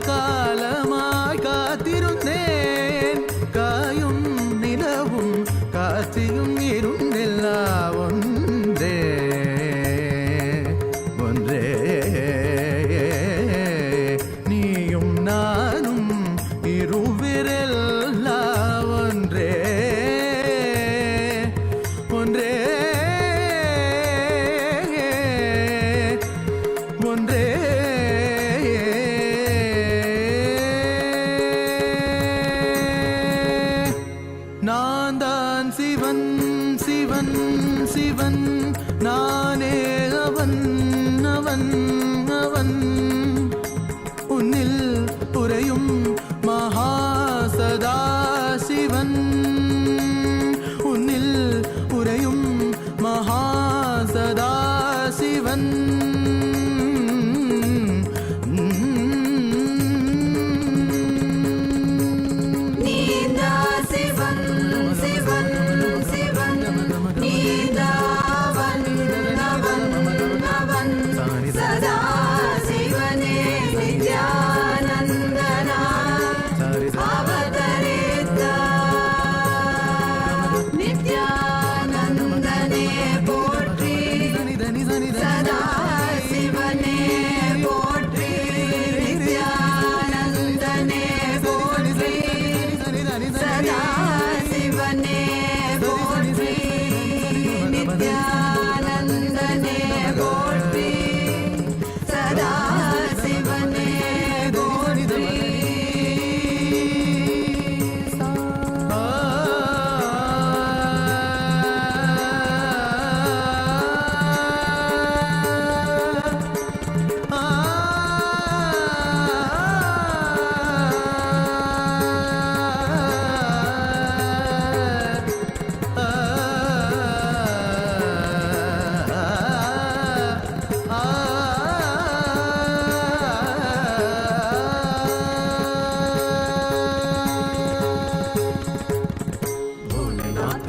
காலமாய் காத்திருந்தேன். காயும் நிலவும் காட்சியும் இருந்தெல்லா ஒன்றே ஒன்றே. நீயும் நானும் இருவிரல்லா ஒன்றே ஒன்றே ஒன்றே. நான் தான் சிவன் சிவன் சிவன், நானே அவன் அவன் அவன். உன்னில் உறையும் மகாசதாசிவன், உன்னில் உறையும் மகாசதாசிவன்.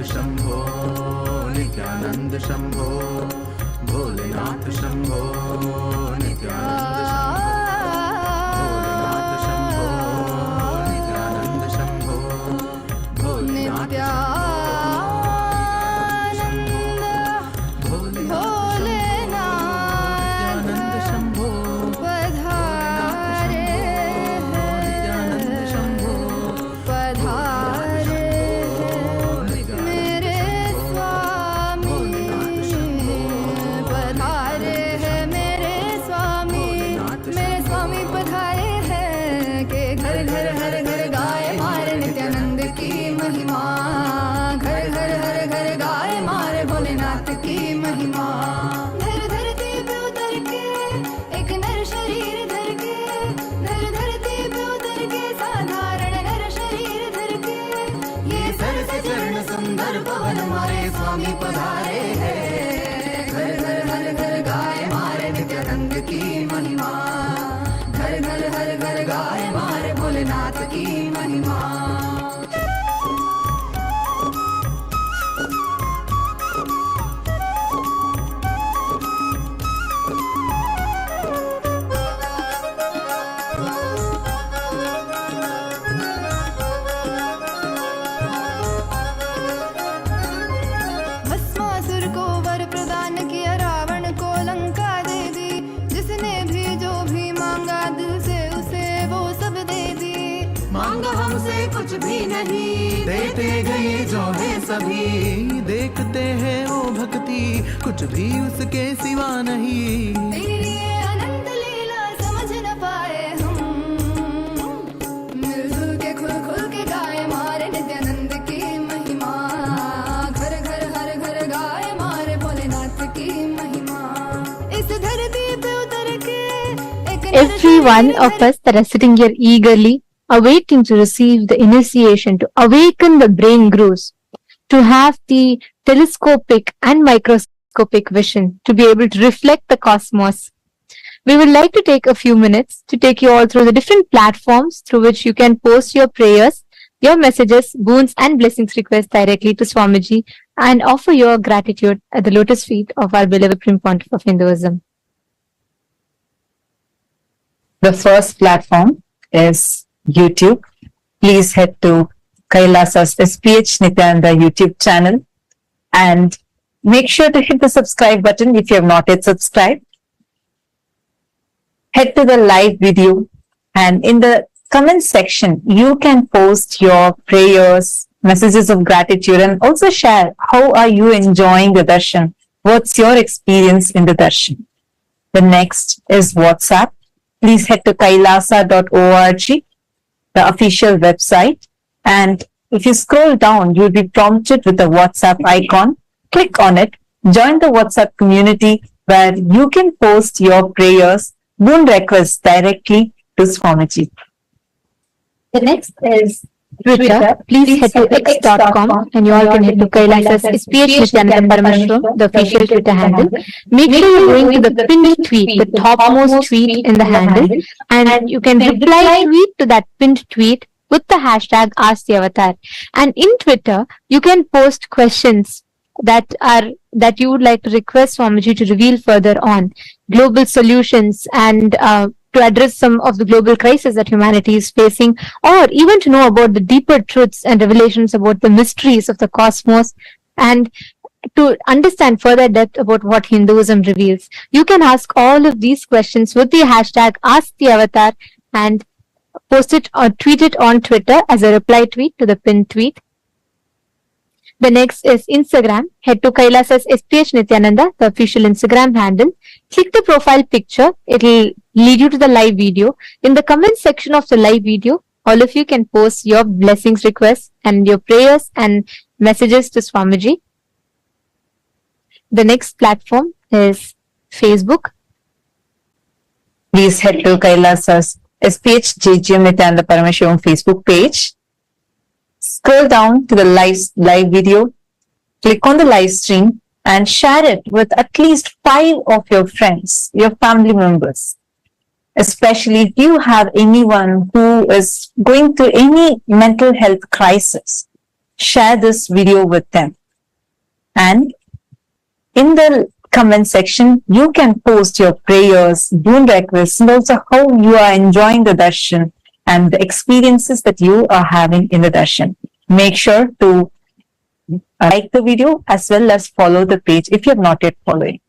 शंभो नित्यानंद शंभो, भोलेनाथ शंभो नित्यानंद शंभो, भोलेनाथ शंभो नित्यानंद शंभो, भोलेनाथ नित्यानंद शंभो, पधारे नित्यानंद शंभो, पधारे मेरे स्वामी, पधारे हैं मेरे स्वामी, मेरे स्वामी पधारे हैं कि घर घर हर घर गाए मारे नित्यानंद की महिमा, घर घर हर घर गाए मारे भोलेनाथ की महिमा। धर धरती पे उतर के एक नर शरीर धर के, धर धरती पे उतर के साधारण नर शरीर धर के, ये सर से चरण सुंदर पवन मारे स्वामी पधारे हैं। घर घर हर घर गाए मारे नित्यानंद की महिमा, घर घर हर घर गाए मारे भोलेनाथ की महिमा। भस्मासुर को वर प्रदान किया, रावण को लंका दे दी, जिसने भी जो भी मांगा दिल से उसे वो सब दे दी। मांगा हमसे कुछ भी नहीं, देते गए जो है सभी, देखते हैं वो भक्ति कुछ भी उसके सिवा नहीं। तेरे लिए अनंत लीला समझ न पाए हम, मिलजुल के खुल खुल के गाए मारे नित्यानंद की महिमा, घर घर हर घर गाए मारे भोलेनाथ की महिमा। इस धरती पे उतर के एक Every one of us that are sitting here eagerly awaiting to receive the initiation, to awaken the brain grooves, to have the telescopic and microscopic vision, to be able to reflect the cosmos. We would like to take a few minutes to take you all through the different platforms through which you can post your prayers, your messages, boons and blessings requests directly to Swamiji and offer your gratitude at the lotus feet of our beloved Supreme Pontiff of Hinduism. The first platform is YouTube. Please head to Kailasa's SPH Nityananda YouTube channel and make sure to hit the subscribe button if you have not yet subscribed. Head to the live video, and in the comment section, you can post your prayers, messages of gratitude, and also share how are you enjoying the darshan. What's your experience in the darshan? The next is WhatsApp. Please head to kailasa.org, the official website. And if you scroll down, you'll be prompted with the WhatsApp icon. Click on it. Join the WhatsApp community where you can post your prayers, boon requests directly to Swamiji. The next is Twitter. Please head to x.com and you all can head to Kailasa's SPH Nityananda Parameshwaram, the official Twitter handle. Make sure you're going to the pinned tweet, the topmost tweet in the handle, and you can reply tweet to that pinned tweet with the hashtag #AskTheAvatar. And in Twitter, you can post questions that you would like to request Swamiji to reveal further on global solutions and to address some of the global crises that humanity is facing, or even to know about the deeper truths and revelations about the mysteries of the cosmos, and to understand further depth about what Hinduism reveals. You can ask all of these questions with the hashtag #AskTheAvatar and post it or tweet it on Twitter as a reply tweet to the pinned tweet. The next is Instagram. Head to Kailasa's SPH Nityananda, the official Instagram handle. Click the profile picture. It will lead you to the live video. In the comment section of the live video, all of you can post your blessings requests and your prayers and messages to Swamiji. The next platform is Facebook. Please head to Kailasa's SPH JGM Nityananda Parameshwaram Facebook page. Scroll down to the live video, click on the live stream and share it with at least 5 of your friends, your family members. Especially if you have anyone who is going through any mental health crisis, share this video with them. And in the comment section, you can post your prayers, boon requests, and also how you are enjoying the darshan and the experiences that you are having in the darshan. Make sure to like the video as well as follow the page if you have not yet followed.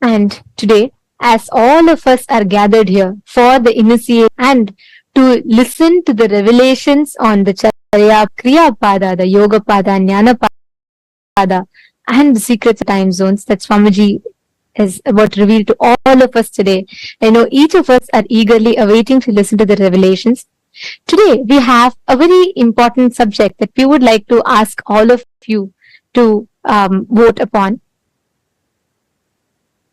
And today, as all of us are gathered here for the initiation and to listen to the revelations on the Charya Kriya Pada, the Yoga Pada, Jnana Pada, and the secrets of time zones that Swamiji is about to reveal to all of us today. I know each of us are eagerly awaiting to listen to the revelations. Today, we have a very important subject that we would like to ask all of you to vote upon.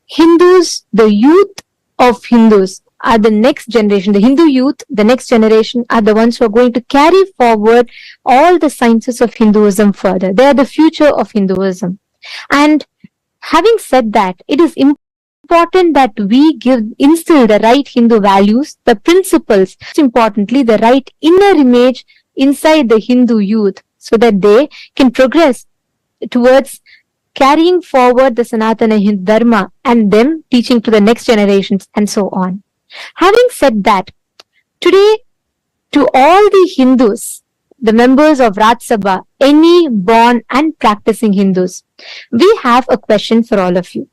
Hindus, the youth of Hindus are the next generation. The Hindu youth, the next generation, are the ones who are going to carry forward all the sciences of Hinduism further. They are the future of Hinduism. And having said that, it is important that we instill the right Hindu values, the principles, most importantly, the right inner image inside the Hindu youth so that they can progress towards carrying forward the Sanatana Hindu Dharma and them teaching to the next generations and so on. Having said that, today to all the Hindus, the members of Raj Sabha, any born and practicing Hindus, we have a question for all of you.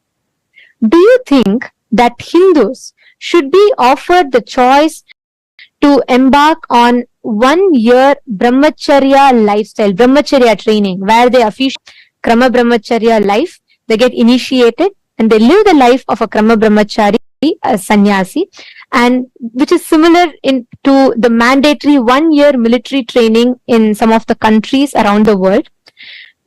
Do you think that Hindus should be offered the choice to embark on 1 year brahmacharya lifestyle, brahmacharya training, where they officially Krama brahmacharya life, they get initiated and they live the life of a Krama brahmachari, a sannyasi, and which is similar to the mandatory 1 year military training in some of the countries around the world?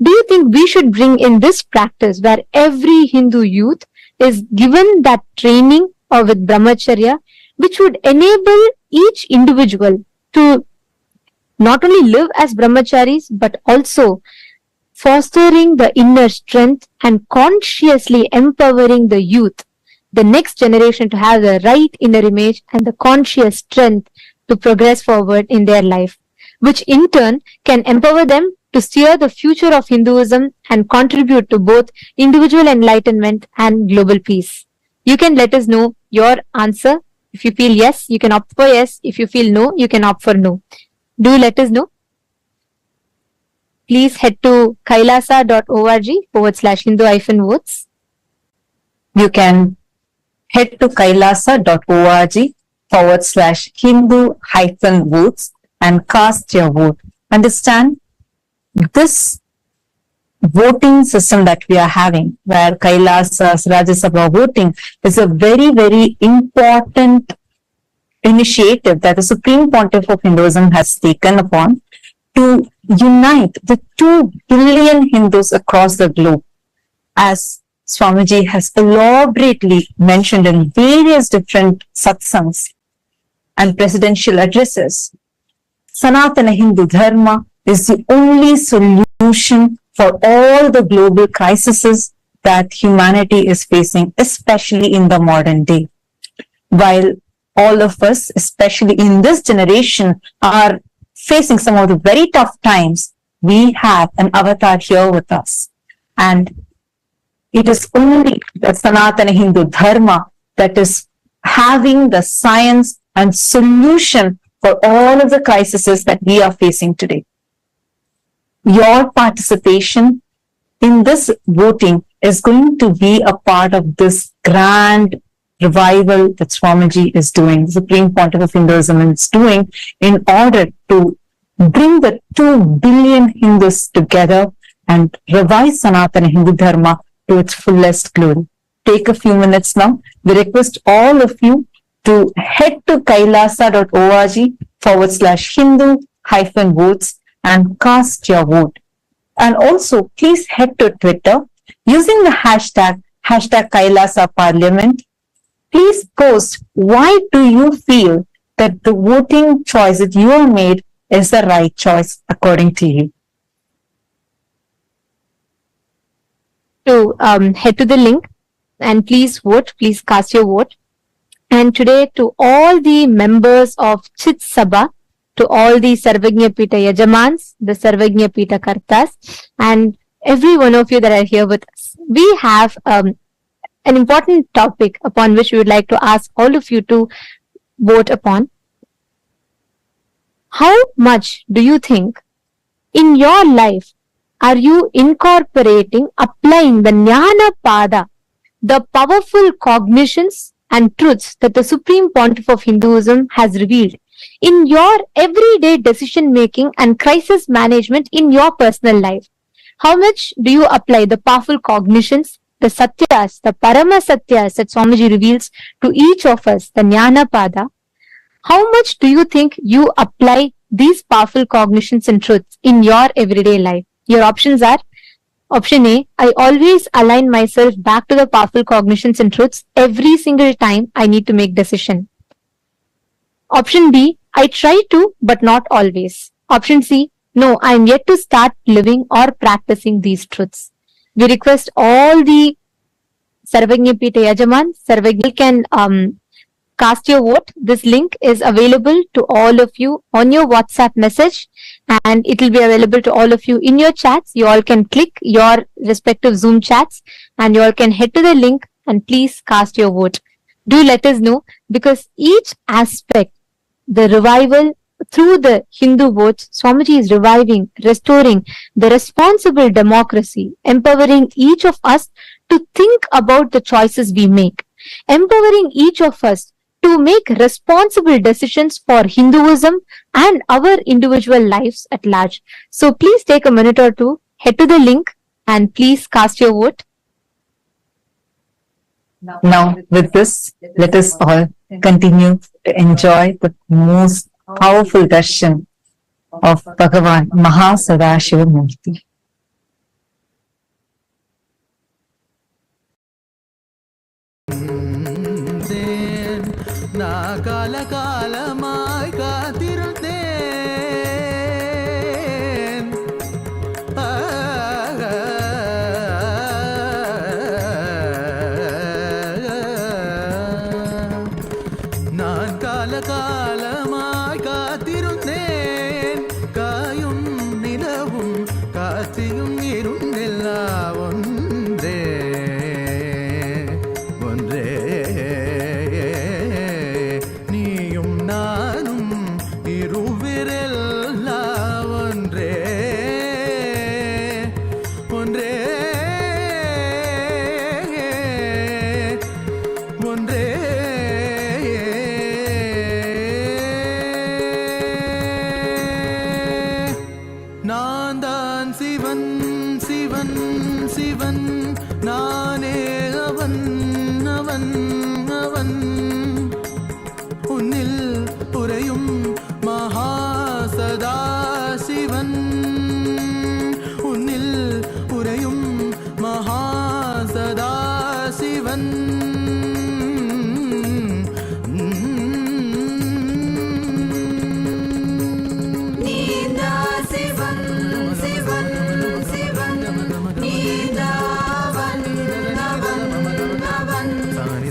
Do you think we should bring in this practice where every Hindu youth is given that training or with brahmacharya, which would enable each individual to not only live as brahmacharis, but also fostering the inner strength and consciously empowering the youth, the next generation, to have the right inner image and the conscious strength to progress forward in their life, which in turn can empower them to steer the future of Hinduism and contribute to both individual enlightenment and global peace. You can let us know your answer If you feel yes, you can opt for yes. If you feel no, you can opt for no. Do let us know. Please head to kailasa.org/Hindu-votes. You can head to kailasa.org/Hindu-votes and cast your vote. Understand, this voting system that we are having, where Kailasas, Rajya Sabha voting, is a very, very important initiative that the Supreme Pontiff of Hinduism has taken upon to unite the 2 billion Hindus across the globe. As Swamiji has elaborately mentioned in various different satsangs and presidential addresses, Sanatana Hindu Dharma is the only solution for all the global crises that humanity is facing, especially in the modern day. While all of us, especially in this generation, are facing some of the very tough times, we have an avatar here with us. And it is only the Sanatana Hindu Dharma that is having the science and solution for all of the crises that we are facing today. Your participation in this voting is going to be a part of this grand revival that Swamiji is doing, the Supreme Pontiff of Hinduism is doing, in order to bring the 2 billion Hindus together and revive Sanatana Hindu Dharma to its fullest glory. Take a few minutes now. We request all of you to head to kailasa.org/Hindu-votes and cast your vote. And also, please head to Twitter using the hashtag Kailasa Parliament. Please post, why do you feel that the voting choice that you have made is the right choice according to you? To head to the link and please vote, please cast your vote. And today, to all the members of Chit Sabha, to all the Sarvagnya Pita Yajamans, the Sarvagnya Pita Kartas, and every one of you that are here with us, we have an important topic upon which we would like to ask all of you to vote upon. How much do you think in your life are you incorporating, applying the Jnana Pada, the powerful cognitions and truths that the Supreme Pontiff of Hinduism has revealed in your everyday decision making and crisis management in your personal life? How much do you apply the powerful cognitions, the satyas, the parama satyas that Swamiji reveals to each of us, the Jnana Pada? How much do you think you apply these powerful cognitions and truths in your everyday life? Your options are: option A, I always align myself back to the powerful cognitions and truths every single time I need to make decision. Option B, I try to, but not always. Option C, no, I am yet to start living or practicing these truths. We request all the Sarvagnya Pita Yajaman, Sarvagnya can cast your vote. This link is available to all of you on your WhatsApp message, and it will be available to all of you in your chats. You all can click your respective Zoom chats and you all can head to the link and please cast your vote. Do let us know, because each aspect, the revival through the Hindu votes, Swamiji is reviving, restoring the responsible democracy, empowering each of us to think about the choices we make, empowering each of us to make responsible decisions for Hinduism and our individual lives at large. So please take a minute or two, head to the link and please cast your vote. Now, with this, let us all continue to enjoy the most powerful darshan of Bhagavan MahaSadashiva Murthy. நான் காலகாலமாய் காத்திருந்தேன். நான் காலகாலமாய் காத்திருந்தேன். காயும் நிலவும் காட்சியும் இருந்தெல்லாம் ஒன்றே ஒன்றே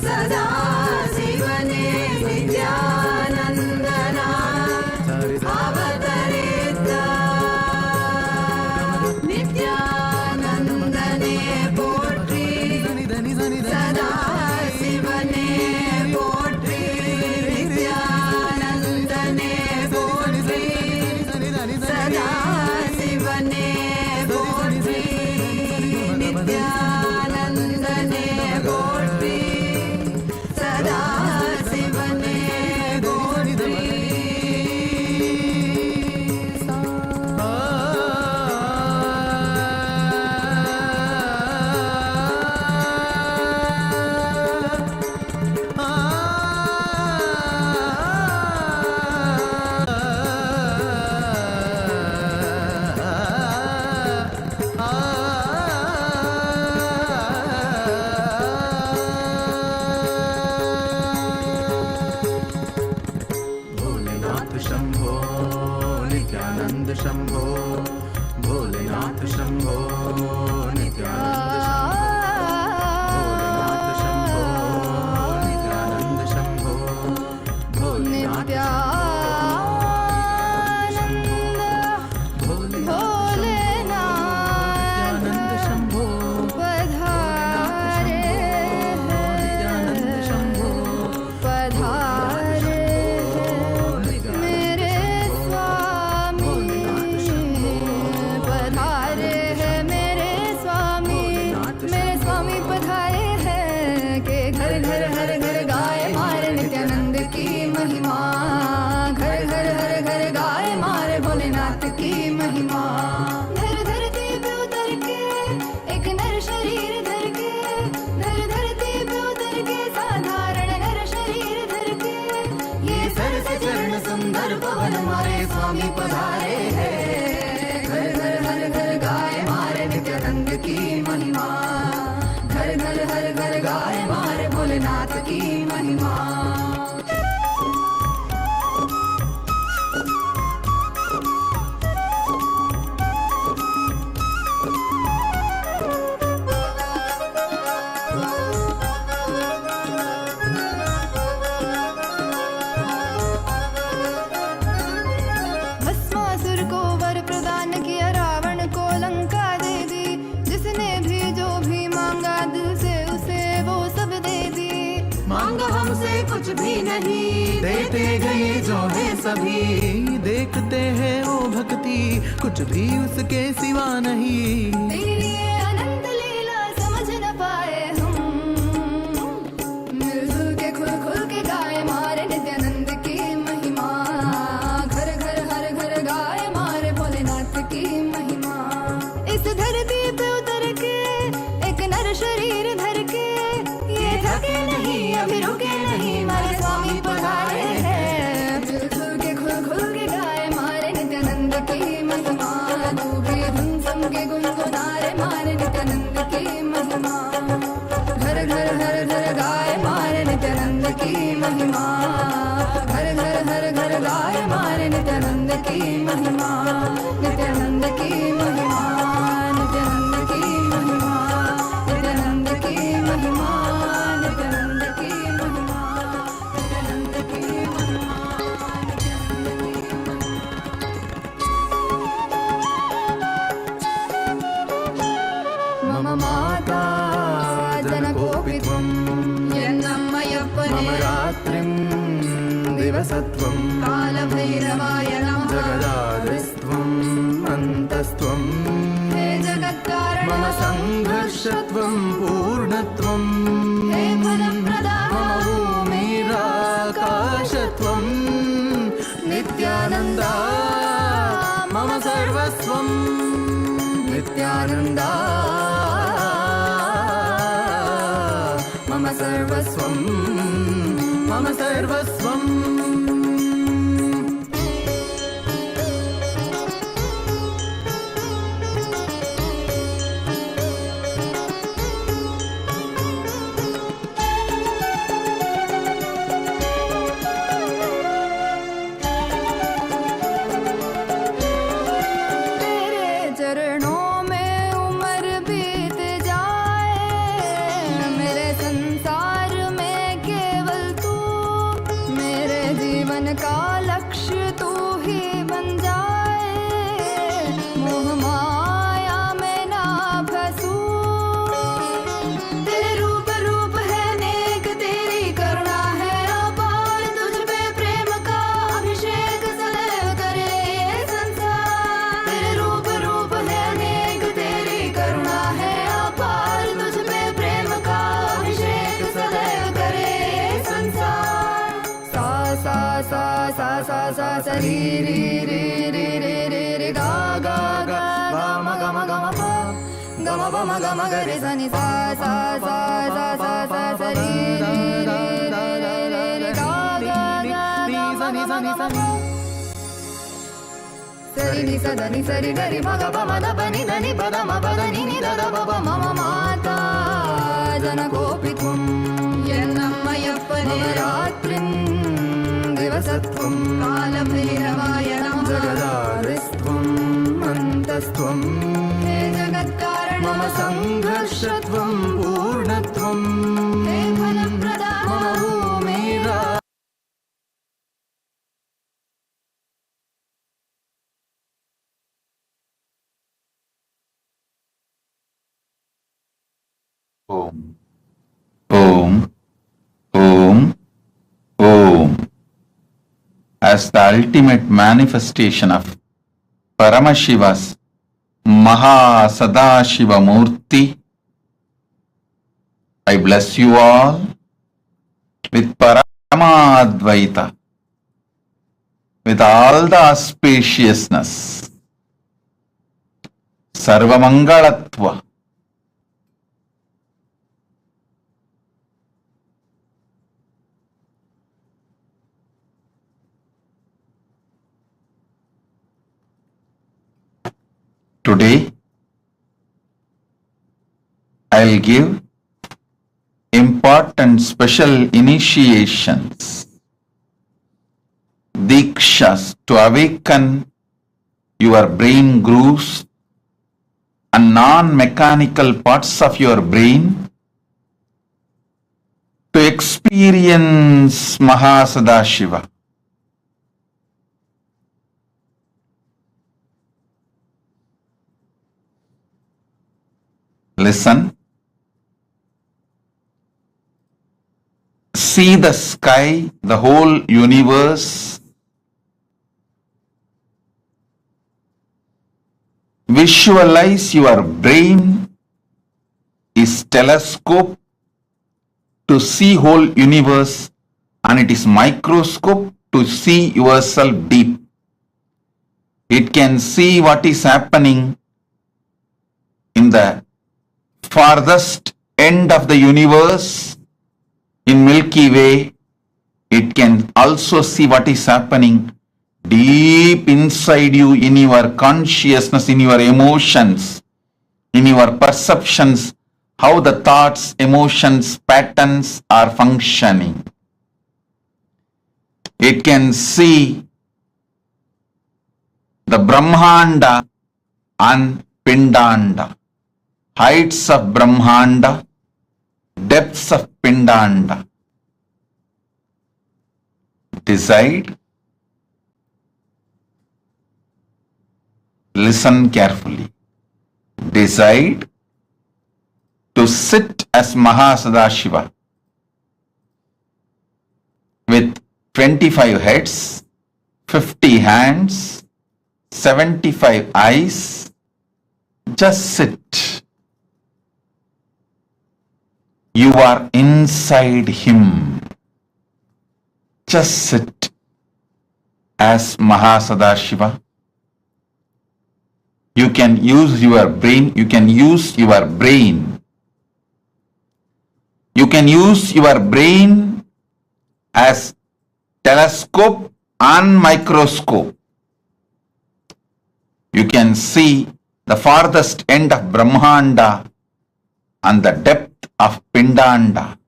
सदा शिवने नित्यानन्दना अवतरिता नित्यानन्दने पोट्रि सदा शिवने पोट्रि नित्यानन्दने पोट्रि सदा शिवने पोट्रि नित्यानन्दने पोट्रि सदा शिवने पोट्रि भोलेनाथ शंभो नित्यानंद शंभो भोलेनाथ शंभो नित्यानंद शंभो भोलेनाथ शंभो नित्यानंद शंभो भोलेनाथ नित्यानंद शंभो पधारे नित्यानंद शंभो पधारे मेरे स्वामी पधारे हैं मेरे स्वामी पधारे हैं के घर घर हर घर गाए मारे नित्यानंद की महिमा घर घर हर घर गाए मारे भोलेनाथ की महिमा धरती पे उतर के एक नर शरीर धर के धरती पे उतर के साधारण नर शरीर धर के ये सरस चरण सुंदर पवन मारे स्वामी पधारे हैं घर घर हर घर गाए मारे नित्यानंद की महिमा घर घर हर घर गाए मारे भोलेनाथ की महिमा भस्मासुर को वर प्रदान किया रावण को लंका दे दी जिसने भी जो भी मांगा दिल से उसे वो सब दे दी मांगा हमसे कुछ भी नहीं देते गए जो है सभी देखते हैं वो भक्ति कुछ भी उसके सिवा नहीं तेरी ये अनंत लीला समझ न पाए हम मिलजुल के खुल खुल के गाए मारे नित्यानंद की महिमा घर घर हर घर गाए मारे भोलेनाथ की महिमा इस धरती पे उतर के एक नर शरीर धर के ये थके नहीं अभी रुके नहीं मारे स्वामी पधारे हैं मिलजुल के खुल खुल के गाए मारे नित्यानंद की महिमा तू भी धुन सम के गुनगुनारे मारे नित्यानंद की महिमा घर घर हर घर गाए मारे नित्यानंद की महिमा घर घर हर घर गाए मारे नित्यानंद की महिमा नित्यानंद की महिमा नित्यानंद की महिमा नित्यानंद की महिमा नित्यानंद की महिमा नित्यानंद की महिमा मम माता जनकोऽपि त्वं यन्नम्मयप्पने मम रात्रिं दिवसत्वं कालभैरवाय नमः जगदादिस्त्वम् अन्तस्त्वं हे जगत्कारण मम संघर्षत्वं पूर्णत्वं हे फलप्रदा मम भूमिराकाशत्वं नित्यानन्दा मम सर्वस्वं नित्यानन्दा मम सर्वस्वं मम सर्वस्वम् संसार में इनका लक्ष्य तू ही बन जाए, मोह माया में ना फंसूं। तेरे रूप रूप है नेक, तेरी करुणा है अपार, तुझ पे प्रेम का अभिषेक सदैव करे ये संसार। तेरे रूप रूप है नेक, तेरी करुणा है अपार, तुझ पे प्रेम का अभिषेक सदैव करे ये संसार। सा सा सा सा सा सा सा री री री री री री री गा गा गा गा म ग म ग म प ग म प म ग म ग रे सा नि सा सा सा सा सा सा सा री री री री री री गा गा गा गा म ग म ग म प सरि नि सा ध नि सरि ग रि म ग प म द प नि ध नि प द म प द नि नि द द प प म म माता जनकोऽपि त्वं यन्नमयप्पने रात्रिं दिवसत्वं कालभैरवाय नमः। जगदादिस्त्वम् अन्तस्त्वम् हे जगत्कारण मम सङ्घर्षत्वं पूर्णत्वम् हे फलप्रदाता मम भूमिरा Om, Om, Om, Om. As the ultimate manifestation of Paramashiva's MahaSadashiva Murthy, I bless you all with Paramadvaita, with all the auspiciousness, Sarvamangalatva, today, I'll give important special initiations, Dikshas, to awaken your brain grooves and non-mechanical parts of your brain to experience MahaSadashiva. Listen. See the sky, the whole universe. Visualize your brain is telescope to see whole universe, and it is microscope to see yourself deep. It can see what is happening in the farthest end of the universe in Milky Way. It can also see what is happening deep inside you, in your consciousness, in your emotions, in your perceptions, how the thoughts, emotions, patterns are functioning. It can see the Brahmanda and Pindanda, heights of Brahmanda, depths of Pindanda. Decide. Listen carefully. Decide to sit as MahaSadashiva with 25 heads, 50 hands, 75 eyes. Just sit. You are inside him. Just sit as MahaSadashiva. You can use your brain. You can use your brain. You can use your brain as telescope and microscope. You can see the farthest end of Brahmanda and the depth of Pindanda.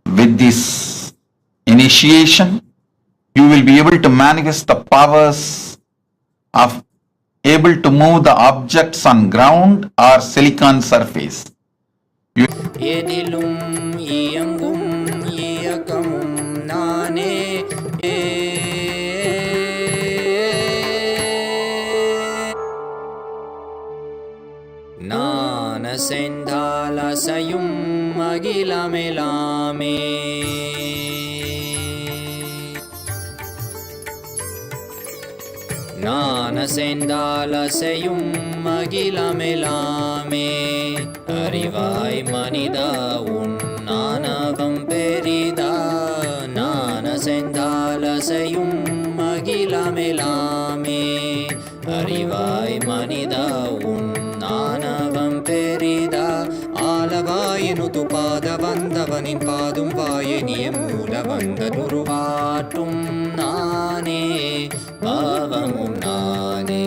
With this initiation, you will be able to manifest the powers of able to move the objects on ground or silicon surface. எதிலும் இயங்கும் இயக்கமும் நானே. நான் அசைந்தால் அசையும் அகிலமெலாமே. நான் அசைந்தால் அசையும் அகிலமெலாமே. அறிவாய் மனிதா உன் ஆணவம் பெரிதா. நான் அசைந்தால் அசையும் அகிலமெலாமே. அறிவாய் மனிதா உன் ஆணவம் பெரிதா. ஆலவாயினுது பாத வந்தவனின் பாதும் வாயனிய மூல வந்ததுருவாட்டும் நானே. பாவமும் நானே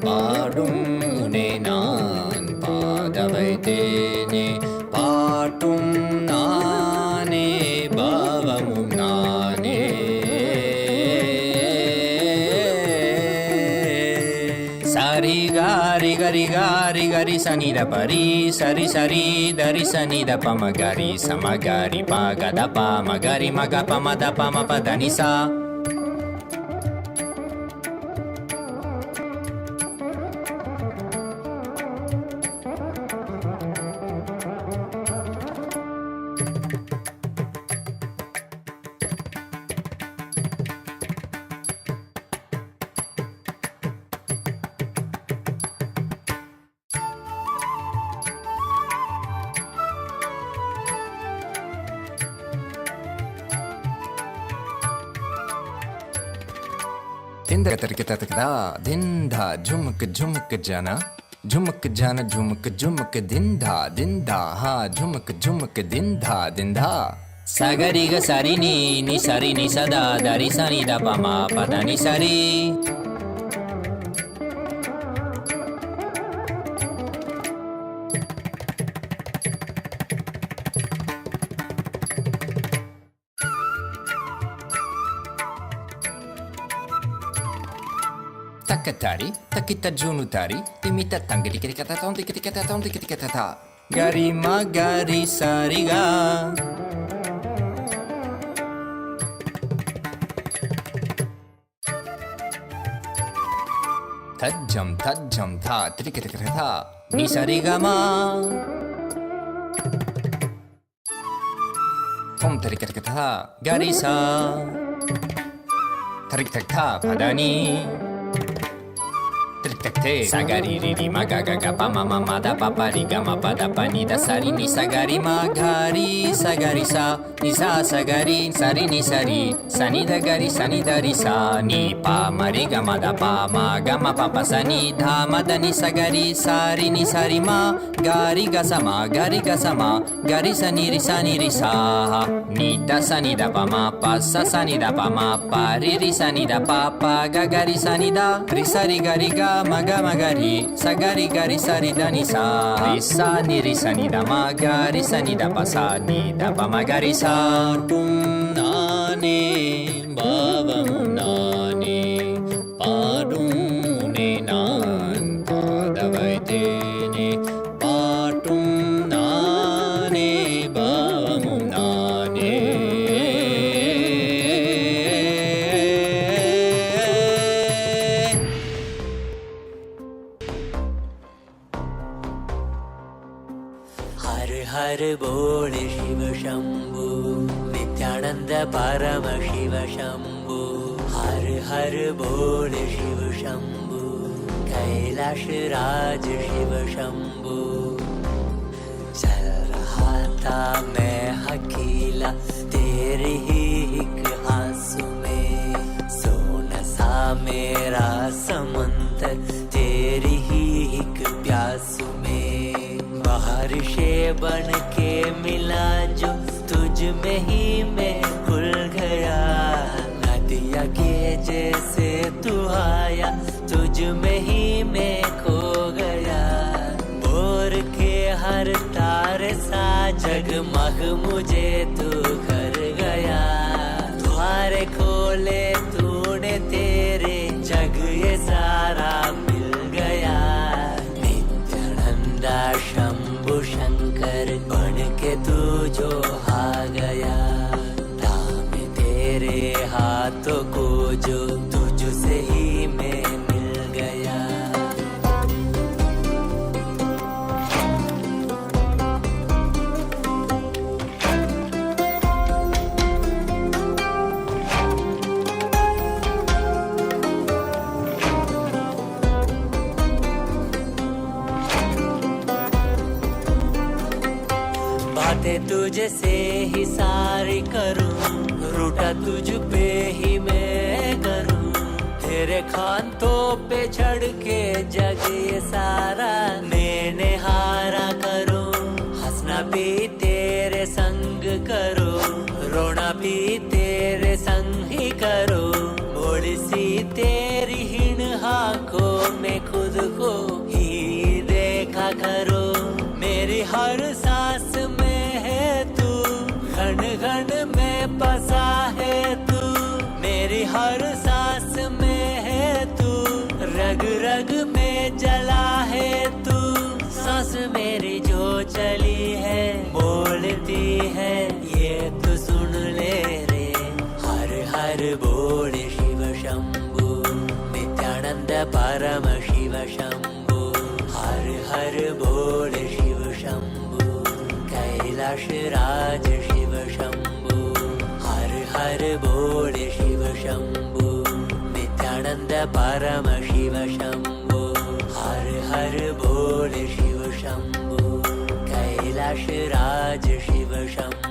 பாடும் உனை நான் பாத வைத்தேனே. பாட்டும் நானே பாவமும் நானே. சரி காரி கரி காரி கரி சனித பரி சரி சரி தரி சனித பமகரி சமகரி பகத பமகரி மக பமத பம பதனிசா. Dinda tarikata dinda jumuk jumuk jana jumuk jana jumuk jumuk dinda dinda ha jumuk jumuk dinda dinda. Sagariga sarini ni sarini sada dari sani da pama padani sari. Takatari, takita junutari, timita tangiri kirikata ton tikita ton tikita ta. Gari magari sariga. Tajam tajam tha tikita ta. Ni sarigama. Tom tikita ta. Gari sa. Tarik tak ta padani. Sagari riri magaga gapa mama mada papa riga ma pada pani da sari ni sagari magari sagari sa ni sa sagari sari ni sari sani da gari sani da ri sa ni pa mariga mada pa ma gama papa sani dha mada ni sagari sari ni sari ma gari ga sama gari sani ri sa ni da sani da pa ma pa sa sani da pa ma pa ri sani da pa pa ga gari sani da ri sari gari ga maga magari sagari gari sari dani sa ri sa ni ri sani da magari sani da pa sa ni da pa magari sa. Tum nane bavamum nane padum ne nan padavaitene. Patum nane bavamum nane. हर बोल शिव शंभु नित्यानंद परम शिव शंभु. हर हर बोल शिव शंभु कैलाश राज शिव शंभु. चल रहा था मैं अकेला तेरे ही एक आंसू में. सोना सा मेरा समंदर तेरी ही एक प्यासू में. बारिशे बन के मिला जो तुझ में ही मैं खुल गया. नदिया के जैसे तू आया तुझ में ही मैं खो गया. बोर के हर तारे सा जगमग मुझे तू कर गया. द्वारे खोले तूने तेरे जग ये सारा मेरे हाथों को जो तुझसे ही मैं मिल गया। बातें तुझसे ही सारी करूं, रूठा तुझ पे ही मैं करूं, तेरे खानों पे चढ़ के जग ये सारा मैंने हारा करूं। हंसना भी तेरे संग करो, रोना भी तेरे संग ही करो, भोली सी तेरी हीन आंखों में खुद को ही देखा करो। मेरी हर सांस में है तू, घन घन में बसा है तू, मेरी हर सांस में है तू, रग रग में जला है तू। सांस मेरी जो चली है बोलती है ये तो सुन ले रे। हर हर बोल शिव शंभु, नित्यानंद परम शिव शंभु। हर हर बोल शिव शंभु, कैलाश राज शिव शंभु। हर हर बोल शिव शंभु, नित्यानंद परम शिव शंभु। हर हर बोल शिव शंभु, कैलाश राज शिव शंभु।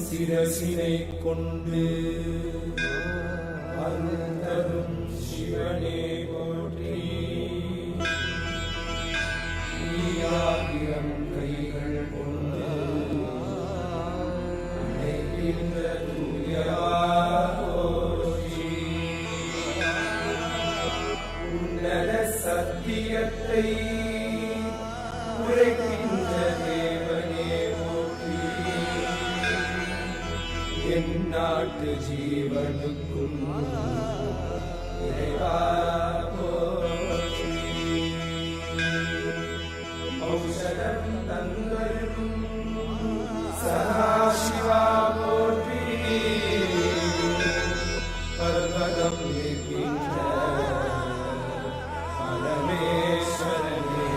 சிரசினை கொண்டு அருந்தரும் சிவனே போற்றி. நீயாயிரம் கைகள் கொண்டு அழைக்கின்ற தூயவா போற்றி. உன்னத சத்தியத்தை உரைக்கின்ற தேவனே போற்றி. என் நாட்டு ஜீவனுக்கும் இறைவா போற்றி. ஔஷதம் தந்தருளும் சதாசிவா போற்றி. பர்வதம் இருக்கின்ற பரமேஸ்வரனே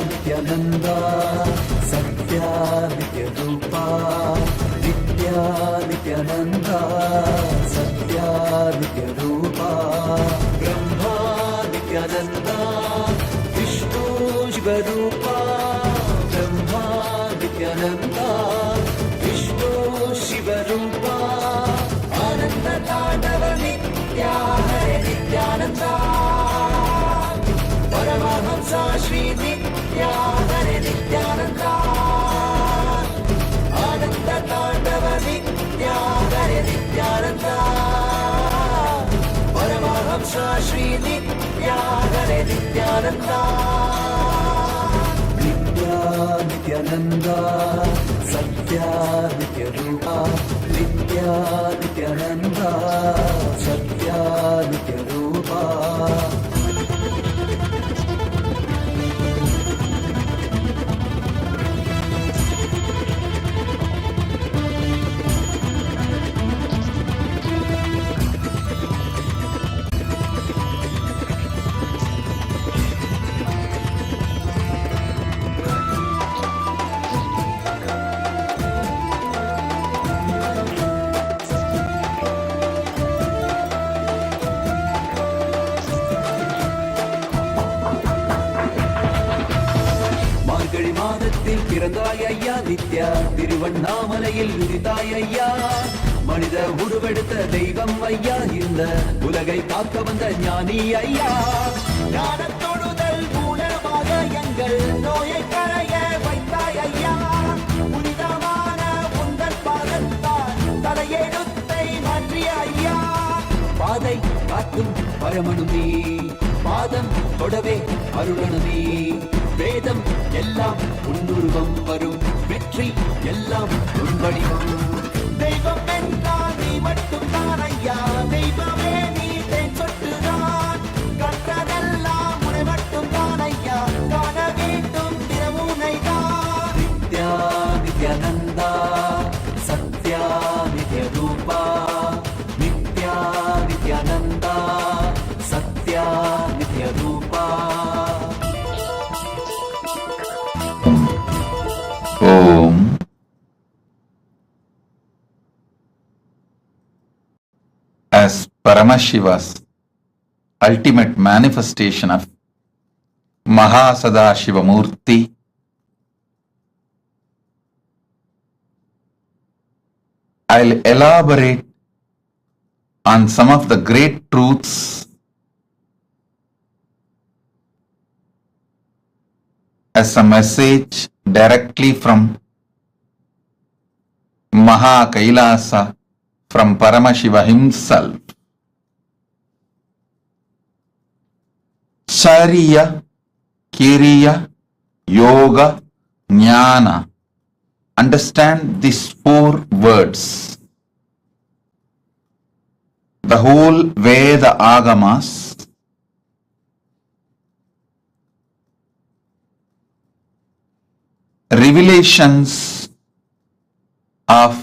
नित्यानंदा सत्यादित्य रूपा. नित्यानंदा सत्यादित्य रूपा. ब्रह्मा नित्यानंदा विष्णु शिवरूपा. ब्रह्मा नित्यानंदा विष्णु शिवरूपा. आनंद तांडव नित्या हरे नित्यानंदा. परमहंसा श्री नित्या हरे नित्यानंदा. आनंद तांडव नित्या हरे नित्यानंदा. परमहंसा श्री नित्या हरे नित्यानंदा. नित्यानंदा सत्यादित्य रूपा. नित्यानंदा सत्यादित्य रूपा. கிராமத்தில் பிறந்தாய் ஐயா நித்யா, திருவண்ணாமலையில் உதித்தாய் ஐயா, மனித உருவெடுத்த தெய்வம் ஐயா, இந்த உலகை காக்க வந்த ஞானி ஐயா. ஞானத்தொடுதல் மூலமாக எங்கள் நோயை கரைய வைத்தாய் ஐயா, புனிதமான உந்தன் பாதத்தால் தலையெழுத்தை மாற்றிய ஐயா. பாதை காக்கும் பரமனுமே, பாதம் தொடவே அருளனுமே, வேதம் எல்லாம் உன்னுருவம் வரும், வெற்றி எல்லாம் உன் வடிவம். தெய்வம் என்றால் நீ மட்டும் தான் ஐயா, தெய்வமே நீ தேன் சொட்டுதான், கற்றதெல்லாம் உன்னை மட்டும் தான் ஐயா, காண வேண்டும் தினமுனை தான். நித்யா நித்யானந்தா சத்யா நித்ய ரூபா, நித்யா நித்யானந்தா சத்யா நித்ய ரூபா. Om. As Paramashiva's ultimate manifestation of MahaSadashiva Murthy, I'll elaborate on some of the great truths as a message directly from Maha Kailasa, from Paramashiva himself. Charya, Kiriya, Yoga, Jnana. Understand these 4 words. The whole Veda Agamas revelations of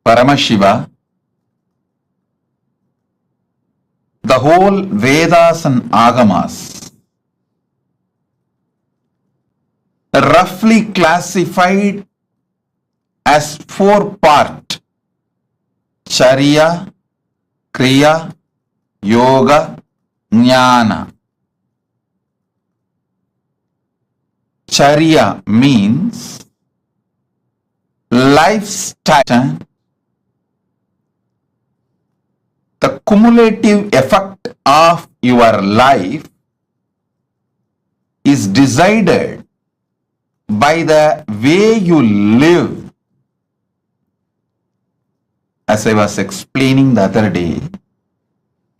Paramashiva, the whole Vedas and Agamas roughly classified as 4 parts: Charya, Kriya, Yoga, Jnana. Charya means lifestyle. The cumulative effect of your life is decided by the way you live. As I was explaining the other day,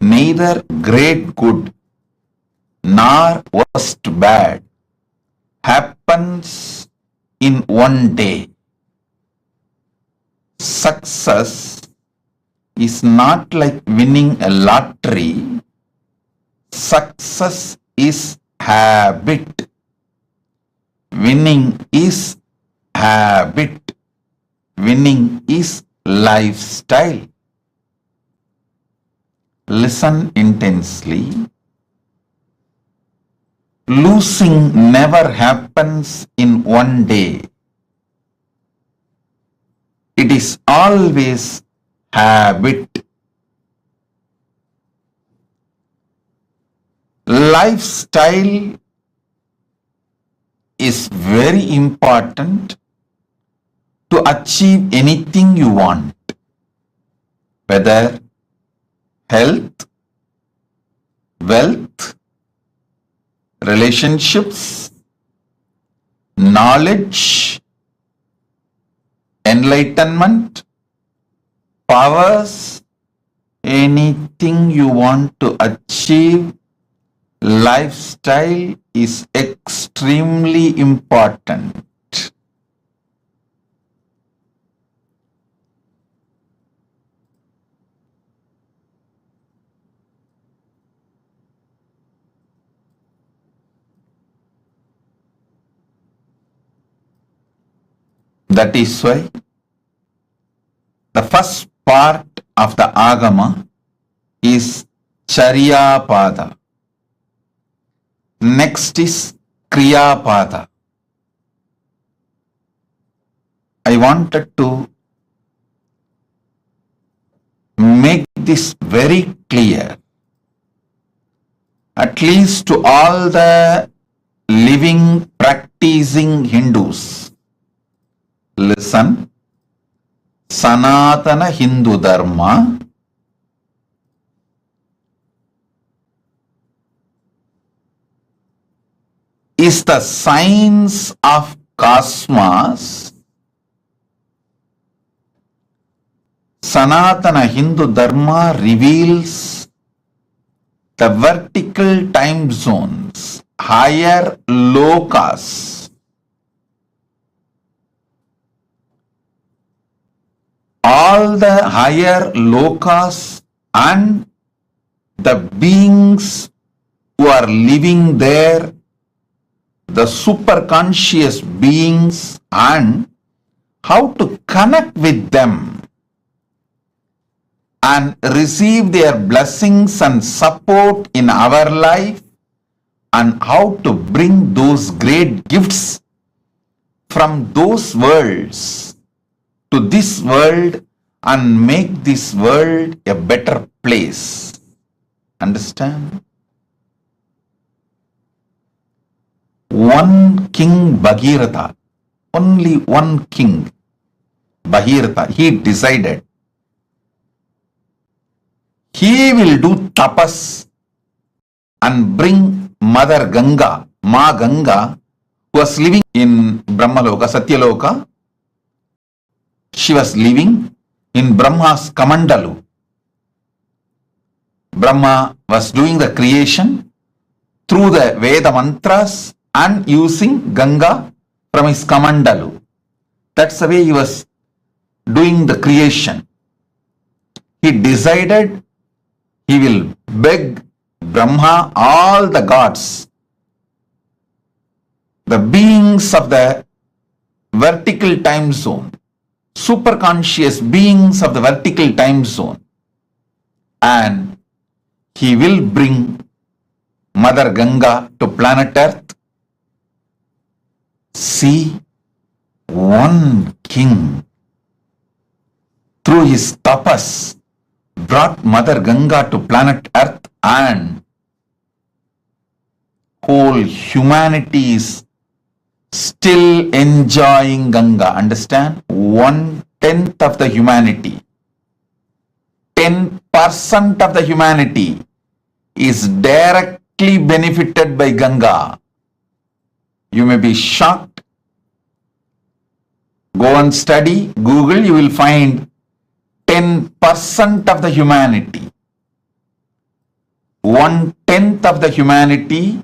neither great good nor worst bad happens in one day. Success is not like winning a lottery. Success is habit. Winning is habit. Winning is lifestyle. Listen intensely. Losing never happens in one day. It is always habit. Lifestyle is very important to achieve anything you want, whether health, wealth, relationships, knowledge, enlightenment, powers, anything you want to achieve. Lifestyle is extremely important. That is why the first part of the Agama is Charya Pada. Next is Kriya Pada. I wanted to make this very clear, at least to all the living, practicing teasing Hindus. Listen. Sanatana Hindu Dharma is the science of cosmos. Sanatana Hindu Dharma reveals the vertical time zones, higher lokas. All the higher lokas and the beings who are living there, the superconscious beings, and how to connect with them and receive their blessings and support in our life, and how to bring those great gifts from those worlds to this world and make this world a better place. Understand? One king Bhagirath, only one king Bhagirath, he decided he will do tapas and bring Mother Ganga, Ma Ganga, who was living in Brahmaloka, Satyaloka. She was living in Brahma's Kamandalu. Brahma was doing the creation through the Veda mantras and using Ganga from his Kamandalu. That's the way he was doing the creation. He decided he will beg Brahma, all the gods, the beings of the vertical time zone, superconscious beings of the vertical time zone, and he will bring Mother Ganga to planet Earth. See, one king through his tapas brought Mother Ganga to planet Earth, and whole humanity is still enjoying Ganga. Understand? 1/10 of the humanity, 10% of the humanity is directly benefited by Ganga. You may be shocked. Go and study, Google, you will find 10% of the humanity. 1/10 of the humanity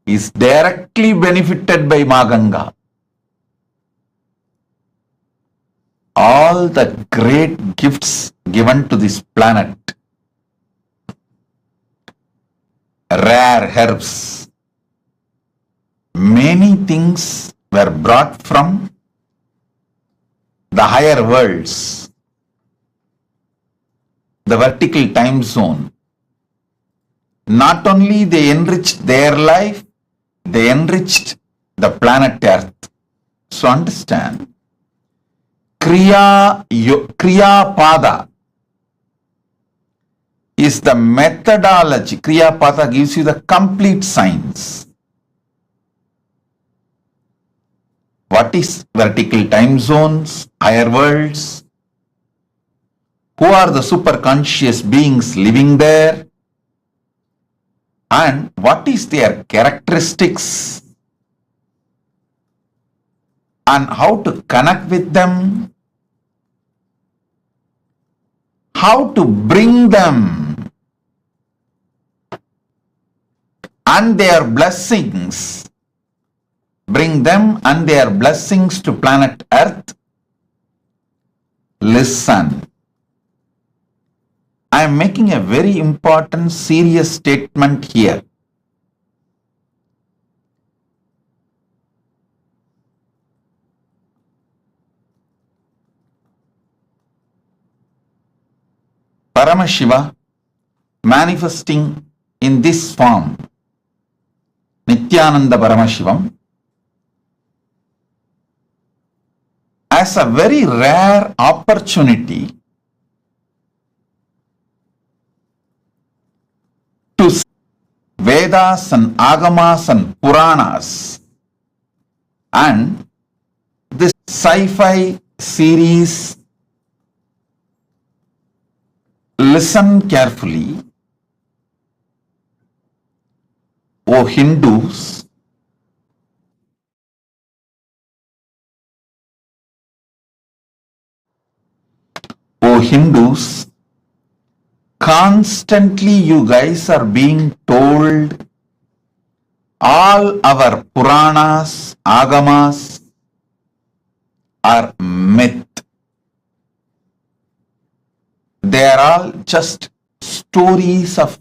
is directly benefited by Ma Ganga. All the great gifts given to this planet, rare herbs, many things were brought from the higher worlds, the vertical time zone. Not only they enriched their life, they enriched the planet Earth. So understand, Kriya Pada is the methodology. Kriya Pada gives you the complete science. What is vertical time zones, higher worlds? Who are the superconscious beings living there? And what is their characteristics? And how to connect with them? How to bring them and their blessings, bring them and their blessings to planet Earth? Listen. I am making a very important, serious statement here. Paramashiva manifesting in this form, Nityananda Paramashivam, as a very rare opportunity to Vedas and Agamas and Puranas And this sci-fi series, listen carefully, O Hindus, O Hindus, constantly you guys are being told all our Puranas, Agamas are myth. They are all just stories of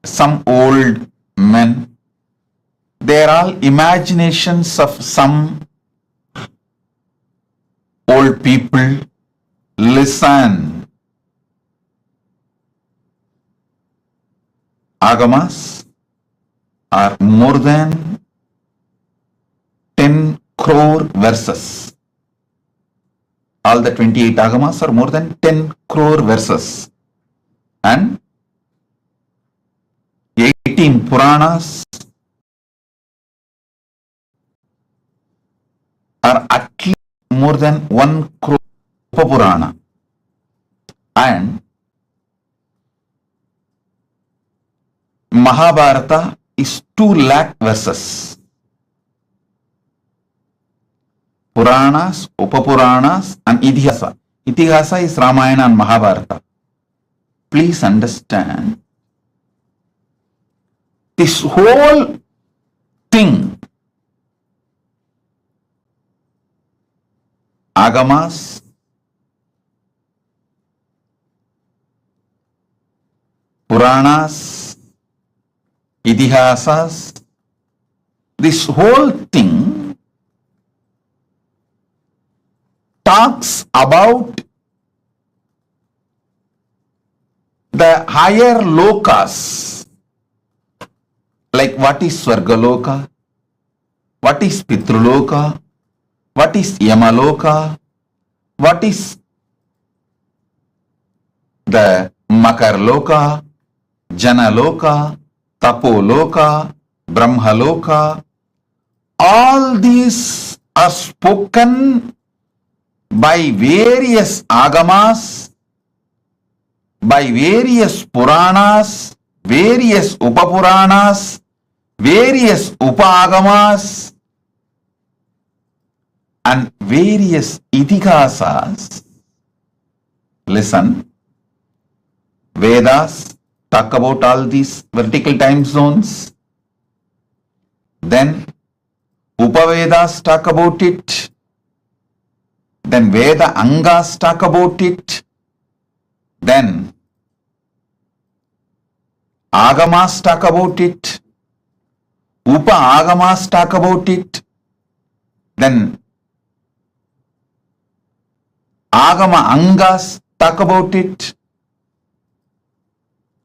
some old men. They are all imaginations of some old people. Listen. Agamas are more than 10 crore verses. All the 28 Agamas are more than 10 crore verses. And 18 Puranas are at least more than 1 crore Purana. And Mahabharata is 2 lakh verses. Puranas, Upapuranas and Itihasa. Itihasa is Ramayana and Mahabharata. Please understand, this whole thing, Agamas, Puranas, Itihasas, this whole thing talks about the higher lokas, like what is Swargaloka, what is Pitruloka, what is Yamaloka, what is the Makarloka, Janaloka, Tapoloka, Brahmaloka. All these are spoken by various Agamas, by various Puranas, various Upapuranas, various Upagamas, and various Itihasas. Listen, Vedas talk about all these vertical time zones. Then Upavedas talk about it. Then Veda Angas talk about it. Then Agamas talk about it. Upa Agamas talk about it. Then Agama Angas talk about it.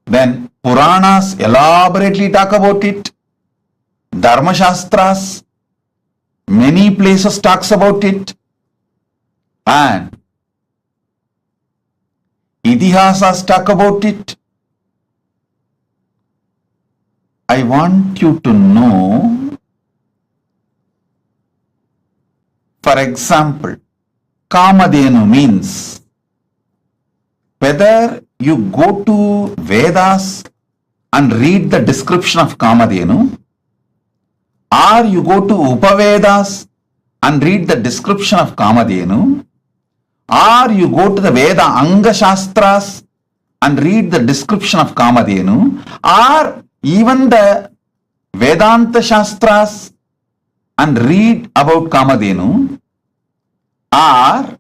Then Puranas elaborately talk about it. Dharma Shastras, many places talks about it. And Itihasas talk about it. I want you to know, for example, Kamadhenu means, whether you go to Vedas and read the description of Kamadhenu, or you go to Upavedas and read the description of Kamadhenu, or you go to the Veda Anga Shastras and read the description of Kamadhenu, or even the Vedanta Shastras and read about Kamadhenu, or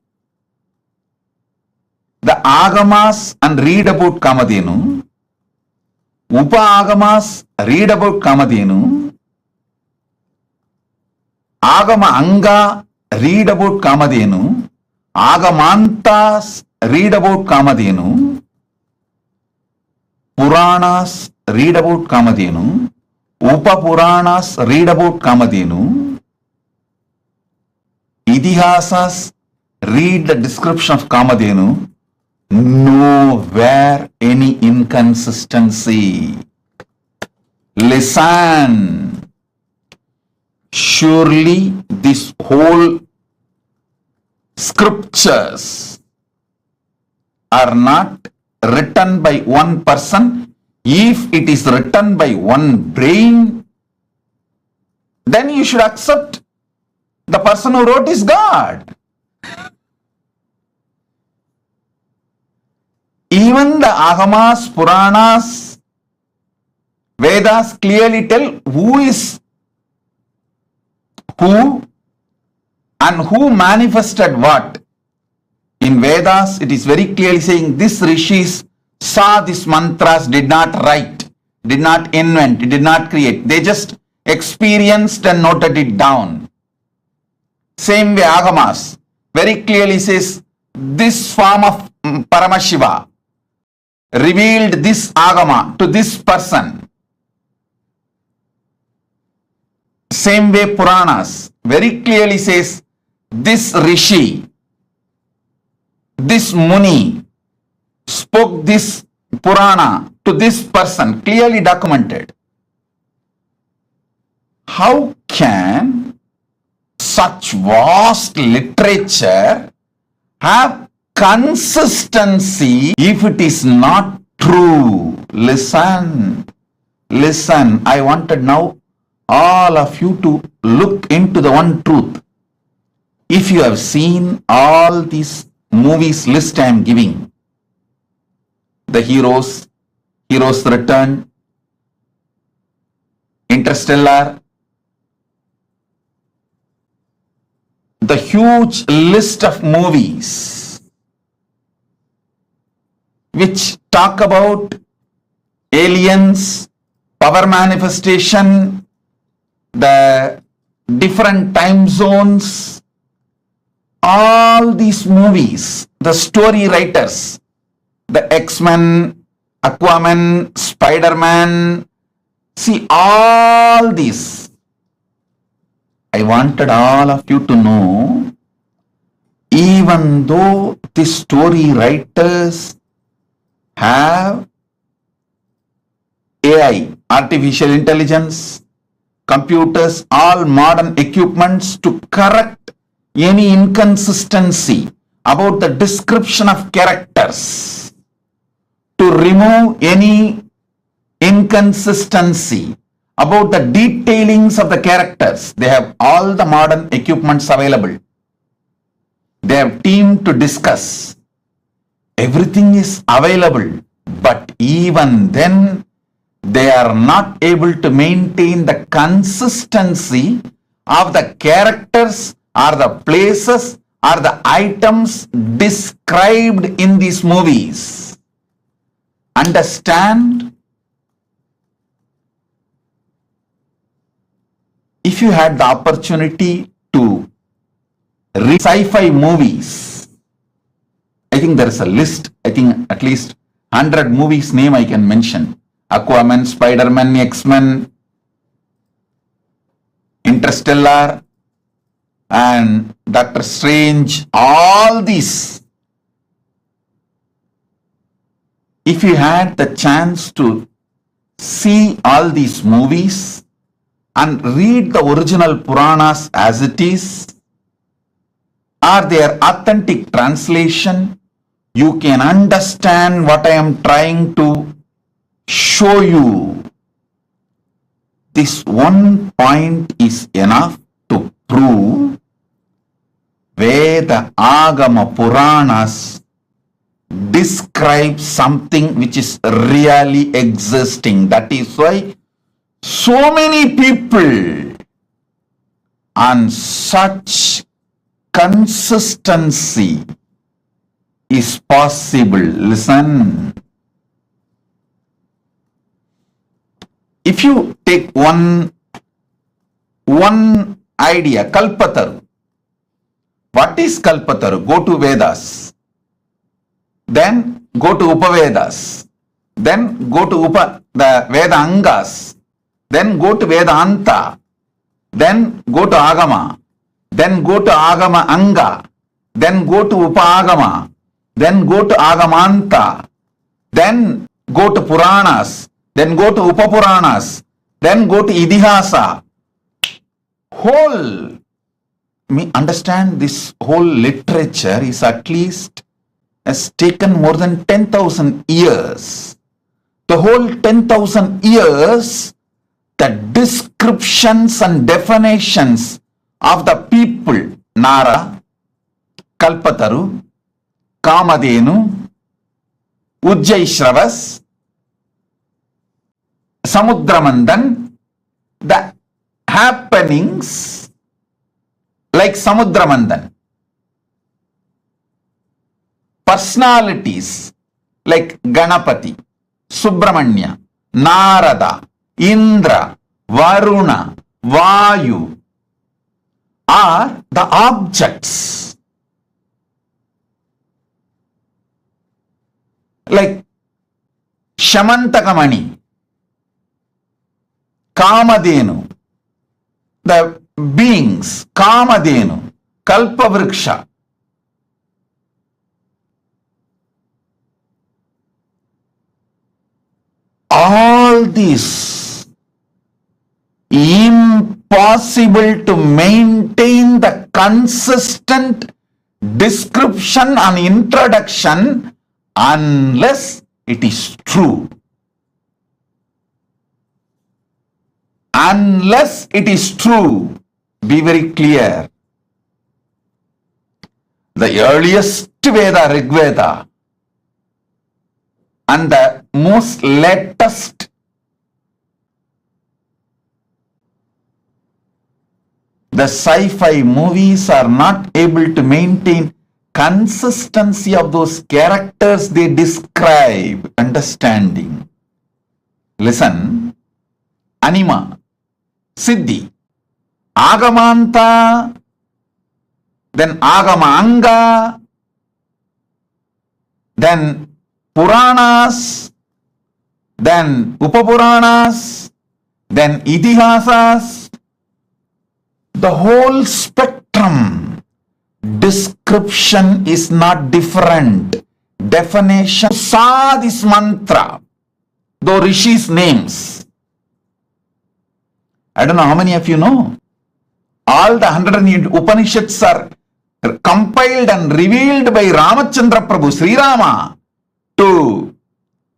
the Agamas and read about Kamadhenu, Upa Agamas read about Kamadhenu, Agama Anga read about Kamadhenu, Agamantas read about Kamadhenu, Puranas read about Kamadhenu, Upa Puranas read about Kamadhenu, Itihasas read the description of Kamadhenu. Nowhere any inconsistency. Listen. Surely this whole scriptures are not written by one person. If it is written by one brain, then you should accept the person who wrote is God. Even the Agamas, Puranas, Vedas clearly tell who is who and who manifested what. In Vedas, it is very clearly saying this rishis saw these mantras, did not write, did not invent, did not create. They just experienced and noted it down. Same way Agamas very clearly says this form of Paramashiva revealed this Agama to this person. Same way Puranas very clearly says this Rishi, this Muni spoke this Purana to this person, clearly documented. How can such vast literature have consistency if it is not true? Listen, listen. I wanted now all of you to look into the one truth. If you have seen all these movies list I am giving, the Heroes Return, Interstellar, the huge list of movies which talk about aliens, power manifestation, the different time zones, all these movies, the story writers, the X-Men, Aquaman, Spider-Man, see all these. I wanted all of you to know, even though the story writers have AI, artificial intelligence, computers, all modern equipments to correct any inconsistency about the description of characters, to remove any inconsistency about the detailings of the characters. They have all the modern equipments available. They have team to discuss. Everything is available, but even then they are not able to maintain the consistency of the characters or the places or the items described in these movies. Understand? If you had the opportunity to read sci-fi movies, I think there is a list, I think at least 100 movies name I can mention. Aquaman, Spider-Man, X-Men, Interstellar, and Doctor Strange, all these. If you had the chance to see all these movies and read the original Puranas as it is, or their authentic translation, you can understand what I am trying to show you. This one point is enough to prove Veda, Agama, Puranas describe something which is really existing. That is why so many people on such consistency is possible. Listen. If you take one idea, Kalpataru. What is Kalpataru? Go to Vedas. Then go to Upavedas. Then go to the Veda Angas. Then go to Vedanta. Then go to Agama. Then go to Agama Anga. Then go to Upa-Agama. Then go to Agamanta. Then go to Puranas. Then go to Upapuranas. Then go to Idihasa. Whole, me understand this whole literature is at least has taken more than 10,000 years. The whole 10,000 years, the descriptions and definitions of the people, Nara, Kalpataru, Kamadenu, Ujjaishravas, Samudramandan, the happenings like Samudramandan, personalities like Ganapati, Subramanya, Narada, Indra, Varuna, Vayu are the objects. Like Shamantakamani, Kamadenu, the beings, Kamadenu, Kalpavriksha. All these impossible to maintain the consistent description and introduction unless it is true. Unless it is true, be very clear. The earliest Veda, Rig Veda, and the most latest the sci-fi movies are not able to maintain consistency of those characters they describe. Understanding. Listen. Anima, Siddhi, Agamanta, then Agamanga, then Puranas, then Upapuranas, then Itihasas, the whole spectrum. Description is not different. Definition. Saw this mantra, though Rishi's names. I don't know how many of you know. All the 108 Upanishads are compiled and revealed by Ramachandra Prabhu, Sri Rama, to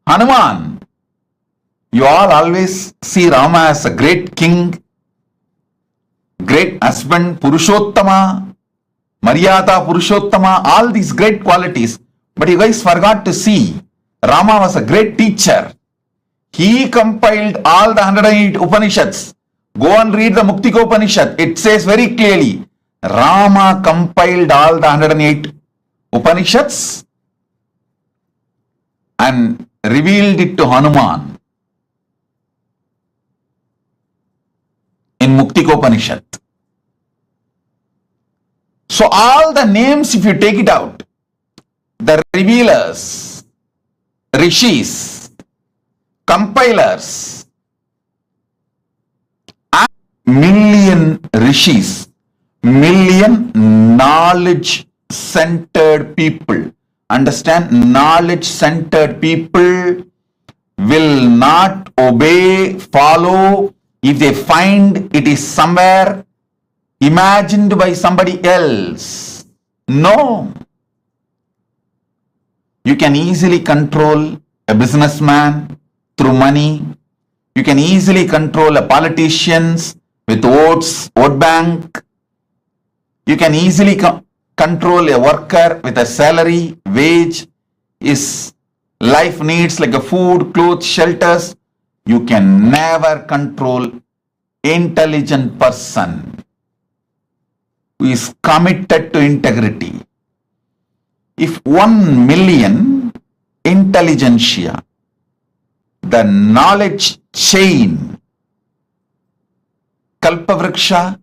Hanuman. You all always see Rama as a great king, great husband, Purushottama, Maryada Purushottama, all these great qualities. But you guys forgot to see Rama was a great teacher. He compiled all the 108 Upanishads. Go and read the Muktika Upanishad. It says very clearly, Rama compiled all the 108 Upanishads and revealed it to Hanuman in Muktika Upanishad. So all the names, if you take it out, the revealers, rishis, compilers, million rishis, million knowledge-centered people. Understand? Knowledge-centered people will not obey, follow if they find it is somewhere imagined by somebody else. No. You can easily control a businessman through money. You can easily control a politicians with votes, vote bank. You can easily control a worker with a salary, wage, his life needs like a food, clothes, shelters. You can never control intelligent person who is committed to integrity. If 1 million intelligentsia, the knowledge chain, Kalpavriksha,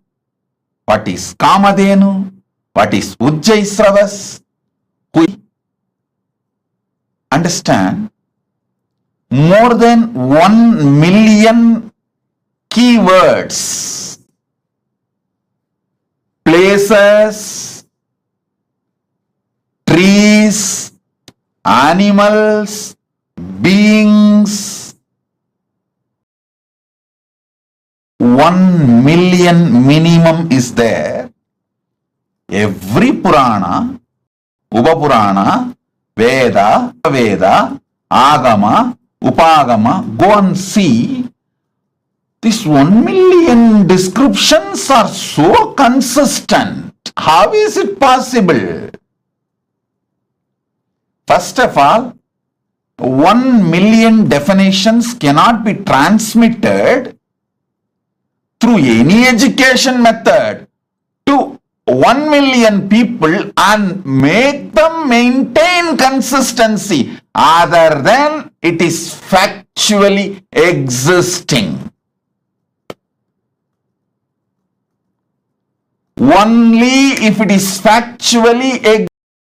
what is Kamadenu, what is Ujjaisravas, who understand more than 1 million keywords, places, trees, animals, beings, 1 million minimum is there. Every Purana, Upapurana, Veda, Agama, Upagama, go and see. These 1 million descriptions are so consistent. How is it possible? First of all, 1 million definitions cannot be transmitted through any education method to 1 million people and make them maintain consistency other than it is factually existing. Only if it is factually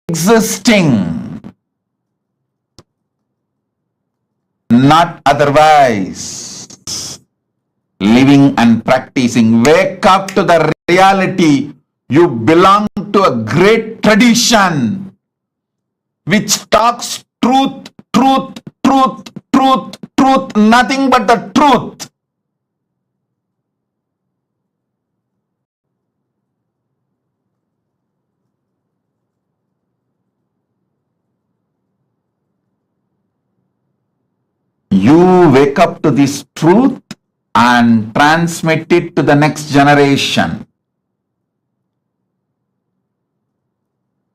existing. Not otherwise. Living and practicing. Wake up to the reality. You belong to a great tradition which talks truth, truth, truth, truth, truth, nothing but the truth. You wake up to this truth and transmit it to the next generation.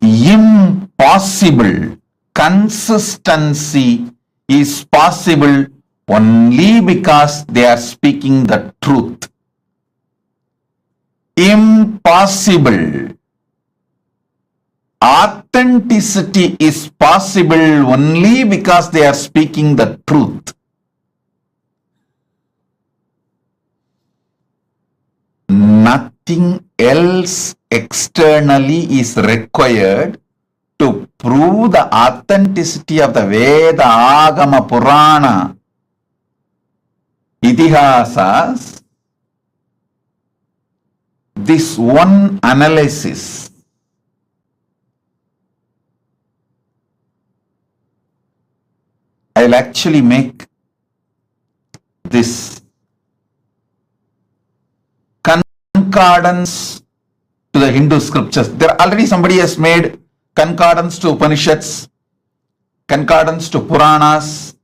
Impossible. Consistency is possible only because they are speaking the truth. Impossible. Authenticity is possible only because they are speaking the truth. Nothing else externally is required to prove the authenticity of the Veda, Agama, Purana, Itihasas. This one analysis I'll actually make this concordance to the Hindu scriptures. There already somebody has made concordance to Upanishads, concordance to Puranas.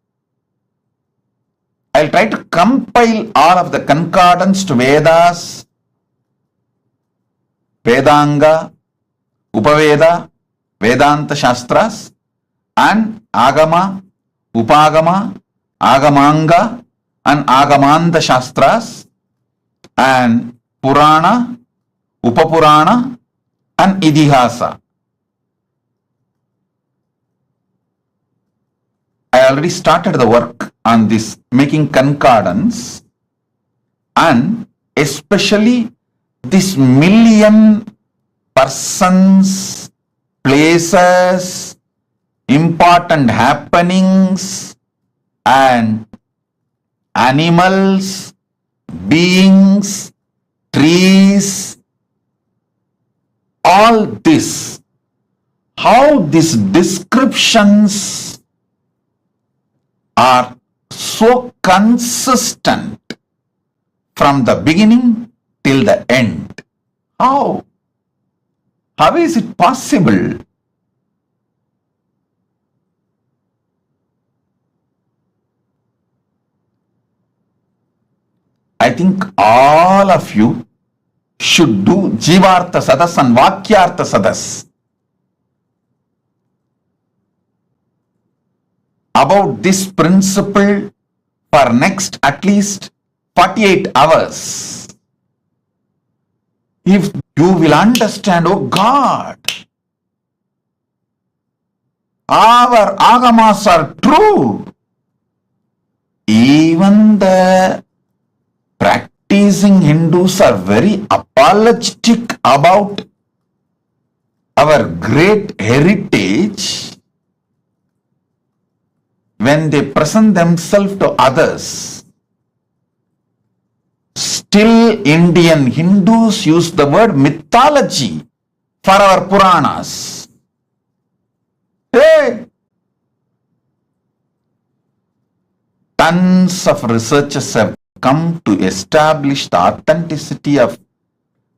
I'll try to compile all of the concordance to Vedas, Vedanga, Upaveda, Vedanta Shastras, and Agama, Upagama, Agamanga, and Agamanta Shastras, and Purana, Upapurana, and Idihasa. I already started the work on this, making concordance, and especially this million persons, places, important happenings, and animals, beings, trees, all this, how these descriptions are so consistent from the beginning till the end. How? How is it possible? I think all of you should do Jivartha Sadas and Vakyartha Sadas about this principle for next at least 48 hours. If you will understand, oh God, our agamas are true. Even the practicing Hindus are very apologetic about our great heritage when they present themselves to others. Still, Indian Hindus use the word mythology for our Puranas. Hey! Tons of researchers have come to establish the authenticity of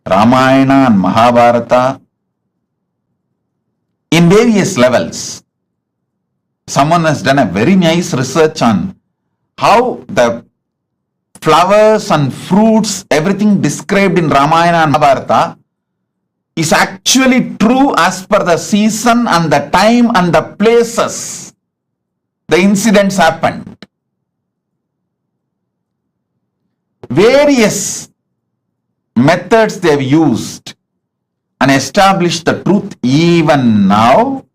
Ramayana and Mahabharata in various levels. Someone has done a very nice research on how the flowers and fruits, everything described in Ramayana and Mahabharata is actually true as per the season and the time and the places the incidents happened. Various methods they have used and established the truth. Even now,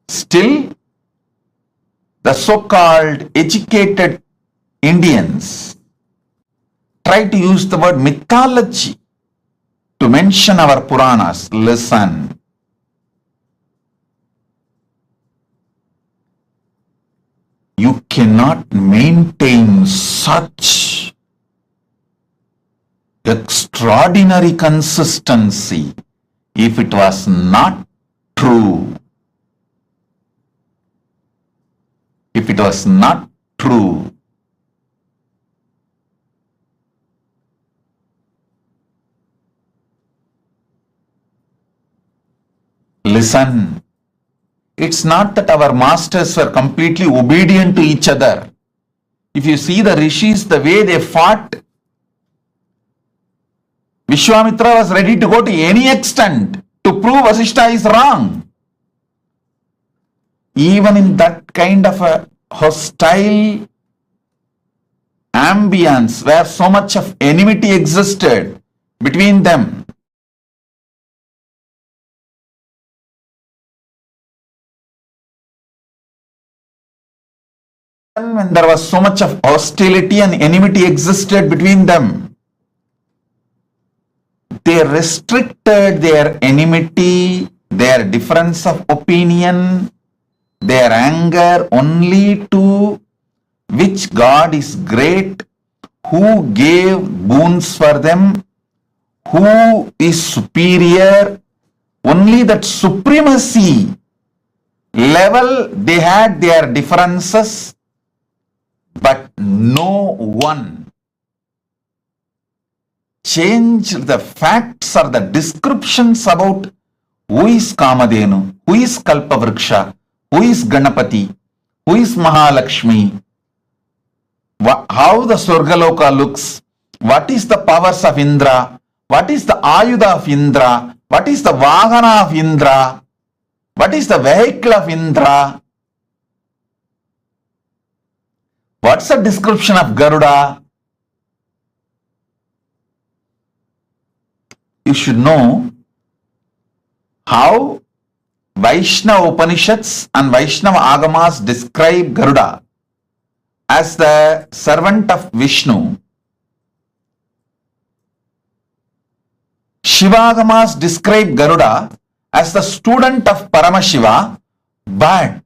still the so-called educated Indians try to use the word mythology to mention our Puranas. Listen. You cannot maintain such extraordinary consistency if it was not true. If it was not true. Listen. It's not that our masters were completely obedient to each other. If you see the rishis, the way they fought, Vishwamitra was ready to go to any extent to prove Vasishtha is wrong. Even in that kind of a hostile ambience where so much of enmity existed between them, when there was so much of hostility and enmity existed between them, they restricted their enmity, their difference of opinion, their anger only to which God is great, who gave boons for them, who is superior. Only that supremacy level they had their differences, but no one changed the facts or the descriptions about who is Kamadhenu, who is Kalpavriksha, who is Ganapati, who is Mahalakshmi, how the Swargaloka looks, what is the powers of Indra, what is the Ayudha of Indra, what is the Vahana of Indra, what is the vehicle of Indra, what's the description of Garuda. You should know how Vaishnava Upanishads and Vaishnava Agamas describe Garuda as the servant of Vishnu. Shivagamas describe Garuda as the student of Paramashiva, but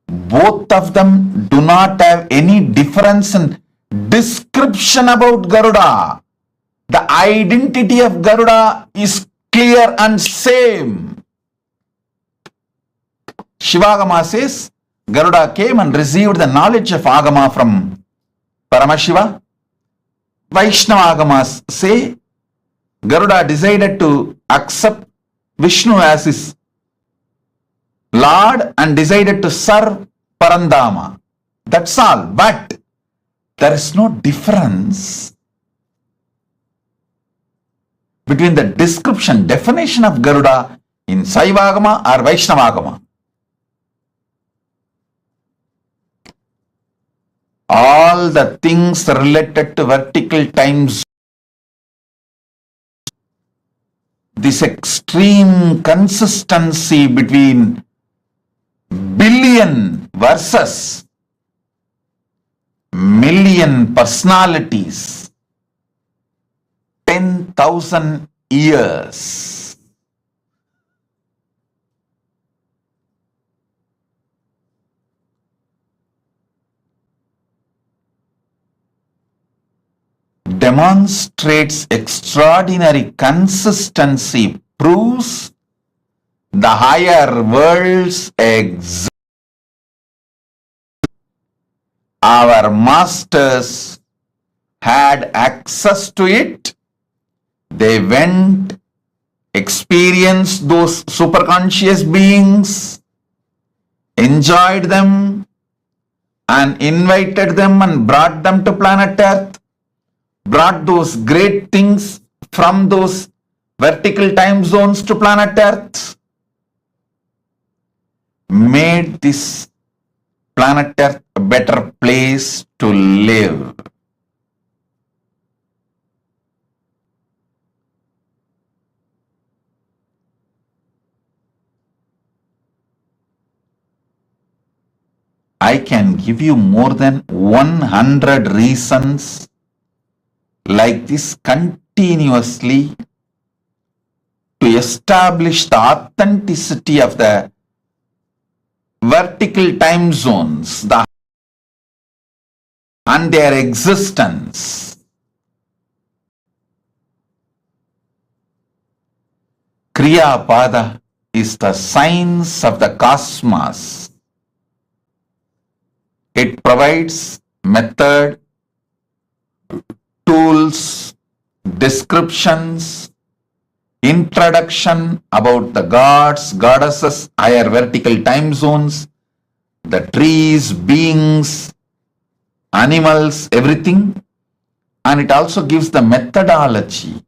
both of them do not have any difference in description about Garuda. The identity of Garuda is clear and same. Shivagama says Garuda came and received the knowledge of Agama from Paramashiva. Vaishnava Agamas say Garuda decided to accept Vishnu as his Lord and decided to serve Parandama. That's all. But there is no difference between the description, definition of Garuda in Saivagama or Vaishnavagama. All the things related to vertical times, this extreme consistency between billion versus million personalities, 10,000 years. Demonstrates extraordinary consistency, proves the higher worlds exist. our masters had access to it. They went, experienced those superconscious beings, enjoyed them, and invited them and brought them to planet Earth, brought those great things from those vertical time zones to planet Earth, made this planet Earth a better place to live. I can give you more than 100 reasons like this continuously to establish the authenticity of the vertical time zones and their existence. Kriya Pada is the science of the cosmos. It provides method, tools, descriptions, introduction about the gods, goddesses, higher vertical time zones, the trees, beings, animals, everything. And it also gives the methodology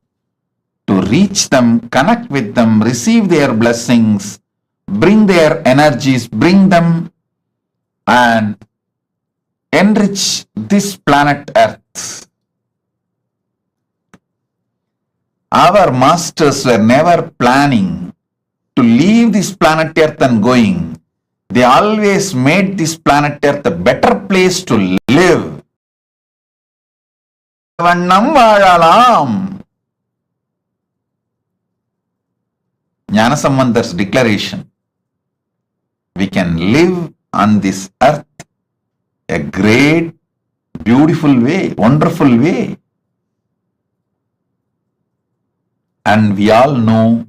to reach them, connect with them, receive their blessings, bring their energies, bring them and enrich this planet Earth. Our masters were never planning to leave this planet Earth and going. They always made this planet Earth a better place to live. வண்ணம் வாழலாம். Gnanasambandar's declaration. We can live on this earth a great, beautiful way, wonderful way. And we all know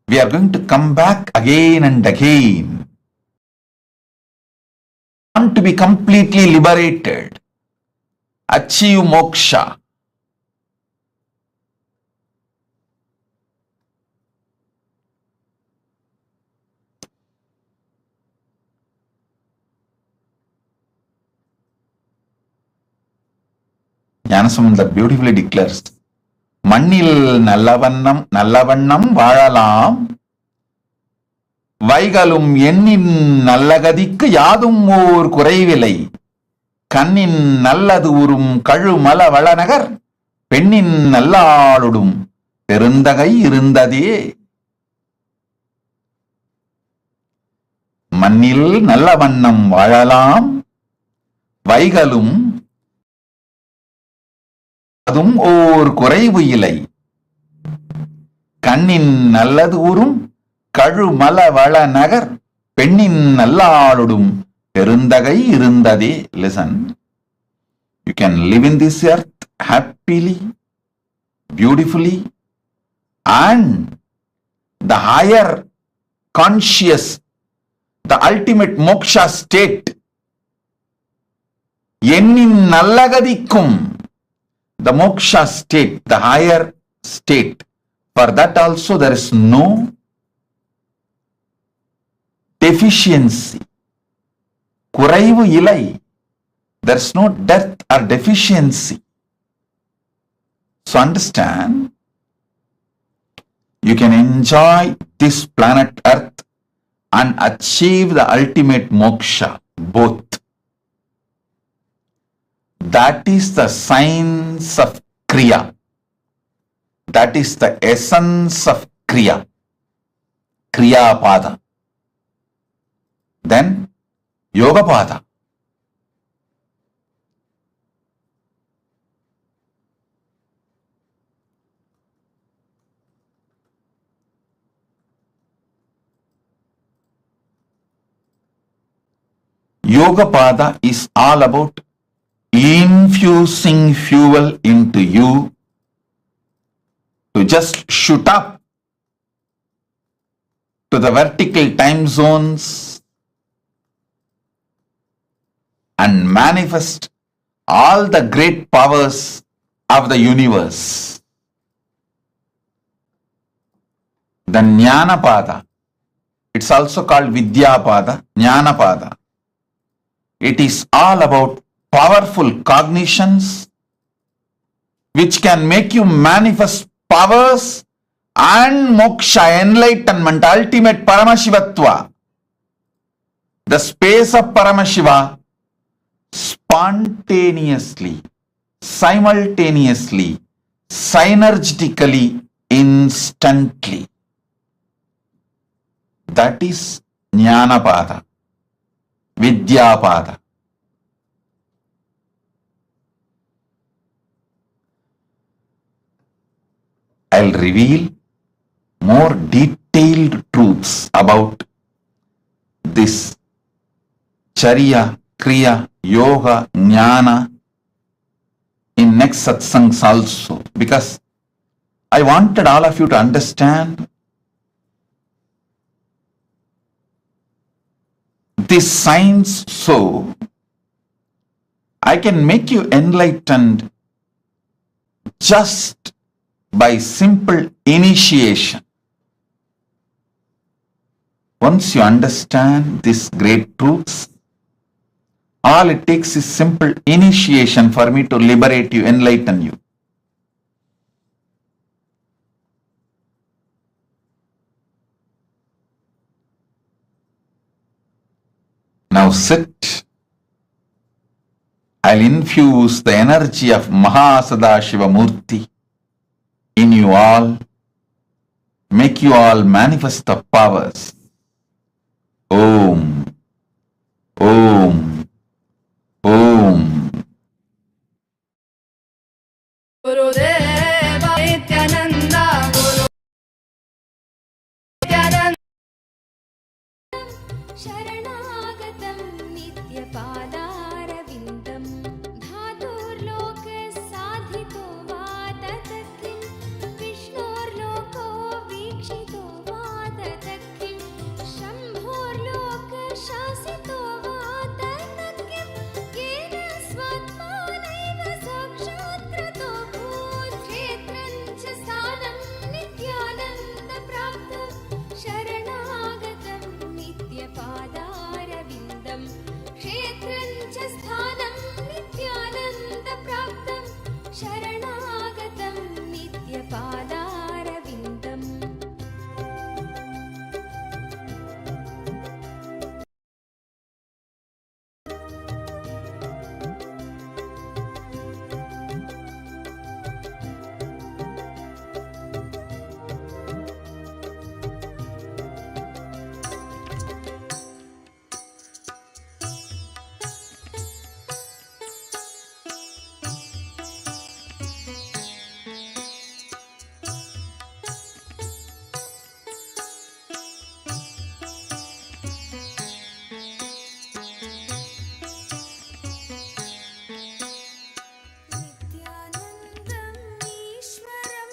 we are going to come back again and again. Want to be completely liberated, achieve moksha. Gnanasamandar beautifully declares, மண்ணில் நல்லவண்ணம் வாழலாம், வைகளும் எண்ணின் நல்லகதிக்கு யாதும் ஓர் குறைவில்லை, கண்ணின் நல்லது உறும் கழுமல வளநகர், பெண்ணின் நல்லாளுடும் பெருந்தகை இருந்ததே. மண்ணில் நல்லவண்ணம் வாழலாம், வைகளும் அதும் ஓர் குறைவு இல்லை, கண்ணின் நல்லது உறும் கழுமல வள நகர், பெண்ணின் நல்லாளுடும் பெருந்தகை இருந்ததே. Listen, you can live in this earth happily, beautifully, and the higher conscious, the ultimate moksha state, எண்ணின் நல்லகதிக்கும், the moksha state, the higher state, for that also there is no deficiency. குறைவு இல்லை. There is no death or deficiency. So understand, you can enjoy this planet Earth and achieve the ultimate moksha, both. That is the science of Kriya. That is the essence of Kriya. Kriya Pada. Then Yoga Pada. Yoga Pada is all about infusing fuel into you to just shoot up to the vertical time zones and manifest all the great powers of the universe. The Jnanapada, it's also called Vidyapada, Jnanapada. It is all about powerful cognitions which can make you manifest powers and moksha, enlightenment, ultimate Paramashivatva. The space of Paramashiva spontaneously, simultaneously, synergetically, instantly. That is Jnanapada, Vidyapada. I'll reveal more detailed truths about this Charya, Kriya, Yoga, Jnana in next satsangs also, because I wanted all of you to understand this science so I can make you enlightened just by simple initiation. Once you understand these great truths, all it takes is simple initiation for me to liberate you, enlighten you. Now sit. I'll infuse the energy of MahaSadashiva Murthy in you all, make you all manifest the powers. Om, Om, Om. Gurudeva Nityananda Guru Nityananda Sharanagatam Nityapadaravindam Dhaturlok Sadhito Vatatakkim Vishnurloko Vikshito Vatatakkim Shambhurlok Shasito Vatatakkim Yena Svatmanaiva Sakshatrato Bhut Kshetrancha Sthanam Nityananda Praptam Sharanagatam Nityapadaravindam Kshetrancha Sthanam Nityananda Praptam Sharanagatam Nityapadaravindam. Nityanandam Ishwaram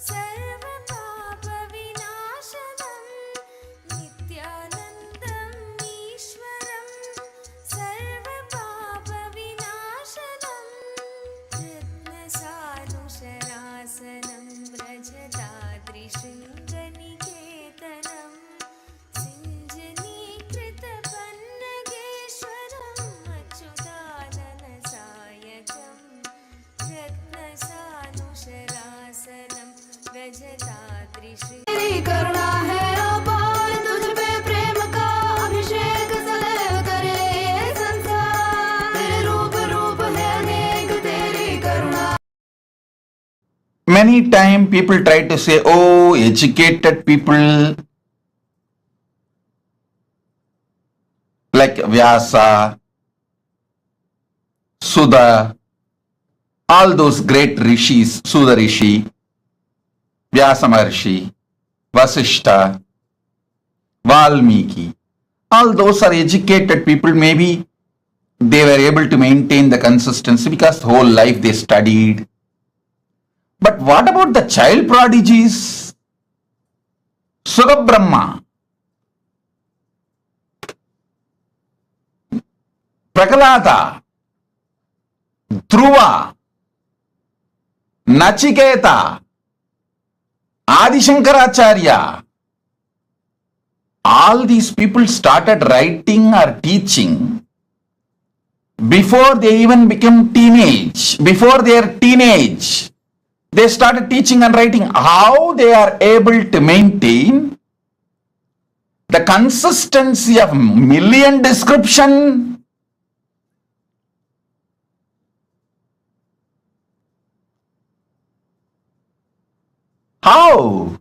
Sarvapapa-vinashanam Nityanandam Ishwaram Sarvapapa-vinashanam Ratnasanusharasanam Vrajatadrishringaniketanam Sinjanīkrita-pannageshwaram Achyutananasayakam Ratnasanusharasanam Vrajatadrishringaniketanam. तेरी करुणा है अपार, तुझ पे प्रेम का अभिषेक सदैव करे ये संसार। तेरे रूप रूप है अनेक, तेरी करुणा। Many times people try to say, oh, educated people like Vyasa, Sudha, all those great rishis, Sudha Rishi, Vyasa Maharshi, Vasishta, Valmiki, all those are educated people. Maybe they were able to maintain the consistency because whole life they studied. But what about the child prodigies? Sugabrahma. Prahalada, Dhruva, Nachiketa, Adi Shankaracharya, all these people started writing or teaching before they even became teenage. Before their teenage, they started teaching and writing. How they are able to maintain the consistency of million description? How?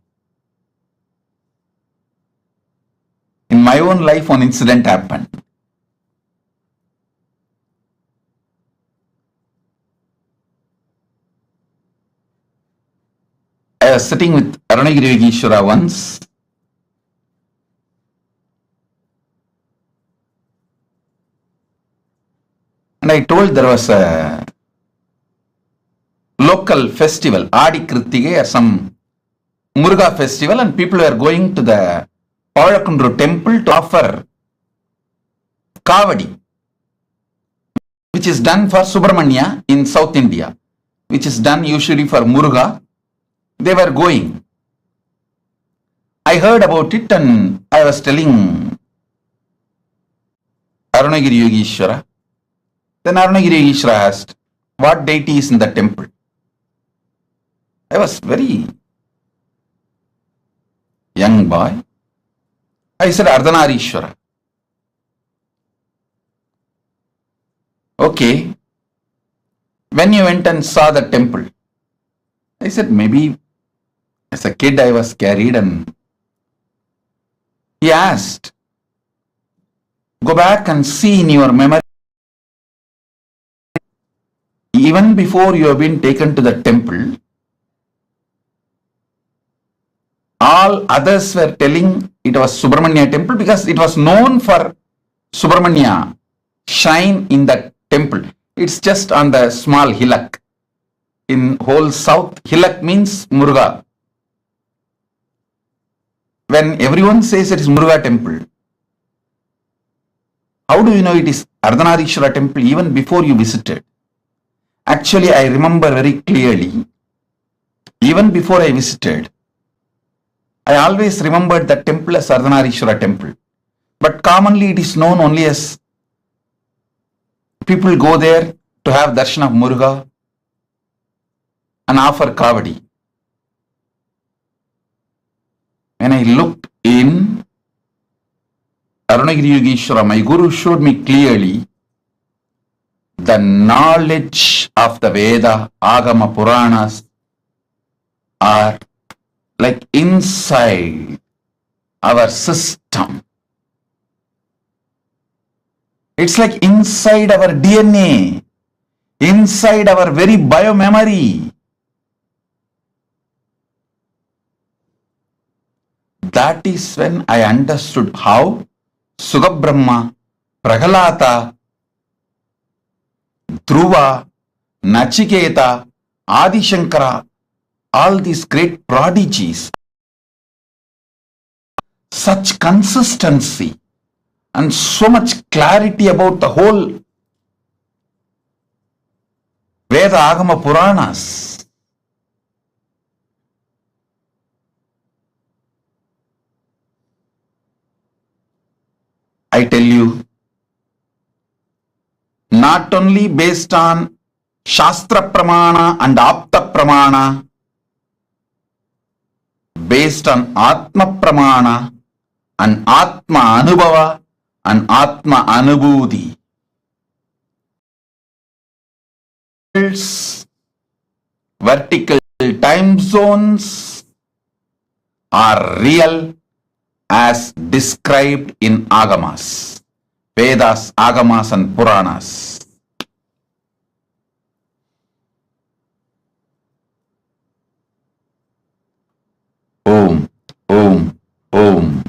In my own life, one incident happened. I was sitting with Arunagiri Yogeshwara once, and I told there was a local festival, Adi Krittige, or some Muruga festival, and people were going to the Pavalakkundru temple to offer Kavadi, which is done for Subramanya in South India, which is done usually for Muruga. They were going. I heard about it and I was telling Arunagiri Yogeshwara. Then Arunagiri Yogeshwara asked, what deity is in the temple? I was very young boy. I said, Ardhanarishwara. Okay. When you went and saw the temple? I said, maybe as a kid I was carried, and he asked, go back and see in your memory, even before you have been taken to the temple, all others were telling it was Subramanya temple because it was known for Subramanya shrine in the temple. It's just on the small hillock. In whole south, hillock means Muruga. When everyone says it is Muruga temple, how do you know it is Ardhanarishwara temple even before you visited? Actually, I remember very clearly, even before I visited, I always remembered the temple as Ardhanarishwara temple. But commonly it is known only as people go there to have darshan of Muruga and offer Kavadi. When I looked in, Arunagiri Yogeshwara, my guru, showed me clearly the knowledge of the Veda, Agama, Puranas are like inside our system. It's like inside our DNA, inside our very biomemory. That is when I understood how Sugabrahma, Prahalata, Dhruva, Nachiketa, Adi Shankara, all these great prodigies, such consistency and so much clarity about the whole Veda, Agama, Puranas. I tell you, not only based on Shastra Pramana and Apta Pramana, based on Atma Pramana and Atma Anubhava and Atma Anubhuti. Vertical time zones are real as described in Agamas, Vedas, Agamas and Puranas. Om, Om, Om.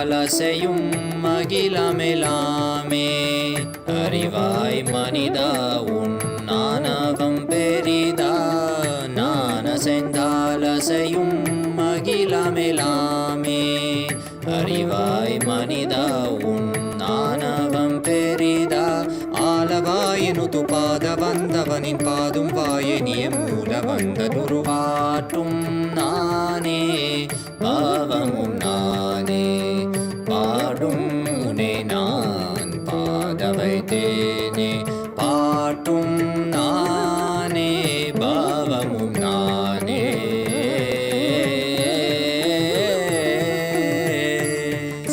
Senthal அசையும் அகிலமெலாமே அறிவாய் மனிதா உன் ஆணவம் பெரிதா ஞான செந்தால் அசையும் அகிலமெலாமே அறிவாய் மனிதா உன் ஆணவம் பெரிதா ஆலவாயினுது பாத வந்தவனின் பாதும் வாயனிய மூல வந்ததுருவாட்டும் நானே பாவமும் நானே பாடும் உனை நான் பாத வைத்தேனே பாட்டும் நானே பாவமும் நானே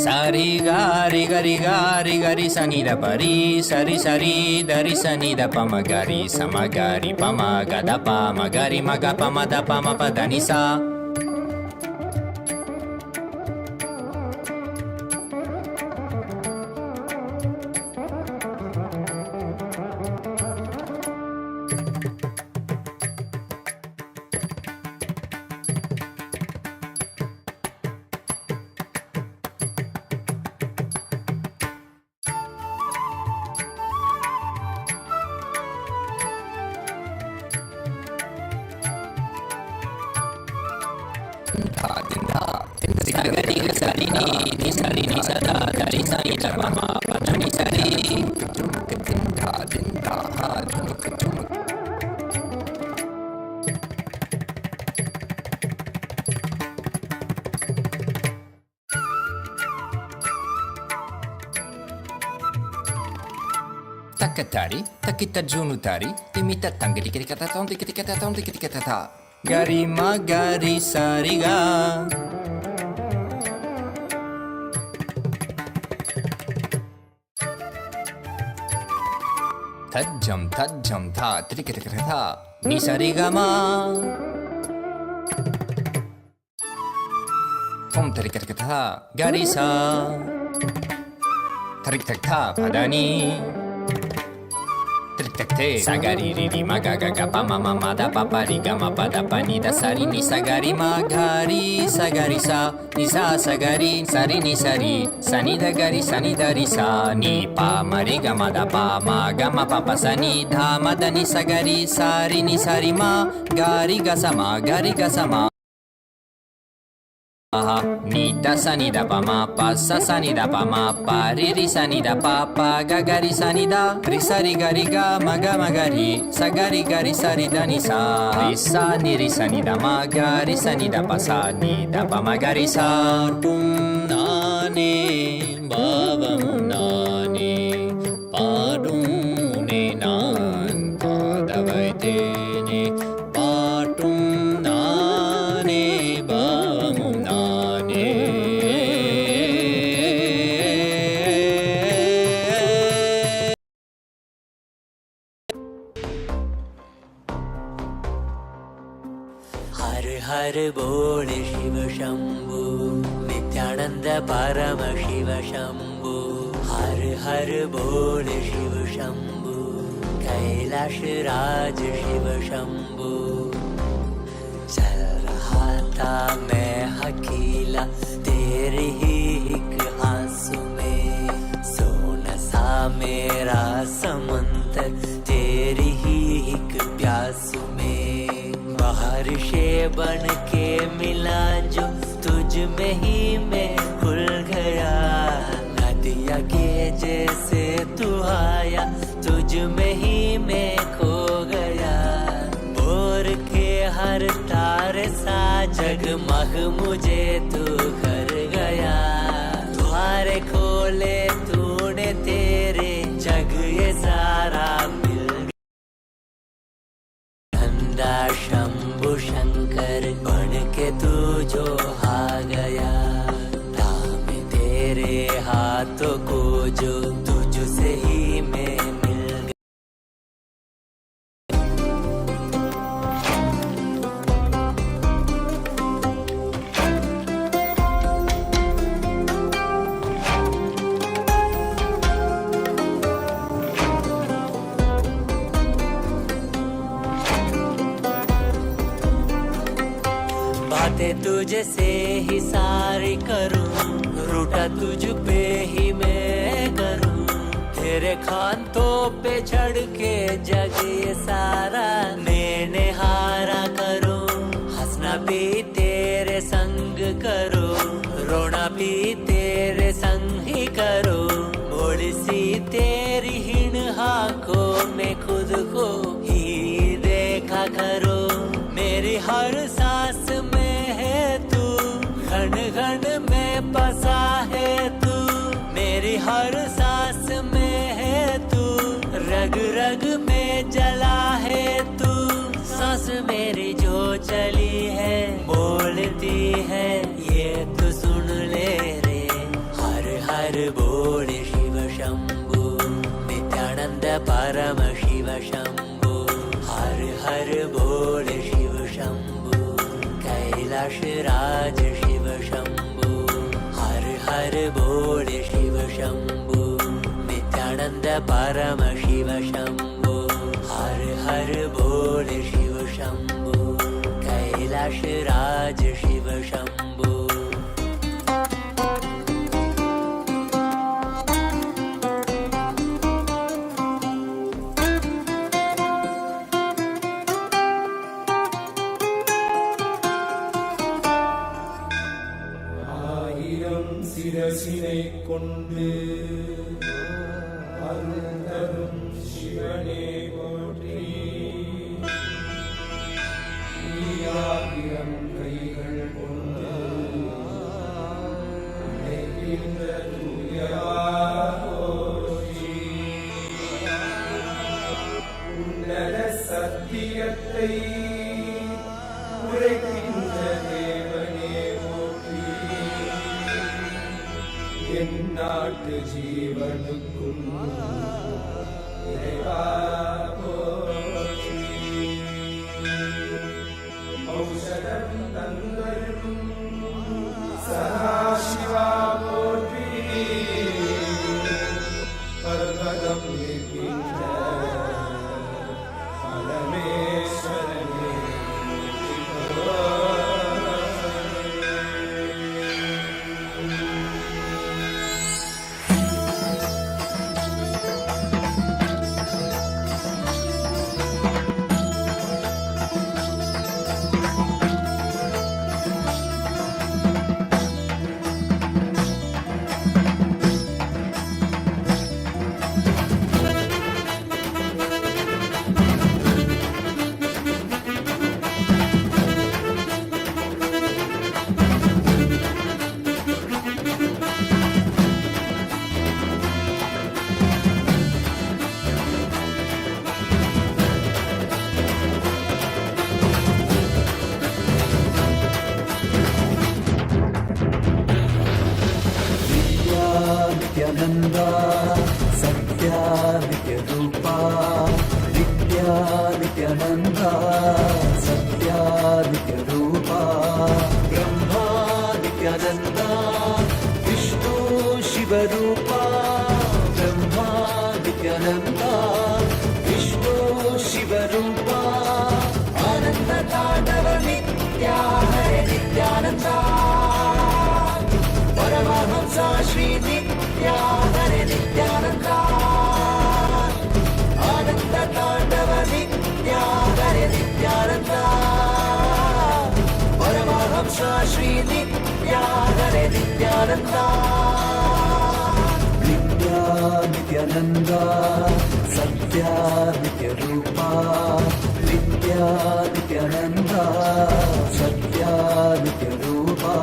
சரி காரி கரி காரி கரி சனித பரி சரி சரி தரி சனித பம கரி சமகரி பம கத பம கரி மக பம த பம பதனிசா சகரி சரி நீ சரி நீ சதா தரி சனி தர்மமா பதனி சரி takatari takita junutari timita tangri kata ta gari magari sariga tajam tha trikita tha ni sarigama tom trikita tha gari sa tarik tak tha padani sagari ri ma ga ga pa ma ma da pa pa ri ga ma pa da pa ni da sari ni sagari ma gari sagari sa ni sa sagari sari ni sari sani da gari sani da ri sa ni pa ma ri ga ma da pa ma ga ma pa pa sa ni dha ma da ni sagari sari ni sari ma gari ga sa ma gari ga sa ma ni da sa ni da pa ma pa sa sa ni da pa ma pa ri sa ni da pa pa ga ga ri sa ni da ri sa ri ga ma ga ri sa ga ri sa ri da ni sa ri sa ni da ma ga ri sa ni da pa sa ni da pa ma ga ri sa tum nane bhavam nane padum ne nan padavaitene patum nane bhavam हर बोल शिव शंभु नित्यानंद परम शिव शंभु हर हर बोल शिव शंभु कैलाश राज शिव शंभु चल रहा था मैं अकेला तेरे ही एक आंसू में सोना सा मेरा समंदर तेरी ही एक प्यासू में बारिश बन के मिला जो तुझ में ही मैं खुल गया नदिया के जैसे तू आया तुझ में ही मैं खो गया बोर के हर तारे सा जगमग मुझे तू कर गया द्वारे खोले तूने तेरे जग ये सारा शंभु शंकर बन के तू जो आ गया थामे तेरे हाथों को जो तुझसे ही मैं मिल गया बातें तुझे से ही सारी करूं रूठ रूठा तुझ पे ही मैं करूं, तेरे खानों पे चढ़ के जग ये सारा मैंने हारा करूं। हंसना भी तेरे संग करो, रोना भी तेरे संग ही करो, भोली सी तेरी हिण को मैं खुद को ही देखा करो। मेरी हर सांस में है तू, घन घन में बसा है तू, मेरी हर सांस में है तू, रग रग में जला है तू। सांस मेरी जो चली है बोलती है ये तो सुन ले रे। हर हर बोल शिव शंभु, नित्यानंद परम शिव शंभु। हर हर बोल शिव शंभु, कैलाश राज शिव शंभु। हर हर बोल शिव शंभु, नित्यानंद परम शिव शंभु। हर हर बोल शिव शंभु, कैलाश राज शिव शंभु। சிரசினை கொண்டு அருந்தரும் சிவனே போற்றி. ஈயாயிரம் கைகள் கொண்டு நினைக்கின்ற தூயவா போற்றி. உன்னத சத்தியத்தை உரைக்கின்ற தேவனே போற்றி. என் நாட்டு ஜீவனுக்கும் இறைவா போற்றி. ஔஷதம் தந்தருளும் சதாசிவா போற்றி. பர்வதம் இருக்கின்ற பரமேஸ்வரனே नित्यानंदा सत्या नित्य रूपा. नित्या नित्यानंदा सत्या नित्य रूपा. ब्रह्मा नित्यानंदा विष्णु शिव रूपा. ब्रह्मा नित्यानंदा विष्णु शिव रूपा. आनंद तांडव नित्या हरे नित्यानंदा. परमहंसा श्री नित्या हरे नित्यानंदा. आनंद तांडव नित्या हरे नित्यानंदा. परमहंसा श्री नित्या हरे नित्यानंदा. नित्या नित्यानंदा सत्या नित्य रूपा. नित्या नित्यानंदा सत्या नित्य रूपा.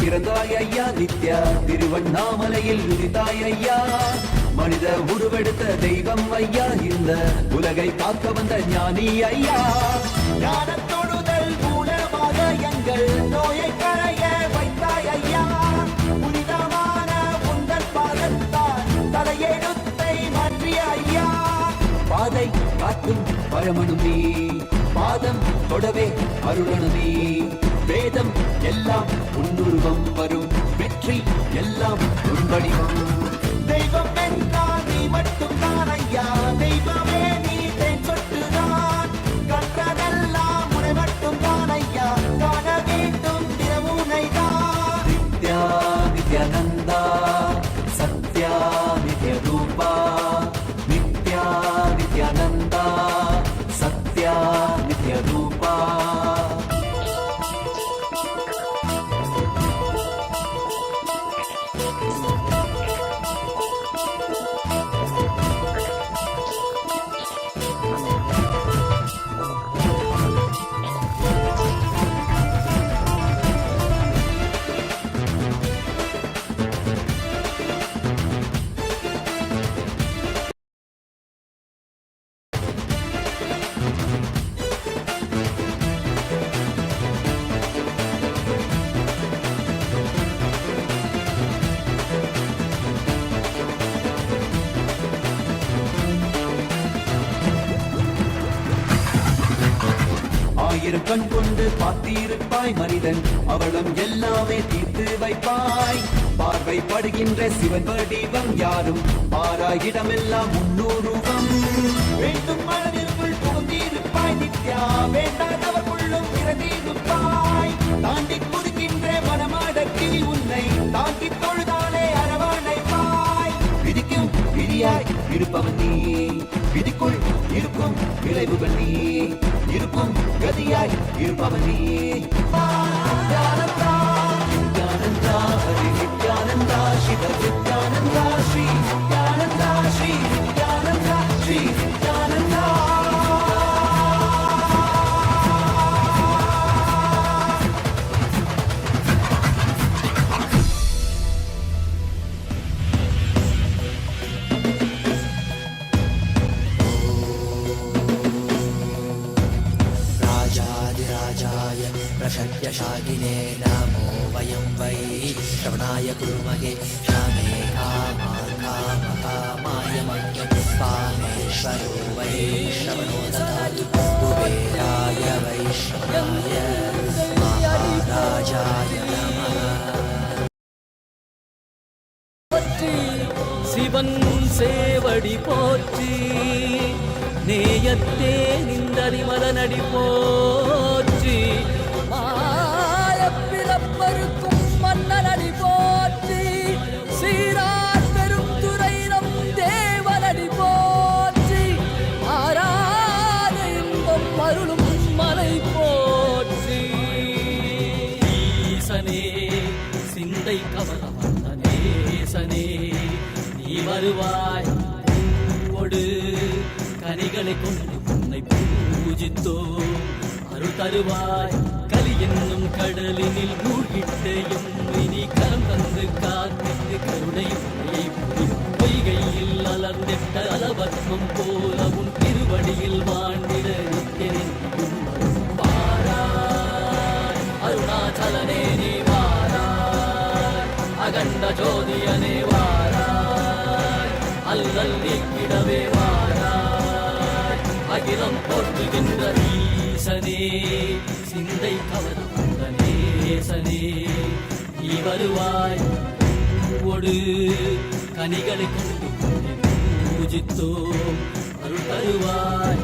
பிறந்தாய் ஐயா நித்யா. திருவண்ணாமலையில் உதித்தாய் ஐயா. மனித உருவெடுத்த தெய்வம் ஐயா, இந்த உலகை காக்க வந்த ஞானி ஐயா. ஞான தொழுதல் மூலமாக எங்கள் நோயை களைய வைத்தாய் ஐயா. புனிதமான உங்கள் பாதத்தால் தலையெழுத்தை மாற்றிய ஐயா. பாதை காட்டும் பரமனும் நீ, பாதம் தொடவே அருளனும் நீ. வேதம் எல்லாம் உன்னுருவம் வரும், வெற்றி எல்லாம் உன் வடிவம். தெய்வம் என்றால் நீ மட்டும் தான் ஐயா, தெய்வமே நீ தேன் சொட்டுதான். கற்றதெல்லாம் உனை மட்டும் தான் ஐயா, காண வேண்டும் தினமுனை தான். நித்யா நித்யானந்தா சத்யா நித்ய ரூபா, நித்யா நித்யானந்தா சத்யா நித்ய ரூபா. ஆயிரம் கண் கொண்டு பார்த்திருப்பாய் மனிதன், அவளும் எல்லாமே தீர்த்து வைப்பாய். பார்வைப்படுகின்ற சிவன் வடிவம் யாரும் பாராயிடமெல்லாம் முன்னூறுவம். வேண்டும் மனதிற்குள் புகுந்திருப்பாய் நித்யா, வேண்டாதவர்களும் இறந்திருப்பாய். தாண்டி குதிக்கின்ற மனமடக்கி உன்னை தாங்கி தொழுதாலே அரவணைப்பாய். விதிக்கும் விதியாய் இருப்பவன் நீ, விதிக்குள் இருக்கும் விளைவுகள் நீ, இருக்கும் கதியாய் இருப்பவன் நீ. நித்யானந்தா நித்யானந்தா ஹரி நித்யானந்தா சிவ நித்யானந்தா ஸ்ரீ நித்யானந்தா ஸ்ரீ நித்யானந்தா ஸ்ரீ நித்யானந்தா. राजाधिराजाय प्रशक्यशालिने नमो वयं वै श्रवणाय कुर्महे श्यामे कामाय मह्यं कामेश्वरो वै श्रवणो ददातु कुबेराय वैश्रवणाय महाराजाय नमः. சிவன் சேவடி போற்றி, நேயத்தே நின்றறிமலனடி போற்றி. மாயப்பிறப்பருக்கும் மன்னனடி போற்றி, சீரார் பெருந்துரை நம் தேவனடி போற்றி. ஆராத இன்பம் அருளும் மலை போற்றி. ஈசனே சிந்தை கவர வந்த நேசனே, நீ வருவாய் பூவோடு கனிகளை கொண்டு உன்னை பூஜித்தோ. அருள் தருவாய் கலி என்னும் கடலினில் மூழ்கிட்டையும் இனி கரம் தந்து காத்திட்டு கருணையும் பொய்கையில் அலர்ந்திட்ட அலவத்மம் போல உன் திருவடியில் வாழ்ந்திட நிற்கிறேன். வாராய் அருணாச்சலனே நீ வாராய், அகண்ட ஜோதியனே வாராய், அல்லல் நீக்கிடவே வாராய். அகிலம் போற்றுகின்ற ஈசனே, சிந்தை கவர வந்த நேசனே, நீ வருவாய் பூவோடு கனிகளை கொண்டு உன்னை பூஜித்தோ. அருள் தருவாய்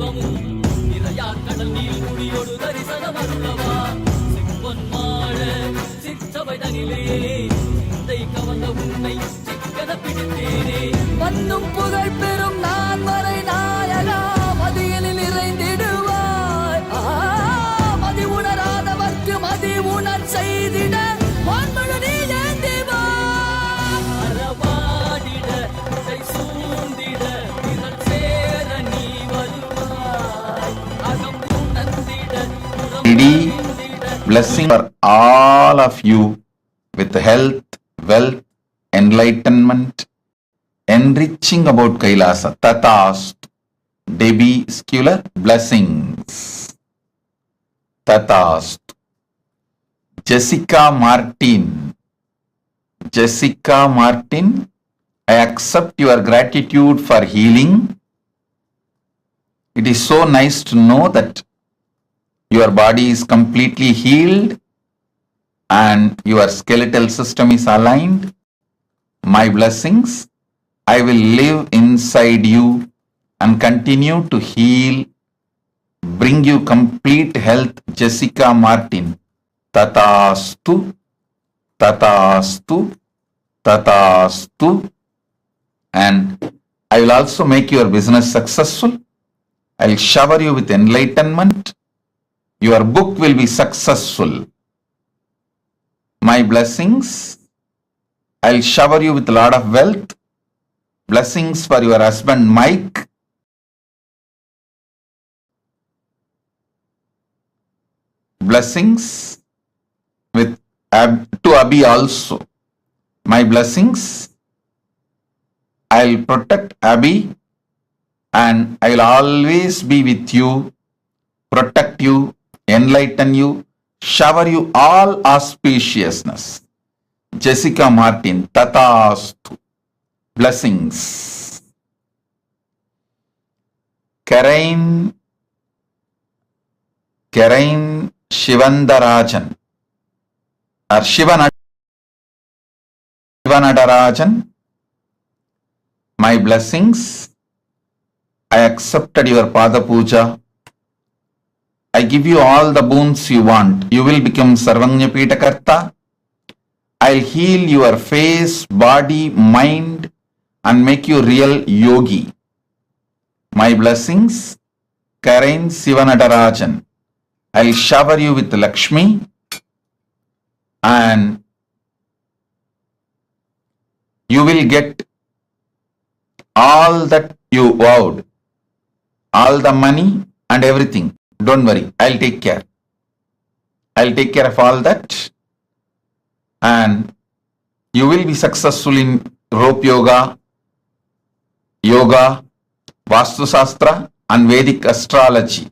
தெய்வமும் நிறையா கடல் நீர் குடியோடு தரிசனம் அருளவா செம்பொன்மாட சிற்றவை தனிலே சிந்தை கவர்ந்த உன்னை சிக்கன பிடித்தேனே மண்ணும் புகழ் பெறும் நான் வரை நாயகா மதியில் நிறைந்திடுவாய் மதி உணராதவர்க்கு மதி உணர் செய்திட வான்மழு நீ ஏந்திவா அறவாடிட இசை சூழ்ந்திட திரள் சேர நீ வருவாய் அகம் உணர்ந்திட Ready? Blessing for all of you with health, wealth, enlightenment, enriching about Kailasa. Tatast. Debbie Scular, blessings. Tatast. Jessica Martin. Jessica Martin, I accept your gratitude for healing. It is so nice to know that your body is completely healed and your skeletal system is aligned. My blessings, I will live inside you and continue to heal, bring you complete health. Jessica Martin. Tatastu, Tatastu, Tatastu. And I will also make your business successful. I will shower you with enlightenment. Your book will be successful. My blessings, I'll shower you with a lot of wealth. Blessings for your husband Mike. Blessings with to Abhi also. My blessings, I'll protect Abhi and I'll always be with you, protect you, enlighten you, shower you all auspiciousness. Jessica Martin, Tatastu. Blessings. Karain Shivandarajan or Shivanadarajan. My blessings. I accepted your Pada Puja. I give you all the boons you want. You will become Sarvanya Pitakarta. I'll heal your face, body, mind and make you real yogi. My blessings, Karain Sivanadarajan. I'll shower you with Lakshmi and you will get all that you vowed, all the money and everything. Don't worry, I'll take care. I'll take care of all that. And you will be successful in rope yoga, Vastu Shastra and Vedic astrology.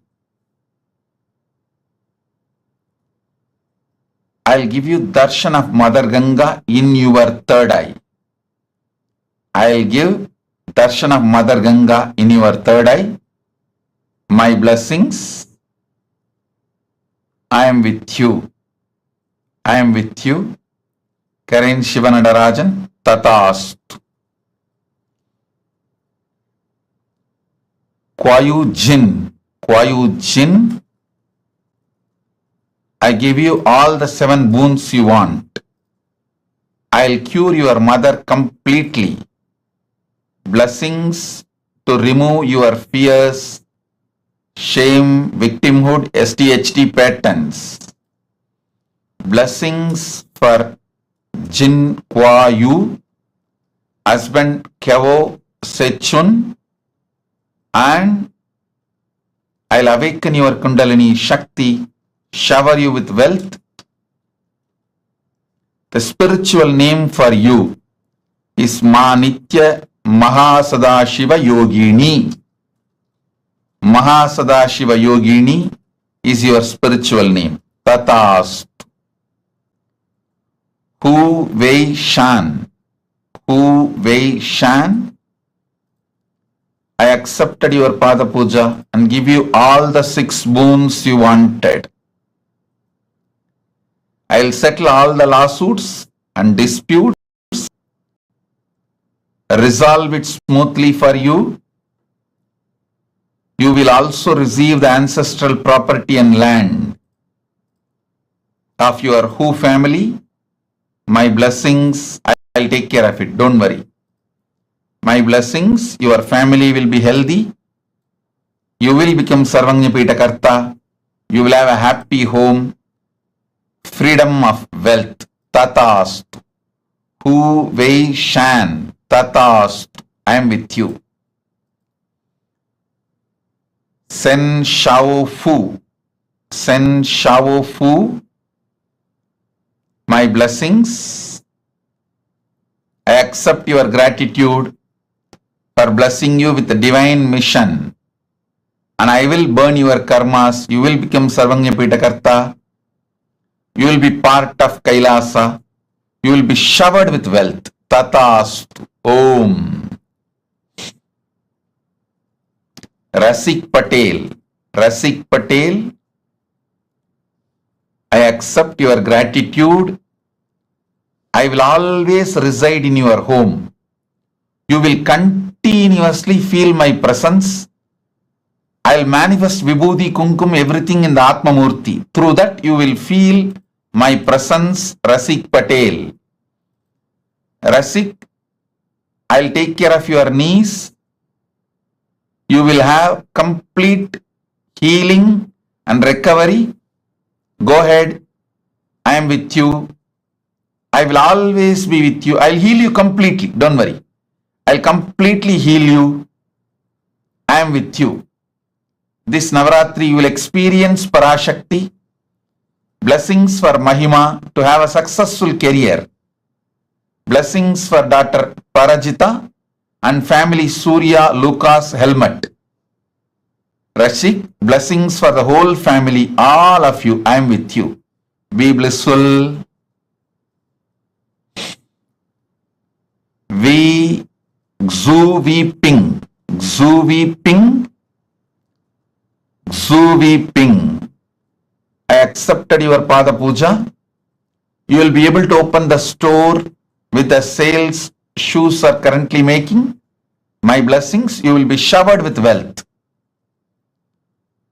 I'll give you darshan of Mother Ganga in your third eye. I'll give darshan of Mother Ganga in your third eye. My blessings, I am with you. I am with you. Karain Shivanadarajan, Tatastu. Kwayu Jin, I give you all the 7 boons you want. I'll cure your mother completely. Blessings to remove your fears, shame, victimhood, STHT patterns. Blessings for Jin Kwayu, husband Kevo Sechun, and I'll awaken your Kundalini Shakti, shower you with wealth. The spiritual name for you is Manitya MahaSadashiva Yogini. MahaSadashiva Yogini is your spiritual name. Tatast. Hu Wei Shan. I accepted your Pada Puja and give you all the 6 boons you wanted. I'll settle all the lawsuits and disputes, resolve it smoothly for you. You will also receive the ancestral property and land of your who family. My blessings, I'll take care of it. Don't worry. My blessings, your family will be healthy. You will become Sarvanyapita Karta. You will have a happy home. Freedom of wealth. Tatastu. Hu Wei Shan. Tatastu. I am with you. Sen Shao Fu. Sen Shao Fu. My blessings. I accept your gratitude for blessing you with the divine mission. And I will burn your karmas. You will become Sarvanyapita Karta. You will be part of Kailasa. You will be showered with wealth. Tatastu. Om. Rasik Patel. Rasik Patel. I accept your gratitude. I will always reside in your home. You will continuously feel my presence. I will manifest Vibhuti, Kumkum, everything in the Atma Murthy. Through that you will feel my presence, Rasik Patel. Rasik, I will take care of your knees. You will have complete healing and recovery. Go ahead. I am with you. I will always be with you. I will heal you completely. Don't worry. I will completely heal you. I am with you. This Navaratri you will experience Parashakti. Blessings for Mahima to have a successful career. Blessings for daughter Parajita and family Surya Lucas Helmet. Rashik, blessings for the whole family, all of you. I am with you. Be blissful. We Xu Vi Ping. Xu Vi Ping. Xu Vi Ping. I accepted your Pada Puja. You will be able to open the store with the sales shoes are currently making. My blessings, you will be showered with wealth.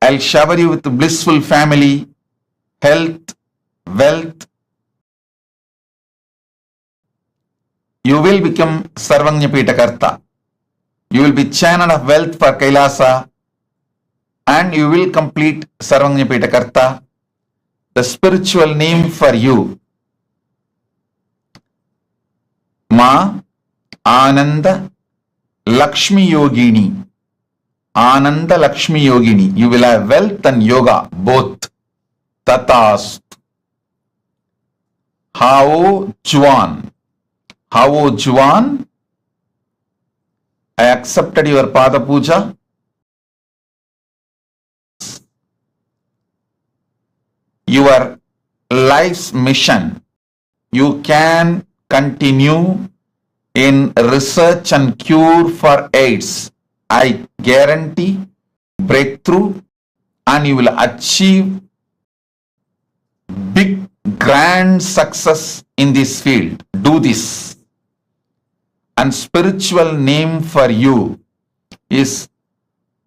I'll shower you with blissful family, health, wealth. You will become Sarvanyapita Karta. You will be channel of wealth for Kailasa and you will complete Sarvanyapita Karta. The spiritual name for you, Ma Ananda Lakshmi Yogini. Ananda Lakshmi Yogini. You will have wealth and yoga both. Tatast. Hao Juan. Hao Juan. I accepted your Pada Puja. Your life's mission. You can continue in research and cure for AIDS. I guarantee breakthrough and you will achieve big grand success in this field. Do this. And spiritual name for you is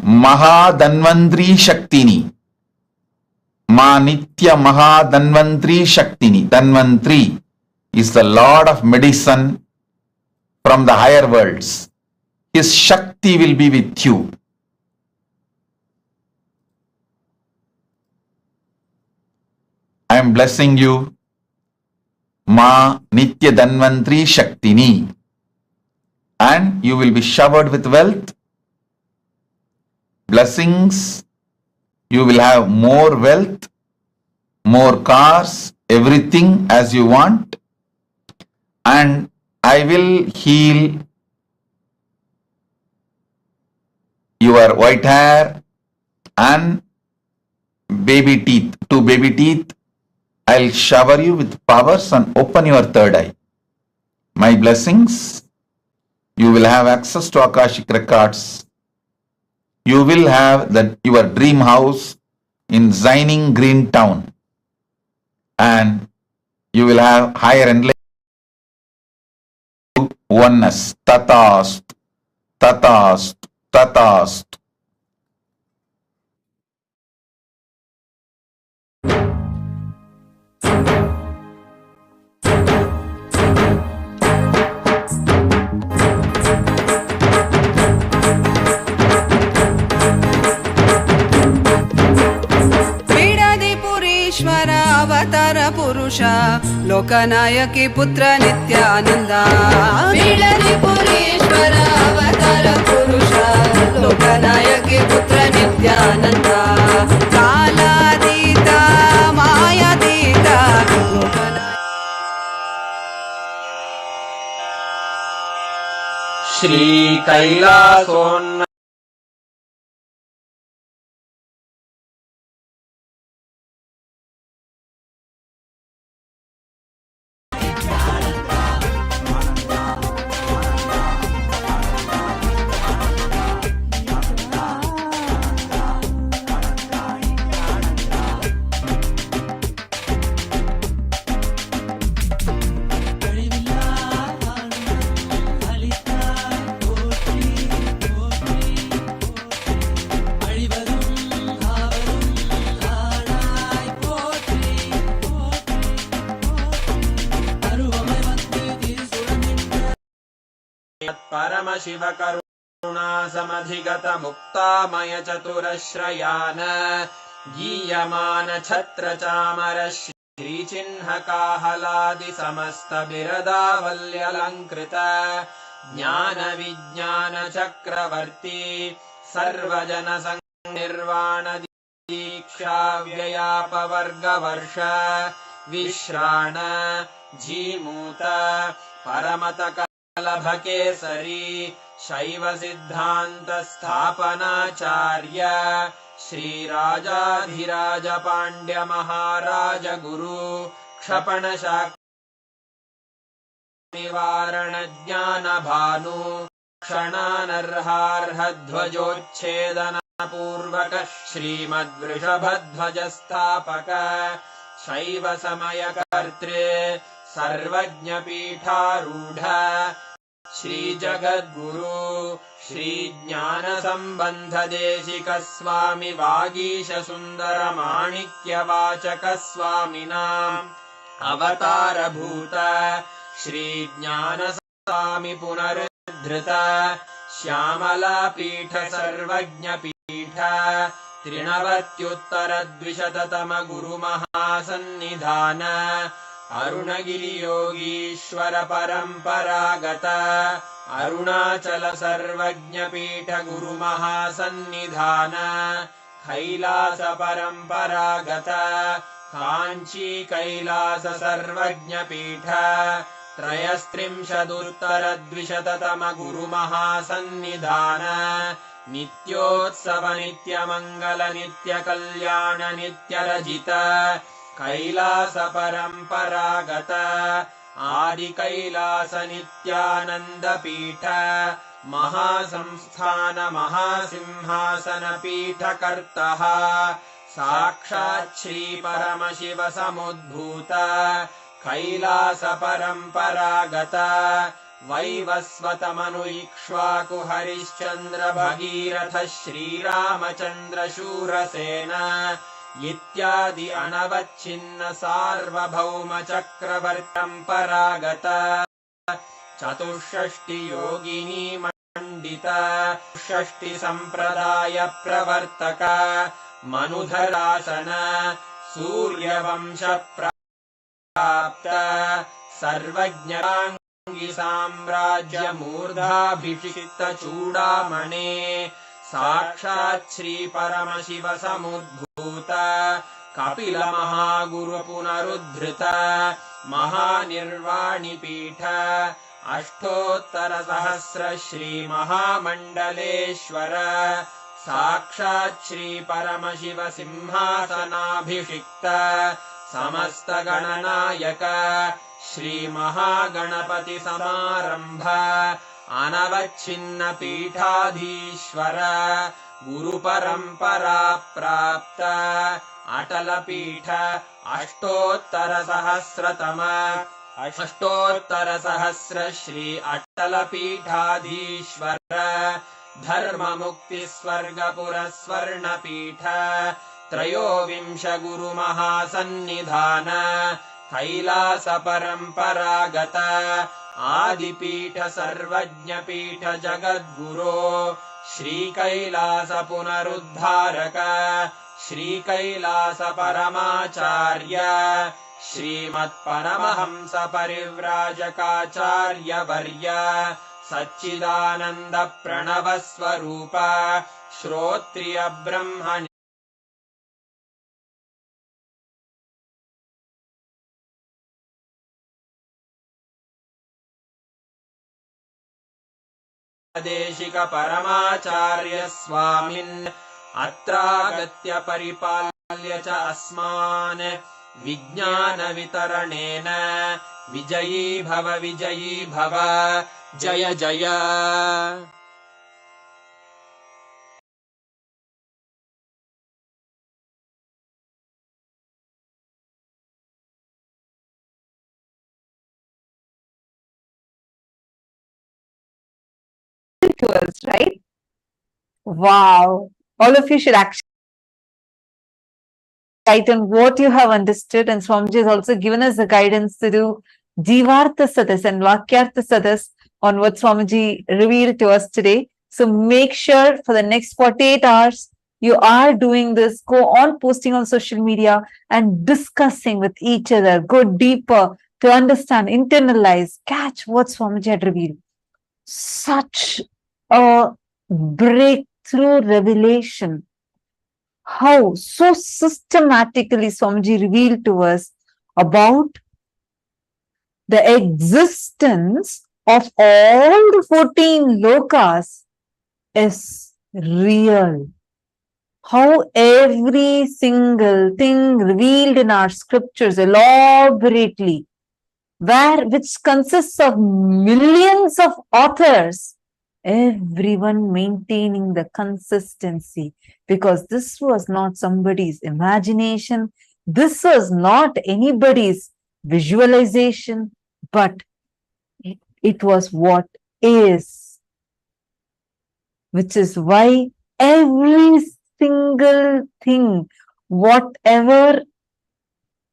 Mahadanvantri Shaktini. Ma Nitya Mahadanvantri Shaktini. Danvantri is the Lord of medicine from the higher worlds. His Shakti will be with you. I am blessing you. Ma Nitya Danvantri Shaktini. And you will be showered with wealth. Blessings. You will have more wealth, more cars, everything as you want. And I will heal your white hair and baby teeth. 2 baby teeth. I'll shower you with powers and open your third eye. My blessings. You will have access to Akashic records. You will have your dream house in Zining Green Town. And you will have higher enlightenment. Oneness. Tatast. Tatast. Tatast. अवतार पुरुष लोकनायकी पुत्र नित्यानंद बिडदिपुरेश्वर अवतार पुरुष लोकनायकी पुत्र नित्यानंद कालातीत मायातीत श्री कैलासोन्न परमशिव करुणा समधिगत मुक्तामय चतुरश्रयान गीयमान छत्र चामर श्रीचिह्न काहलादि समस्त बिरदावल्यलंकृत ज्ञान विज्ञान चक्रवर्ती सर्वजन संनिर्वाण दीक्षा व्ययापवर्गवर्ष विश्राण जीमूत परमत लभकेसरी शैव सिद्धांत स्थापनाचार्य श्रीराजाधिराज पांड्य महाराज गुरु क्षपण निवारण ज्ञान भानु क्षणानर्हार्ह ध्वजोच्छेदन पूर्वक श्रीमद्वृषभध्वज स्थापक शैव समय कर्तृ सर्वज्ञ पीठारूढ़ श्री जगद्गुरु श्री ज्ञान संबंध देशिक स्वामी वागीश सुंदर माणिक्य वाचक स्वामिनाम् अवतार भूत श्री ज्ञान स्वामी पुनरुद्धृत श्यामला पीठ सर्वज्ञ पीठ त्रिनवत्युत्तरद्विशततम गुरु महासन्निधान अरुणगिरि योगीश्वर परंपरागत अरुणाचल सर्वज्ञ पीठ गुरु महासन्निधान कैलास परंपरागत कांची कैलास सर्वज्ञ पीठ त्रयस्त्रिंशदुत्तरद्विशततम गुरु महासन्निधान नित्योत्सव नित्य मंगल नित्य कल्याण नित्य रजित कैलास परंपरागत आदि कैलास नित्यानंद पीठ महासंस्थान महासिंहासन पीठ कर्तः साक्षात् श्री परमशिव समुद्भूत कैलास परंपरागत वैवस्वत मनु इक्ष्वाकु हरिश्चंद्र भगीरथ श्रीरामचंद्र शूरसेन इत्यादि अनवच्छिन्न सार्वभौम चक्रवर्तंपरागत चतुष्षष्टि योगिनी मंडित षष्टि संप्रदाय प्रवर्तक मनुधरासन सूर्यवंश प्राप्त सर्वज्ञांगी साम्राज्य मूर्धाभिषिक्त चूड़ामणे साक्षात् श्री परमशिव समुद्भूत कपिल महागुरु पुनरुद्धृत महानिर्वाणि पीठ अष्टोत्तर सहस्र श्री महामंडलेश्वर साक्षात् श्री परमशिव सिंहासनाभिषिक्त समस्त गणनायक श्री महागणपति समारंभ अनवच्छिन्न पीठाधीश्वर गुरु परंपरा प्राप्त अटल पीठ अष्टोत्तर सहस्र श्री अटल पीठाधीश्वर धर्म मुक्ति स्वर्गपुर स्वर्ण पीठ त्रयोविंश गुरुमहासन्निधान कैलास परम्परागत आदिपीठ सर्वज्ञपीठ जगद्गुरो श्रीकैलास पुनरुद्धारक श्रीकैलास परमाचार्य श्रीमत्परमहंस परिव्राजकाचार्य वर्य सच्चिदानन्द प्रणव स्वरूप श्रोत्रिय ब्रह्मणि देशिक परमाचार्य स्वामिन् अत्रागत्य परिपाल्य च अस्मान् विज्ञान वितरणेन विजयी भव जय जय To us, right? Wow. All of you should actually write on what you have understood, and Swamiji has also given us the guidance to do Jivartha Sadas and Vakyartha Sadas on what Swamiji revealed to us today. So make sure for the next 48 hours, you are doing this. Go on posting on social media and discussing with each other. Go deeper to understand, internalize, catch what Swamiji had revealed. Such a breakthrough revelation. How so systematically Swamiji revealed to us about the existence of all the 14 lokas is real. How every single thing revealed in our scriptures elaborately, which consists of millions of authors, everyone maintaining the consistency, because this was not somebody's imagination, this was not anybody's visualization, but it was what is, which is why every single thing, whatever,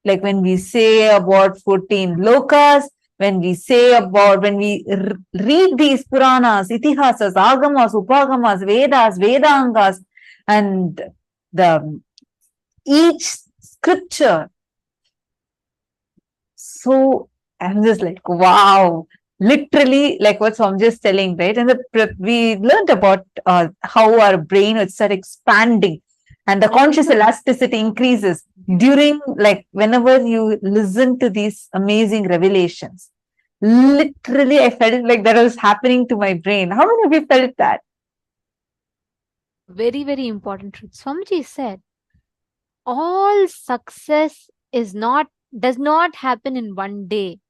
like when we say about 14 lokas, when we say about, when we read these Puranas, Itihasas, Agamas, Upagamas, Vedas, Vedangas, and each scripture. So I'm just like, wow, literally like what Swamiji is telling, right? And we learned about how our brain would start expanding and the conscious elasticity increases during, like, whenever you listen to these amazing revelations. Literally, I felt like that was happening to my brain. How many of you felt that? Very, very important truth. Swamiji said, all success does not happen in one day.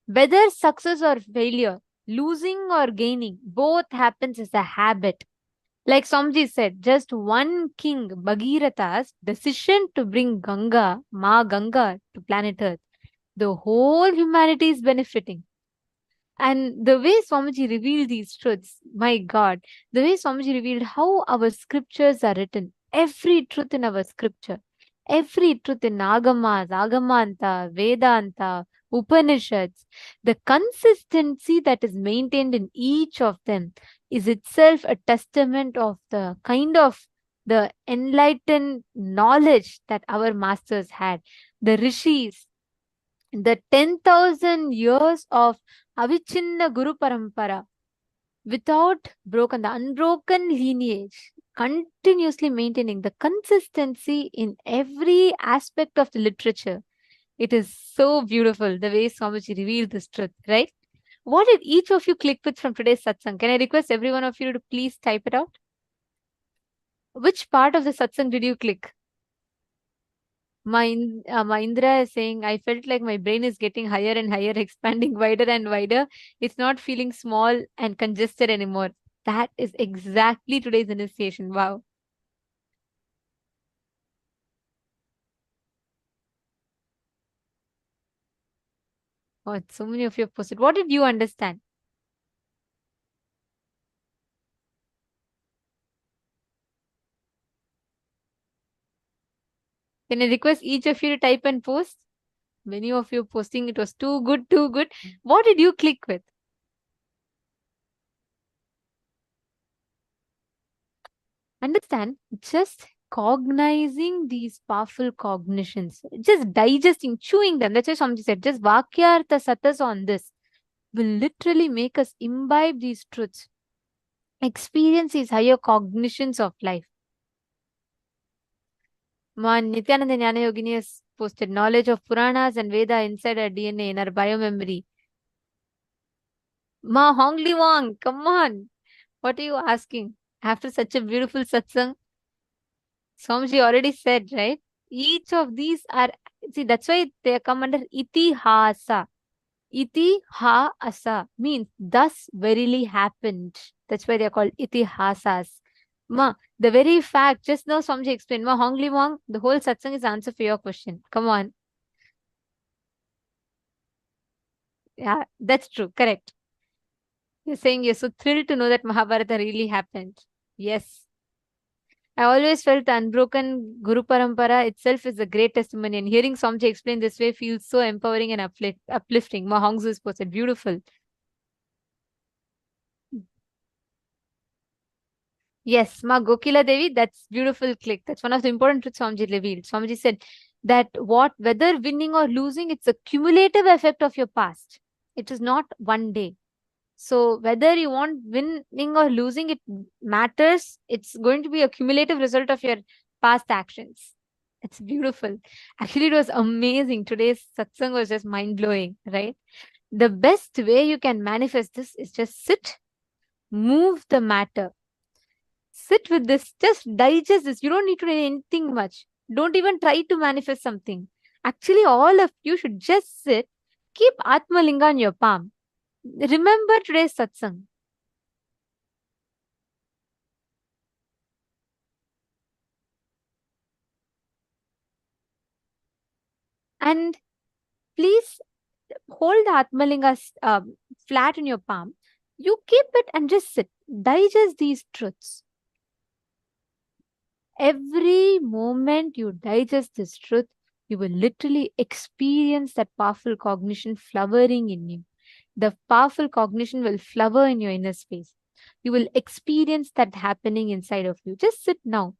Whether success or failure, losing or gaining, both happens as a habit. Like Swamiji said, just one king, Bhagiratha's decision to bring Ma Ganga to planet Earth, the whole humanity is benefiting. And the way Swamiji revealed these truths, my God, the way Swamiji revealed how our scriptures are written, every truth in our scripture, every truth in Agamas, Agamanta, Vedanta, Upanishads, the consistency that is maintained in each of them is itself a testament of the kind of the enlightened knowledge that our masters had. The rishis, the 10,000 years of Avichinna Guru Parampara, without broken, the unbroken lineage, continuously maintaining the consistency in every aspect of the literature. It is so beautiful the way Swamiji revealed this truth, right? What did each of you click with from today's satsang? Can I request every one of you to please type it out? Which part of the satsang did you click? Indra is saying, I felt like my brain is getting higher and higher, expanding wider and wider. It's not feeling small and congested anymore. That is exactly today's initiation. Wow. Oh, so many of you have posted. What did you understand? Can I request each of you to type and post? Many of you posting it was too good, too good. What did you click with? Understand, just cognizing these powerful cognitions, just digesting, chewing them. That's why somebody said, just vakyartha satas on this will literally make us imbibe these truths, experience these higher cognitions of life. Ma Nityananda Jnana Yogini has posted knowledge of Puranas and Veda inside our DNA, in our biomemory. Ma Hongli Wang, come on. What are you asking? After such a beautiful satsang, Swamiji already said, right? Each of these are, see, that's why they come under itihasa. Itihasa means thus verily happened. That's why they are called itihasas. Ma, the very fact, just now Swamiji explained, Ma Hongli Wang, the whole satsang is answer for your question. Come on. Yeah, that's true. Correct. You're saying you're so thrilled to know that Mahabharata really happened. Yes. I always felt the unbroken Guru Parampara itself is a great testimony, and hearing Swamiji explain this way feels so empowering and uplifting. Ma Hongzu's posted, beautiful. Yes, Ma Gokila Devi, that's beautiful click. That's one of the important truths Swamiji revealed. Swamiji said that whether winning or losing, it's a cumulative effect of your past. It is not one day. So whether you want winning or losing, it matters. It's going to be a cumulative result of your past actions. It's beautiful. Actually, it was amazing. Today's satsang was just mind-blowing, right? The best way you can manifest this is just sit, move the matter. Sit with this, just digest this. You don't need to do anything much. Don't even try to manifest something. Actually, all of you should just sit, keep Atmalinga in your palm. Remember today's satsang. And please hold the Atmalinga flat in your palm. You keep it and just sit. Digest these truths. Every moment you digest this truth, you will literally experience that powerful cognition flowering in you. The powerful cognition will flower in your inner space. You will experience that happening inside of you. Just sit now.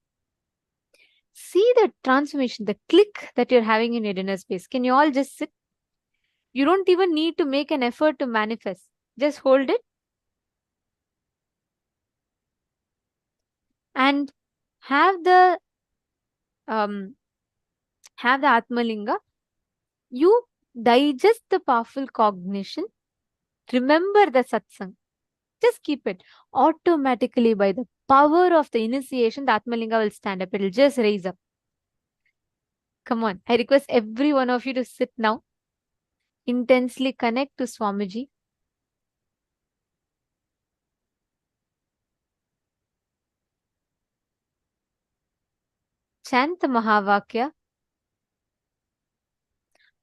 See the transformation, the click that you're having in your inner space. Can you all just sit? You don't even need to make an effort to manifest. Just hold it. And have the Atmalinga. You digest the powerful cognition. Remember the satsang. Just keep it. Automatically, by the power of the initiation, the Atmalinga will stand up. It will just raise up. Come on. I request every one of you to sit now. Intensely connect to Swamiji. Chant the Mahavakya.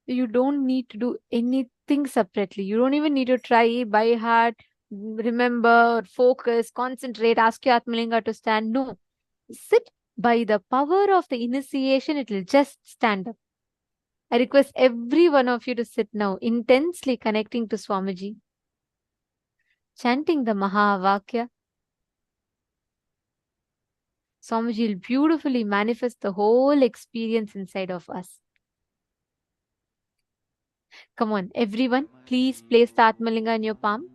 You don't need to do anything separately. You don't even need to try by heart, remember, focus, concentrate, ask your Atmalinga to stand. No. Sit. By the power of the initiation, it will just stand up. I request every one of you to sit now, intensely connecting to Swamiji, chanting the Mahavakya. Swamiji will beautifully manifest the whole experience inside of us. Come on, everyone, please place the Atmalinga in your palm.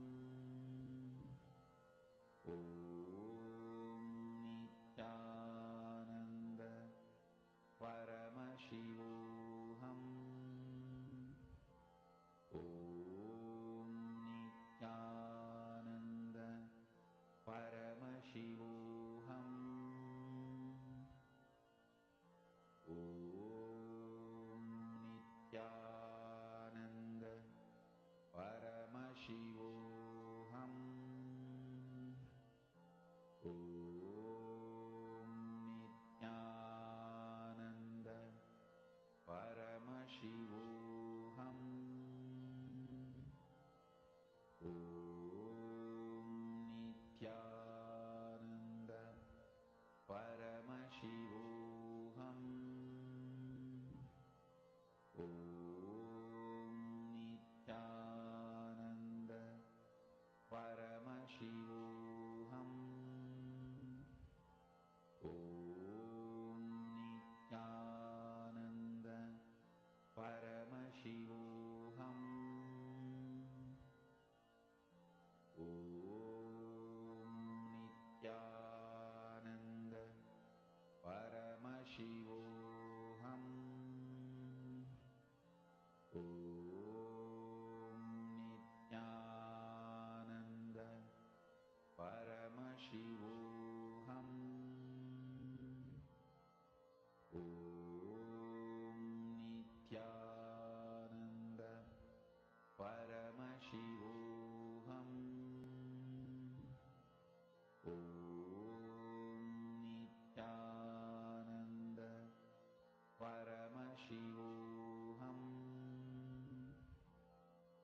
Shivoham.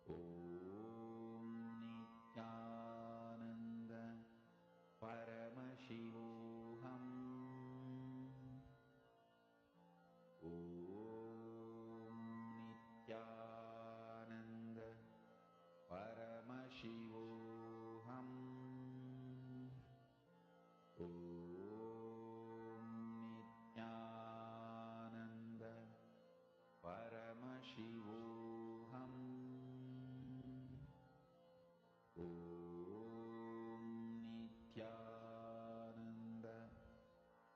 Om Nityananda Paramashivoham. Om Nityananda Paramashivoham. Om Nityananda Paramashivoham. Om Nityananda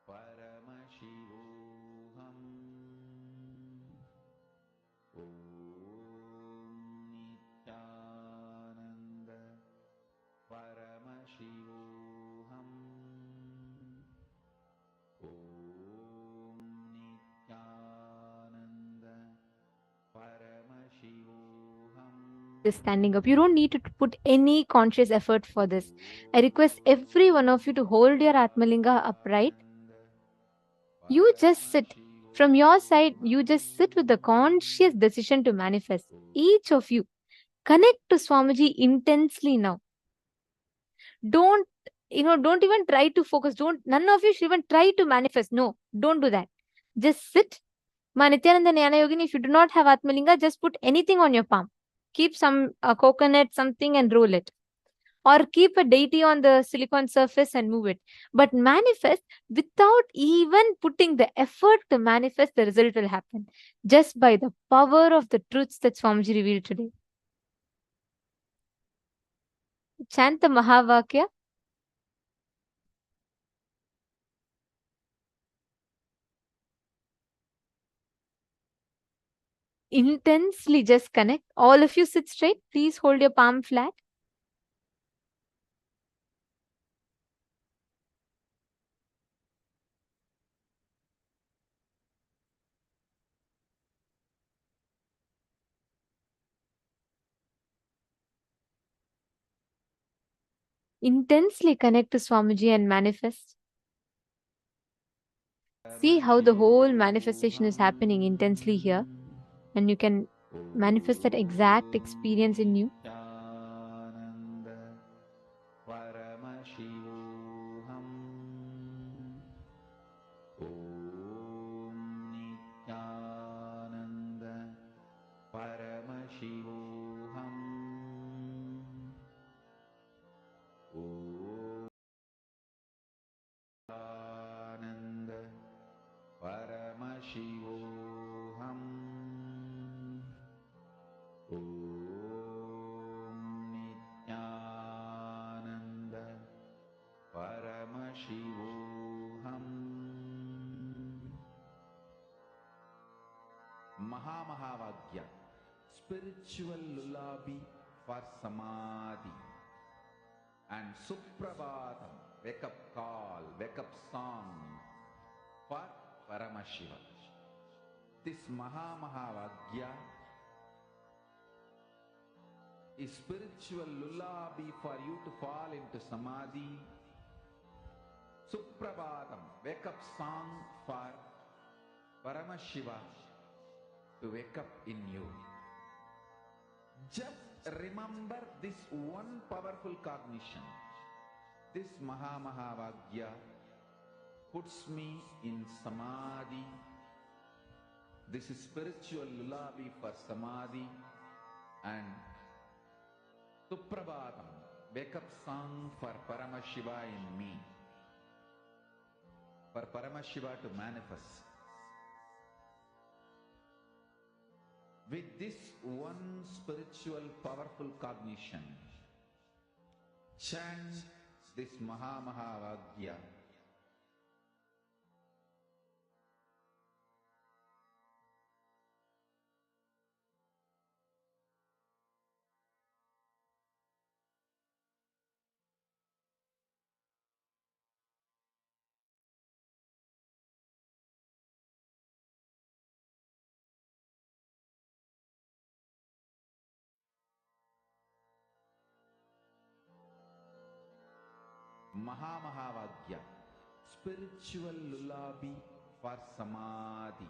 Paramashivoham. Om Nityananda Paramashivoham. Om Nityananda Paramashivoham. Just standing up. You don't need to put any conscious effort for this. I request every one of you to hold your Atmalinga upright. You just sit. From your side, you just sit with the conscious decision to manifest. Each of you, connect to Swamiji intensely now. Don't even try to focus. None of you should even try to manifest. No, don't do that. Just sit. Ma Nityananda Jnana Yogini, if you do not have Atmalinga, just put anything on your palm. Keep some coconut, something, and roll it. Or keep a deity on the silicon surface and move it. But manifest without even putting the effort to manifest, the result will happen. Just by the power of the truths that Swamiji revealed today. Chant the Mahavakya. Intensely just connect. All of you sit straight. Please hold your palm flat. Intensely connect to Swamiji and manifest. See how the whole manifestation is happening intensely here. And you can manifest that exact experience in you. Nityananda Paramashivoham. Om Nityananda Paramashivoham. Om Nityananda Paramashivoham. Om Nityananda Paramashivoham. Mahavagya, spiritual lullaby for samadhi, and Suprabhatam, wake up call, wake up song for Paramashiva. This Mahavagya is spiritual lullaby for you to fall into samadhi. Suprabhatam, wake up song for Paramashiva to wake up in you. Just remember this one powerful cognition. This Mahavagya puts me in samadhi. This is spiritual lullaby for samadhi, and Suprabhatam, wake up song for Paramashiva in me. For Paramashiva to manifest. With this one spiritual powerful cognition, chant this Mahavagya. Mahavagya, spiritual lullaby for samadhi,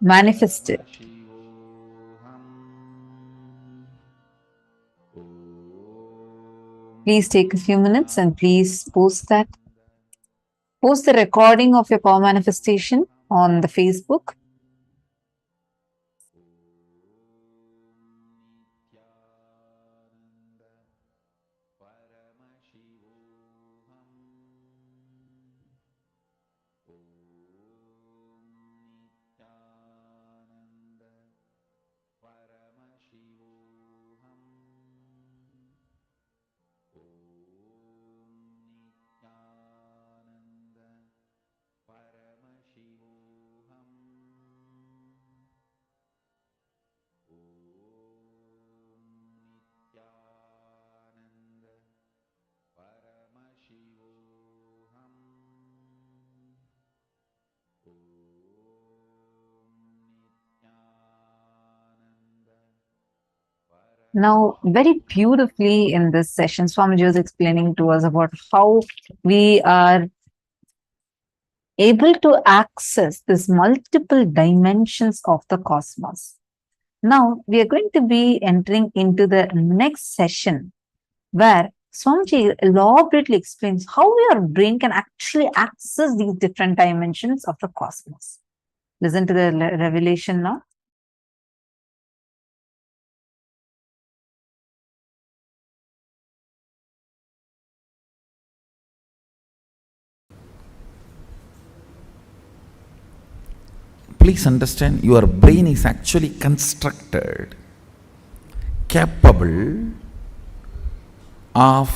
manifest it. Please take a few minutes and please post that. Post the recording of your power manifestation on the Facebook. Now, very beautifully in this session, Swamiji was explaining to us about how we are able to access these multiple dimensions of the cosmos. Now, we are going to be entering into the next session where Swamiji elaborately explains how your brain can actually access these different dimensions of the cosmos. Listen to the revelation now. Please understand, your brain is actually constructed, capable of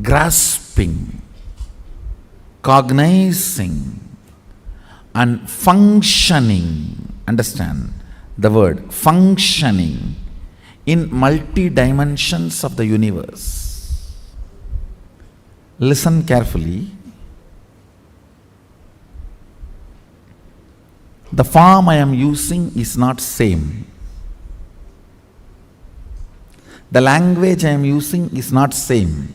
grasping, cognizing, and functioning. Understand the word functioning in multi dimensions of the universe. Listen carefully. The form I am using is not same. The language I am using is not same.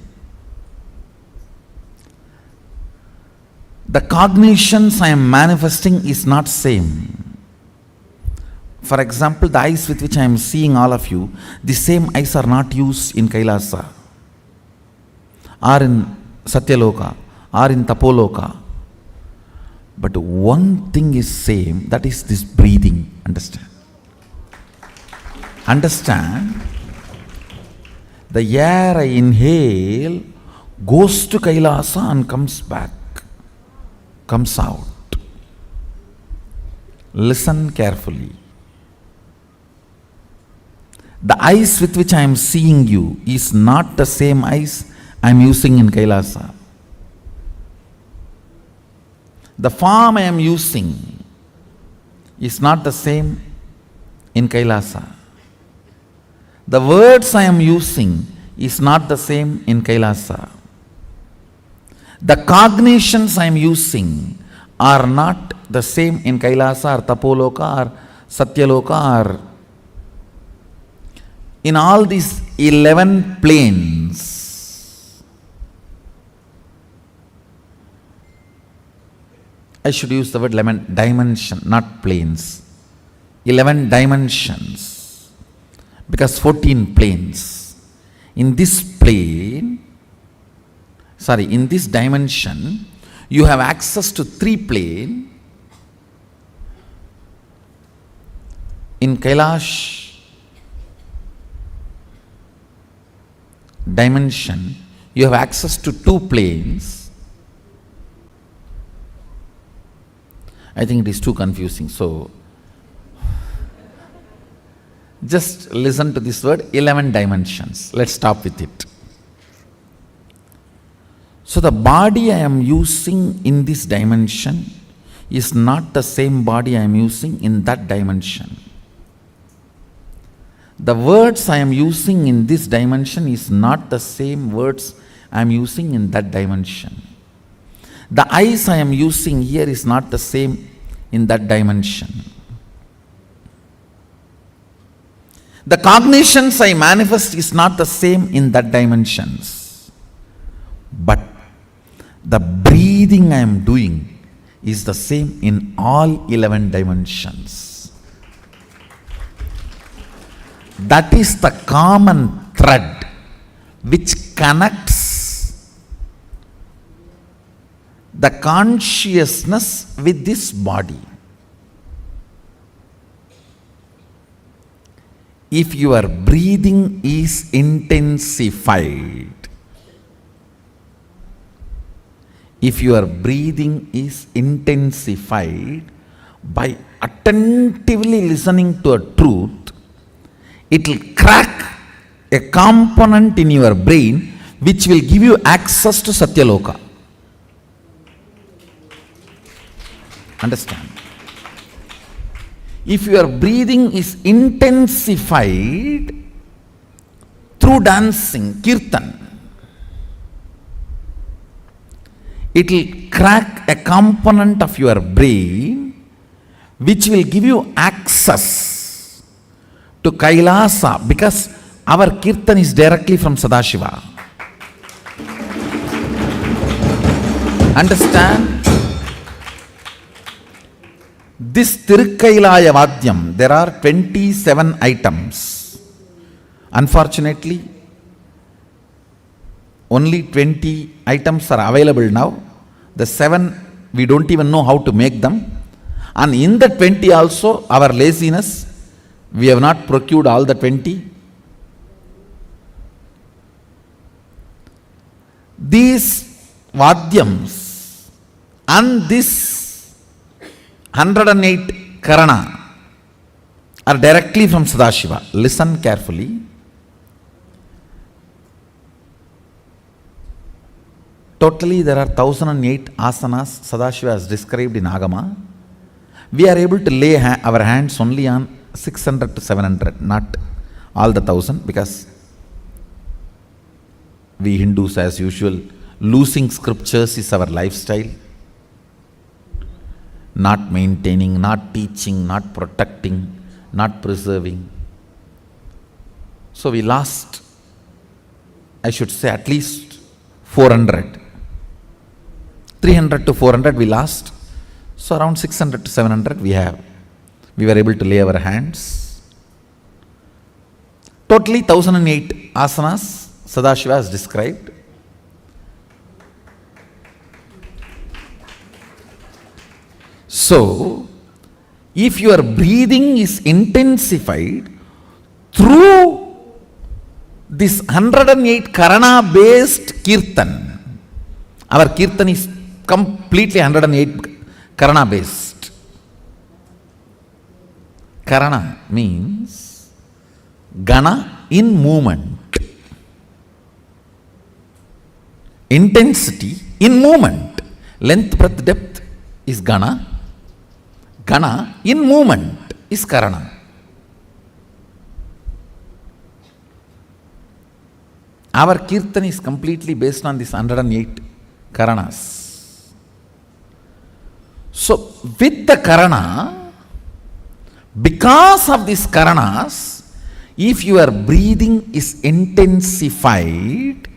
The cognitions I am manifesting is not same. For example, the eyes with which I am seeing all of you, the same eyes are not used in Kailasa, or in Satyaloka, or in Tapoloka. But one thing is same, that is this breathing. Understand? Understand? The air I inhale goes to Kailasa and comes back, comes out. Listen carefully. The eyes with which I am seeing you is not the same eyes I am using in Kailasa. The form I am using is not the same in Kailasa. The words I am using is not the same in Kailasa. The cognitions I am using are not the same in Kailasa or Tapoloka or Satyaloka or in all these 11 planes. I should use the word dimension, not planes. 11 dimensions, because 14 planes. In this plane, in this dimension, you have access to 3 planes. In Kailash dimension, you have access to 2 planes. I think it is too confusing. So, just listen to this word, 11 dimensions. Let's stop with it. So, the body I am using in this dimension is not the same body I am using in that dimension. The words I am using in this dimension is not the same words I am using in that dimension. The eyes I am using here is not the same in that dimension. The cognitions I manifest is not the same in that dimensions. But the breathing I am doing is the same in all 11 dimensions. That is the common thread which connects the consciousness with this body. If your breathing is intensified, by attentively listening to a truth, it will crack a component in your brain which will give you access to Satyaloka. Understand? If your breathing is intensified through dancing, kirtan, it will crack a component of your brain which will give you access to Kailasa, because our kirtan is directly from Sadashiva. Understand? This Tirukkailaya Vadyam, there are 27 items. Unfortunately, only 20 items are available now. The 7, we don't even know how to make them. And in the 20 also, our laziness, we have not procured all the 20. These Vadyams and this 108 Karana are directly from Sadashiva. Listen carefully. Totally there are 1008 asanas Sadashiva has described in Agama. We are able to lay our hands only on 600 to 700, not all the 1000, because we Hindus, as usual, losing scriptures is our lifestyle. Not maintaining, not teaching, not protecting, not preserving. So we lost, I should say, at least 400. 300 to 400 we lost. So around 600 to 700 we were able to lay our hands. Totally 1008 asanas Sadashiva has described. So, if your breathing is intensified through this 108 Karana based Kirtan, our Kirtan is completely 108 Karana based. Karana means Gana in movement. Intensity in movement. Length, breadth, depth is Gana. Gana in movement is Karana. Our Kirtan is completely based on this 108 Karanas. So, with the Karana, because of these Karanas, if your breathing is intensified,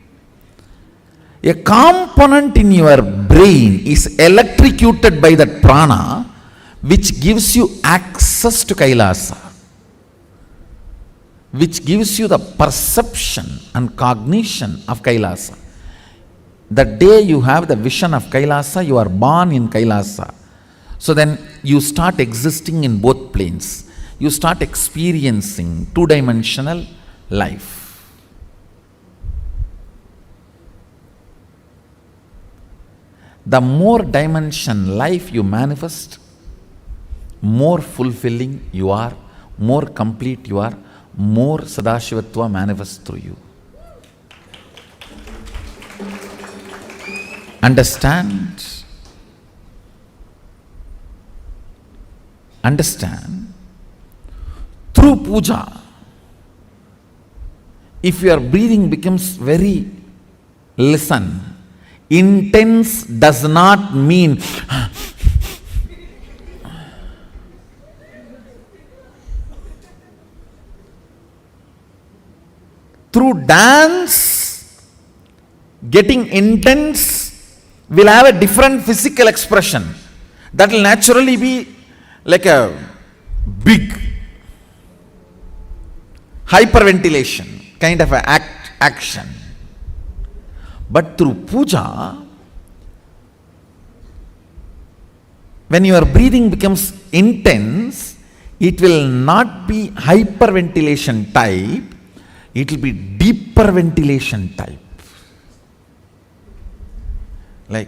a component in your brain is electrocuted by that prana, which gives you access to Kailasa, which gives you the perception and cognition of Kailasa. The day you have the vision of Kailasa, you are born in Kailasa. So then you start existing in both planes. You start experiencing two-dimensional life. The more dimension life you manifest, more fulfilling you are, more complete you are, more Sadashivatva manifests through you. Understand? Understand? Through puja, if your breathing becomes very, listen, intense does not mean through dance, getting intense will have a different physical expression. That will naturally be like a big hyperventilation kind of a action. But through puja, when your breathing becomes intense, it will not be hyperventilation type, it will be deeper ventilation type. Like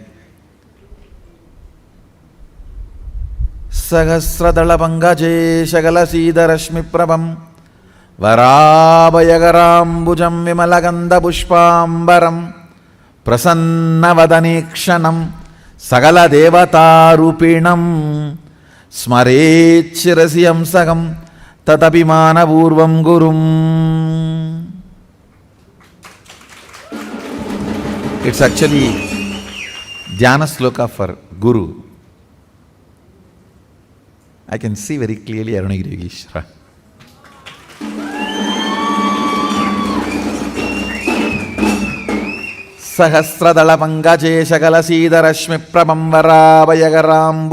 Sahasradala Pangaje Shagala Sida Rashmi Prabham Varabhayagaram Vimalaganda Pushpambaram Prasanna Vadanikshanam Sagala Devata Rupinam Smarechirasiyam Sagam Tatapimana Purvam Gurum. It's actually Dhyana Sloka for Guru. I can see very clearly Arunagiri Yogeshwara. Sahasradala Pangaje Shagala Sida Rashmi Prabham Varabhayagaram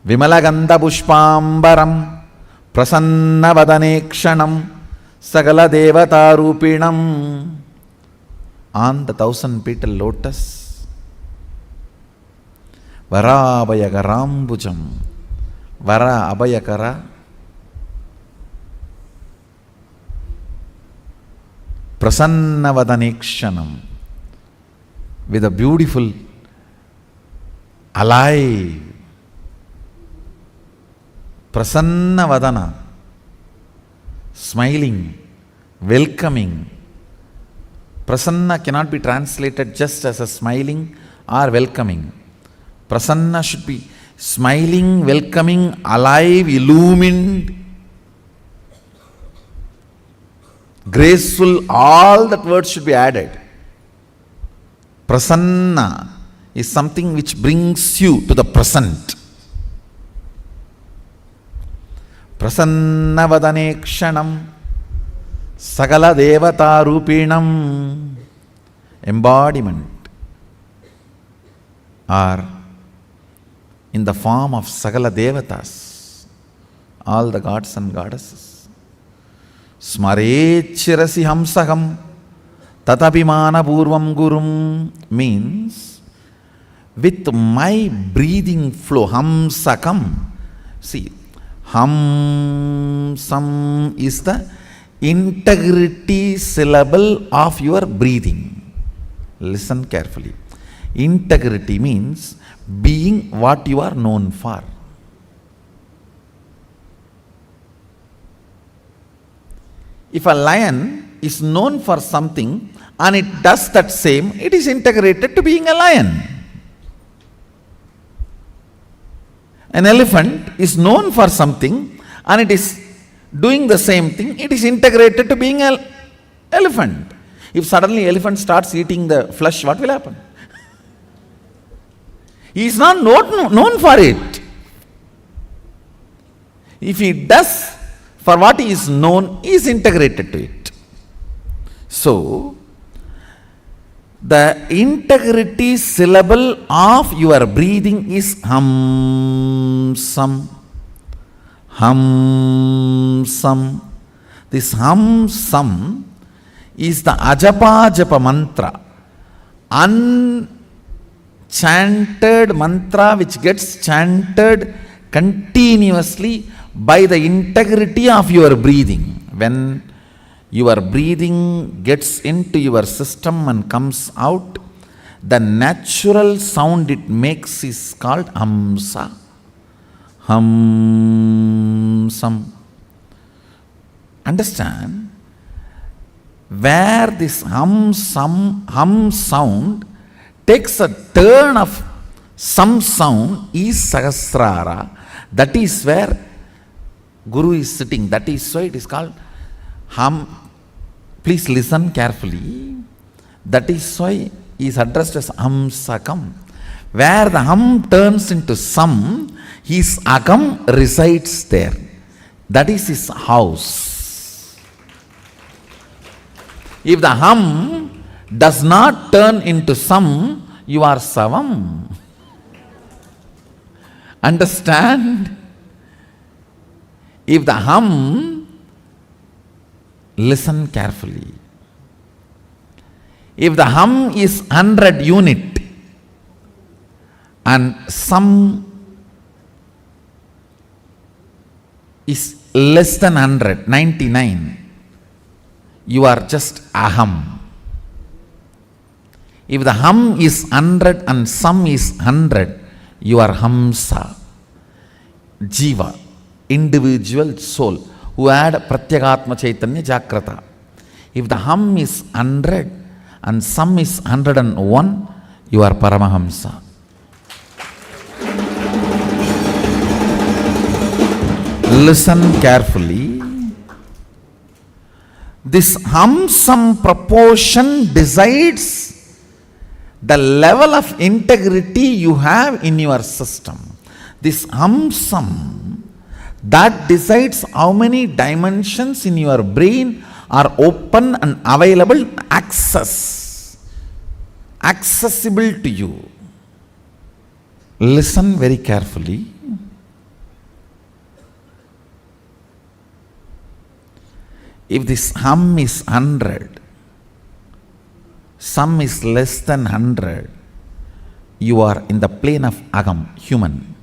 Vimalaganda Pushpambaram Prasanna Vadanikshanam Sagala Devata Rupinam. On the 1,000-petal lotus, Varabhayagaram Vara Abhayakara, Prasanna Vadanikshanam, with a beautiful, alive, Prasanna Vadana, smiling, welcoming. Prasanna cannot be translated just as a smiling or welcoming. Prasanna should be smiling, welcoming, alive, illumined, graceful. All that words should be added. Prasanna is something which brings you to the present. Prasanna Vadanekshanam Sagala Devata Rupinam, embodiment, or in the form of Sagala Devatas, all the gods and goddesses. Smarechirasi Hamsagam Tatapimana Purvam Gurum means with my breathing flow, Hamsakam. See, Hamsam is the integrity syllable of your breathing. Listen carefully. Integrity means being what you are known for. If a lion is known for something and it does that same, it is integrated to being a lion. An elephant is known for something and it is doing the same thing, it is integrated to being an elephant. If suddenly elephant starts eating the flesh, what will happen? He is not known for it. If he does for what he is known, he is integrated to it. So, the integrity syllable of your breathing is hamsam. Hamsam. This hamsam is the ajapa japa mantra, unchanted mantra which gets chanted continuously by the integrity of your breathing. When your breathing gets into your system and comes out, the natural sound it makes is called hamsa. Hamsam. Understand? Where this hum sound takes a turn of some sound is Sahasrara. That is where Guru is sitting. That is why it is called hum. Please listen carefully. That is why he is addressed as Hamsakam. Where the hum turns into sam, his agam resides there. That is his house. If the hum does not turn into sam, you are savam. Understand? If the hum, listen carefully. If the hum is 100 unit and some is less than 100, 99, you are just aham. If the hum is 100 and some is 100, you are hamsa, jiva, individual soul, who had pratyagatma chaitanya jagrata. If the hum is 100 and some is 101, you are paramahamsa. Listen carefully. This hum-sum proportion decides the level of integrity you have in your system. This hum-sum, that decides how many dimensions in your brain are open and available, accessible to you. Listen very carefully. If this hum is 100, some is less than 100, you are in the plane of agam, human.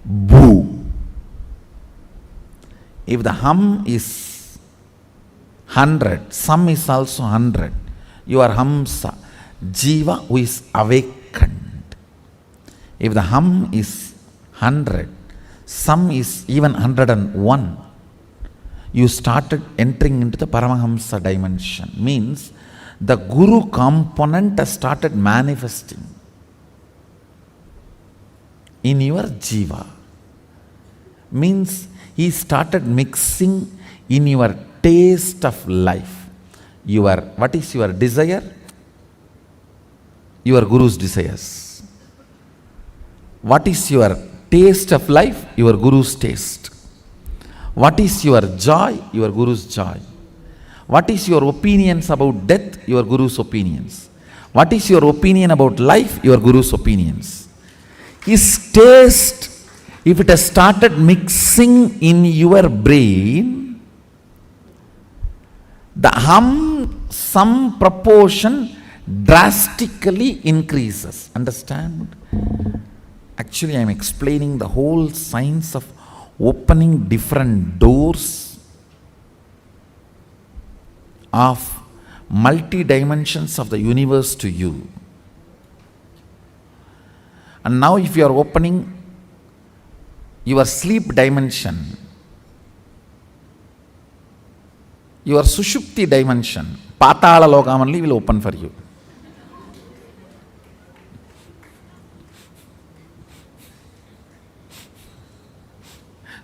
Boo. If the hum is 100, some is also 100, you are hamsa, jiva who is awakened. If the hum is 100, some is even 101, you started entering into the Paramahamsa dimension. Means the Guru component has started manifesting in your jiva. Means he started mixing in your taste of life. What is your desire? Your Guru's desires. What is your taste of life? Your Guru's taste. What is your joy? Your Guru's joy. What is your opinions about death? Your Guru's opinions. What is your opinion about life? Your Guru's opinions. His taste, if it has started mixing in your brain, the hum-sum proportion drastically increases. Understand? Actually, I am explaining the whole science of opening different doors of multi-dimensions of the universe to you. And now if you are opening your sleep dimension, your sushupti dimension, patala lokam only will open for you.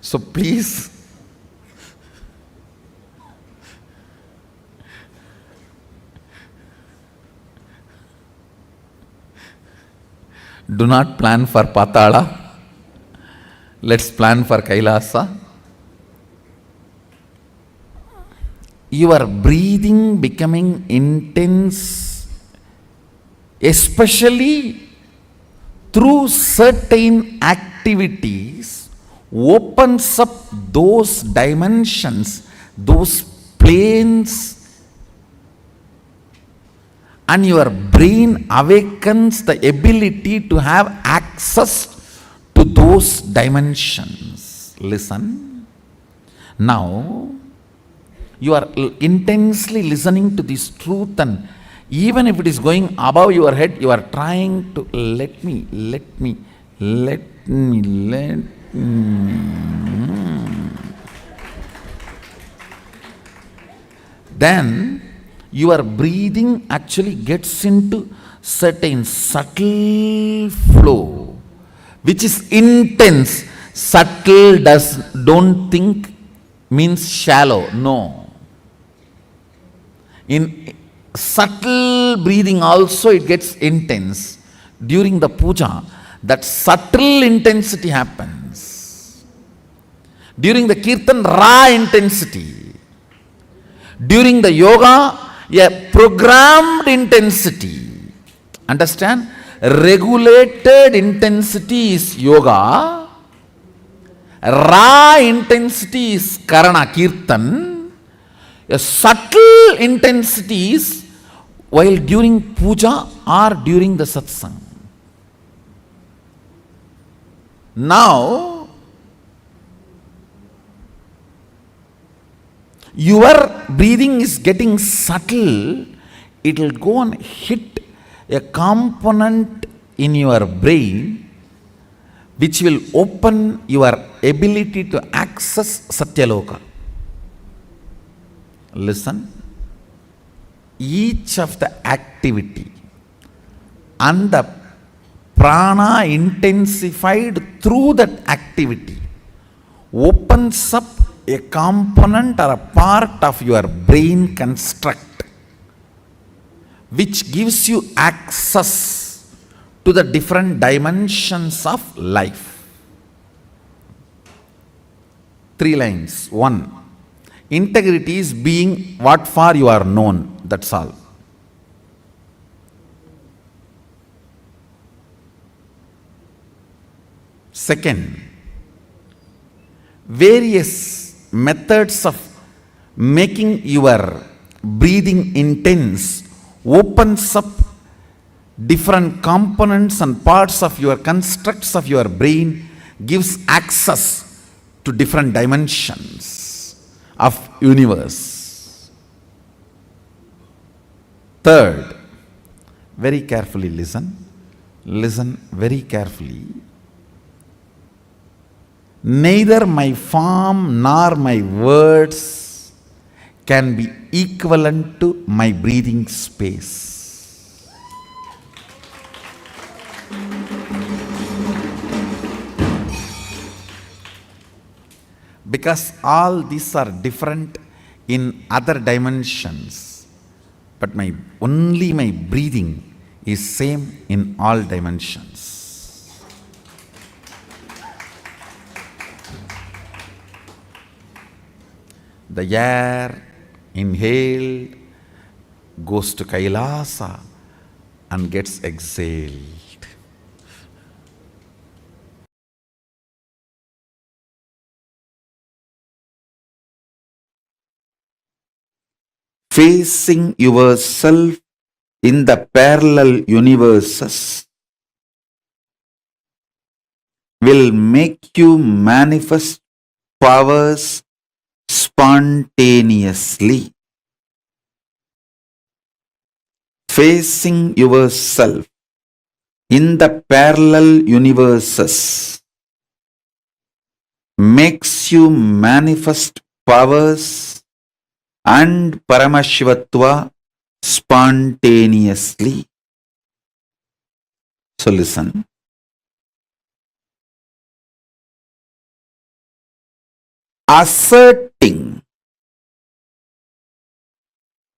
So please, do not plan for Patala. Let's plan for Kailasa. Your breathing becoming intense, especially through certain activities, opens up those dimensions, those planes, and your brain awakens the ability to have access to those dimensions. Listen. Now, you are intensely listening to this truth, and even if it is going above your head, you are trying to let me. Then your breathing actually gets into certain subtle flow, which is intense. Subtle don't think means shallow. No. In subtle breathing also it gets intense. During the puja, that subtle intensity happens. During the kirtan, raw intensity. During the yoga, a programmed intensity. Understand? regulated intensity is yoga, raw intensity is karana kirtan, a subtle intensity is while during puja or during the satsang. Now, your breathing is getting subtle, it will go and hit a component in your brain which will open your ability to access Satyaloka. Listen, each of the activity and the prana intensified through that activity opens up a component or a part of your brain construct which gives you access to the different dimensions of life. 3 lines. 1. Integrity is being what for you are known. That's all. Second, various methods of making your breathing intense opens up different components and parts of your constructs of your brain, gives access to different dimensions of universe. Third, very carefully listen very carefully. Neither my form nor my words can be equivalent to my breathing space. Because all these are different in other dimensions, but only my breathing is same in all dimensions. The air inhaled goes to Kailasa and gets exhaled. Facing yourself in the parallel universes will make you manifest powers spontaneously. Facing yourself in the parallel universes makes you manifest powers and Paramashivatva spontaneously. So listen. Asserting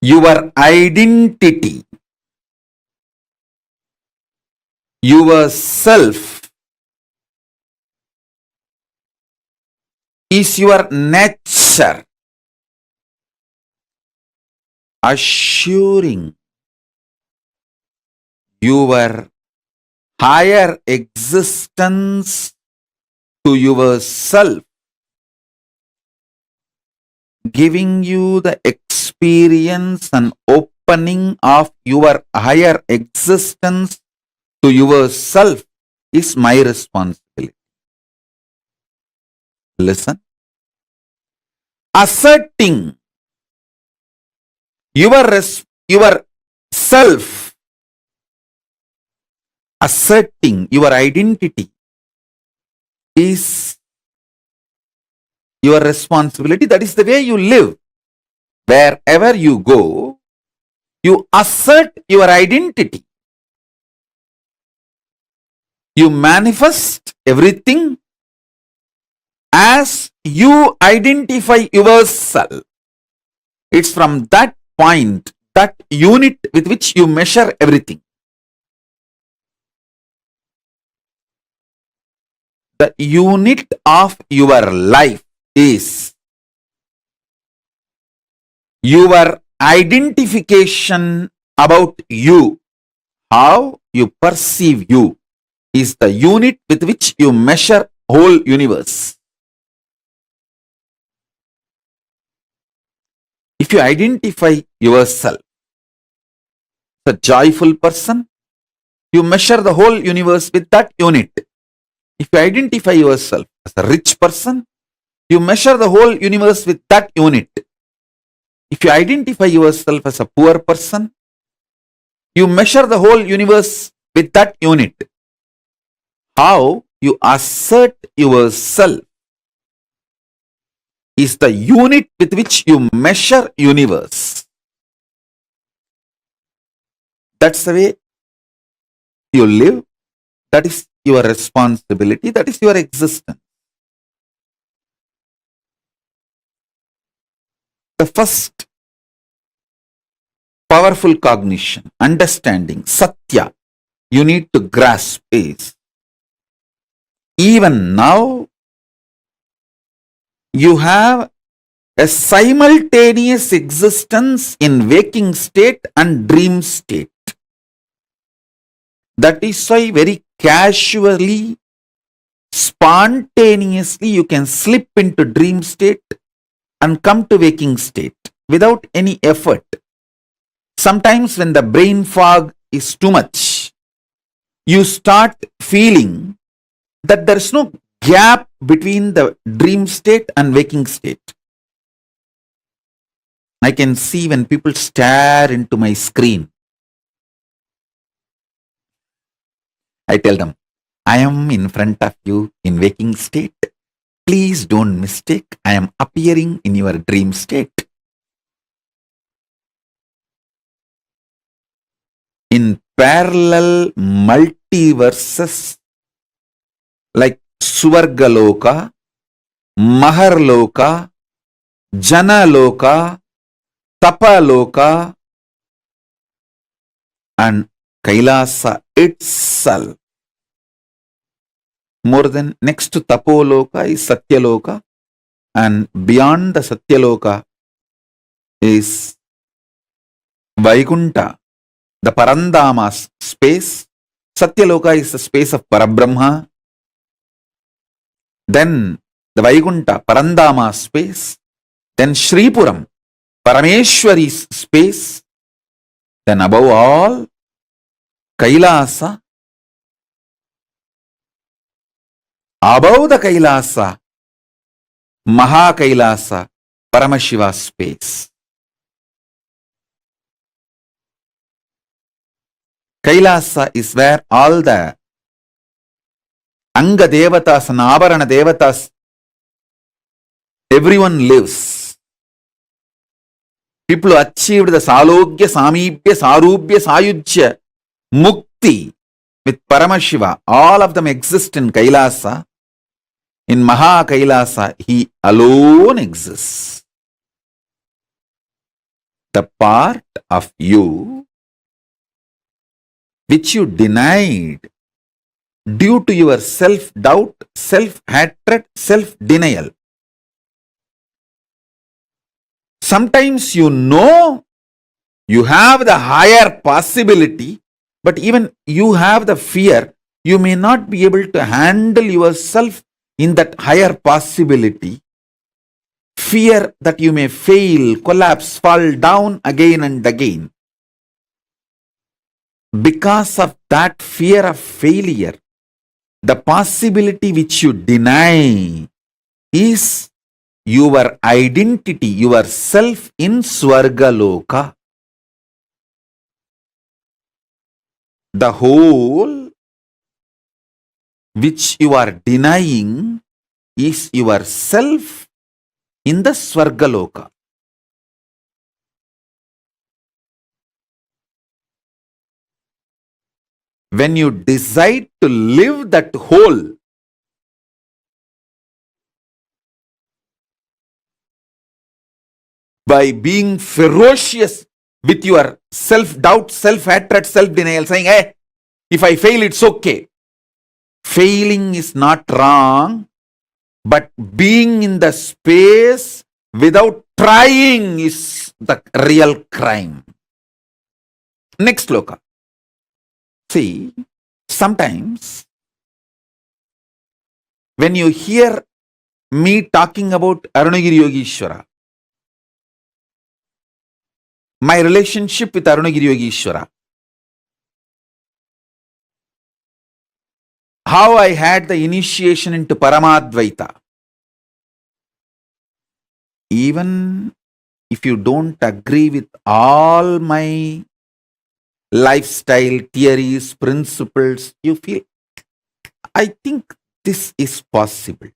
your identity, yourself, is your nature. Assuring your higher existence to yourself, giving you the experience and opening of your higher existence to yourself is my responsibility. Listen. Asserting your self, asserting your identity is your responsibility. That is the way you live. Wherever you go, you assert your identity. You manifest everything as you identify yourself. It's from that point, that unit with which you measure everything. The unit of your life is your identification about you, how you perceive you is the unit with which you measure whole universe. If you identify yourself as a joyful person, you measure the whole universe with that unit. If you identify yourself as a rich person, you measure the whole universe with that unit. If you identify yourself as a poor person, you measure the whole universe with that unit. How you assert yourself is the unit with which you measure universe. That's the way you live. That is your responsibility. That is your existence. The first powerful cognition, understanding, satya, you need to grasp is, even now, you have a simultaneous existence in waking state and dream state. That is why very casually, spontaneously, you can slip into dream state and come to waking state without any effort. Sometimes when the brain fog is too much, you start feeling that there is no gap between the dream state and waking state. I can see when people stare into my screen, I tell them, I am in front of you in waking state. Please don't mistake, I am appearing in your dream state. In parallel multiverses like Suvargaloka, Maharloka, Janaloka, Tapaloka, and Kailasa itself. More than next to Tapoloka is Satyaloka, and beyond the Satyaloka is Vaikunta, the Parandama space. Satyaloka is the space of Parabrahma. Then the Vaikunta, Parandama space. Then Shripuram, Parameshwari's space. Then above all, Kailasa. Above the Kailasa, MahaKailasa, Paramashiva space. Kailasa is where all the Anga Devatas and Avarana Devatas, everyone lives. People who achieved the Salogya, Samibhya, Sarubhya, Sayujya, Mukti with Paramashiva, all of them exist in Kailasa. In Maha Kailasa, he alone exists. The part of you which you denied due to your self-doubt, self-hatred, self-denial. Sometimes you know you have the higher possibility, but even you have the fear, you may not be able to handle yourself in that higher possibility. Fear that you may fail, collapse, fall down again and again. Because of that fear of failure, the possibility which you deny is your identity, your self in Swargaloka. The whole which you are denying is yourself in the Swargaloka. When you decide to live that whole, by being ferocious with your self-doubt, self-hatred, self-denial, saying, hey, if I fail, it's okay. Failing is not wrong, but being in the space without trying is the real crime. Next sloka. See, sometimes when you hear me talking about Arunagiri Yogeshwara, my relationship with Arunagiri Yogeshwara, how I had the initiation into Paramadvaita, even if you don't agree with all my lifestyle theories, principles, you feel, I think this is possible.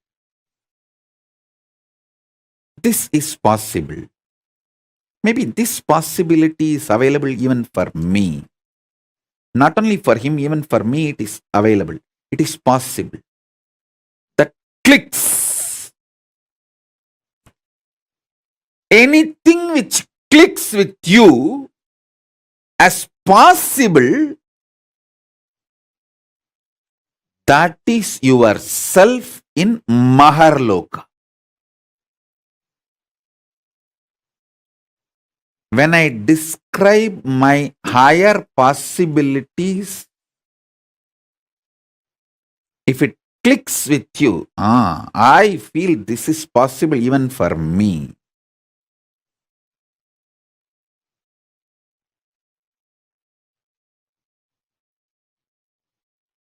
This is possible. Maybe this possibility is available even for me. Not only for him, even for me it is available. It is possible. That clicks. Anything which clicks with you as possible, that is yourself in Maharloka. When I describe my higher possibilities, if it clicks with you, I feel this is possible even for me.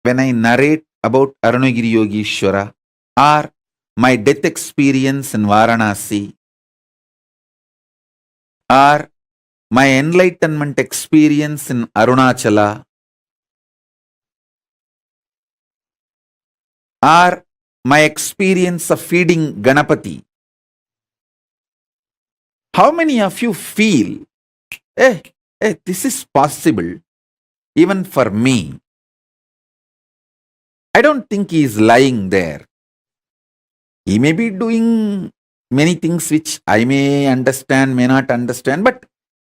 When I narrate about Arunagiri Yogeshwara or my death experience in Varanasi or my enlightenment experience in Arunachala or my experience of feeding Ganapati, how many of you feel, this is possible even for me? I don't think he is lying there. He may be doing many things which I may understand, may not understand, but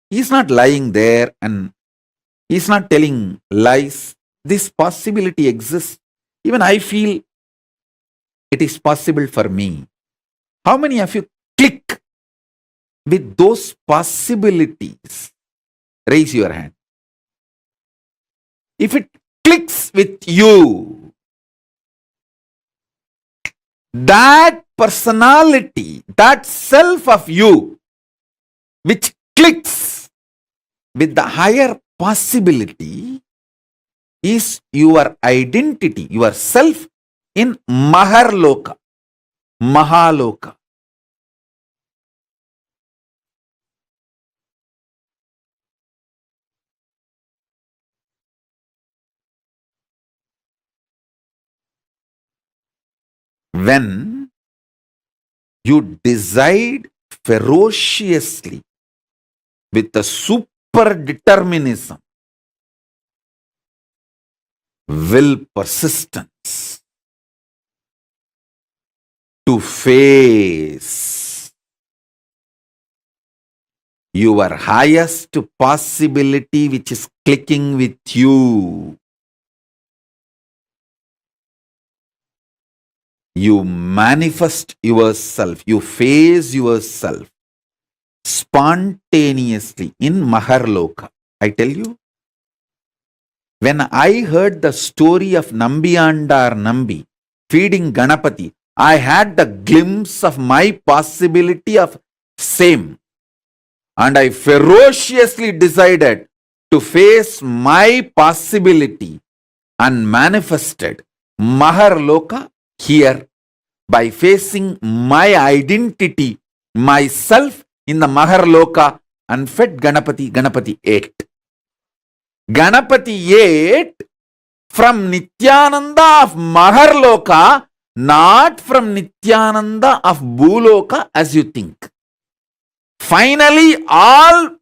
he is not lying there and he is not telling lies. This possibility exists. Even I feel it is possible for me. How many of you click with those possibilities? Raise your hand. If it clicks with you, that personality, that self of you, which clicks with the higher possibility, is your identity, your self in Maharloka, Mahaloka. When you decide ferociously with a super determinism, will persistence to face your highest possibility which is clicking with you, you manifest yourself, you face yourself spontaneously in Maharloka. I tell you, when I heard the story of Nambiyandar Nambi feeding Ganapati, I had the glimpse of my possibility of same. And I ferociously decided to face my possibility and manifested Maharloka here by facing my identity, myself in the Maharloka, and fed Ganapati. Ganapati ate. Ganapati ate from Nityananda of Maharloka, not from Nityananda of Bhuloka as you think. Finally, all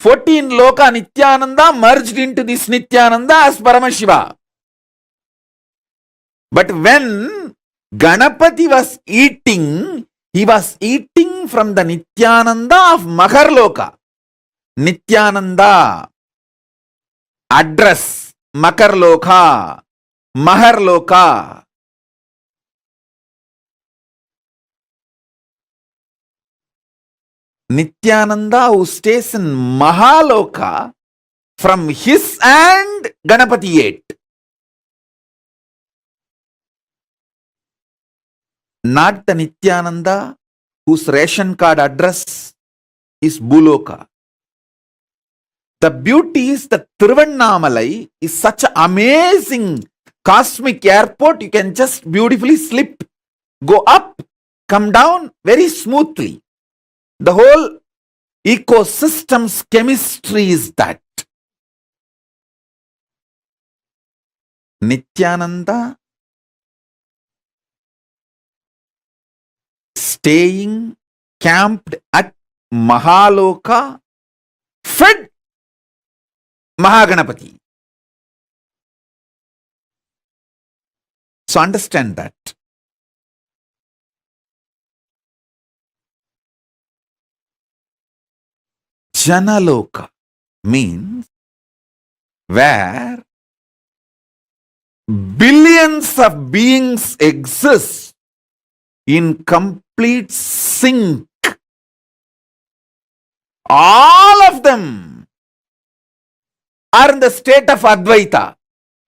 14 Loka Nityananda merged into this Nityananda as Paramashiva. But when Ganapati was eating, he was eating from the Nityananda of Maharloka. Nityananda, address, Makarloka, Maharloka. Nityananda who stays in Mahaloka From his hand, Ganapati ate. Not the Nityananda whose ration card address is Buloka. The beauty is that Tiruvannamalai is such an amazing cosmic airport. You can just beautifully slip, go up, come down very smoothly. The whole ecosystem's chemistry is that. Nityananda staying camped at Mahaloka, fed Mahaganapati. So understand that. Janaloka means where billions of beings exist in complete sync. All of them are in the state of Advaita.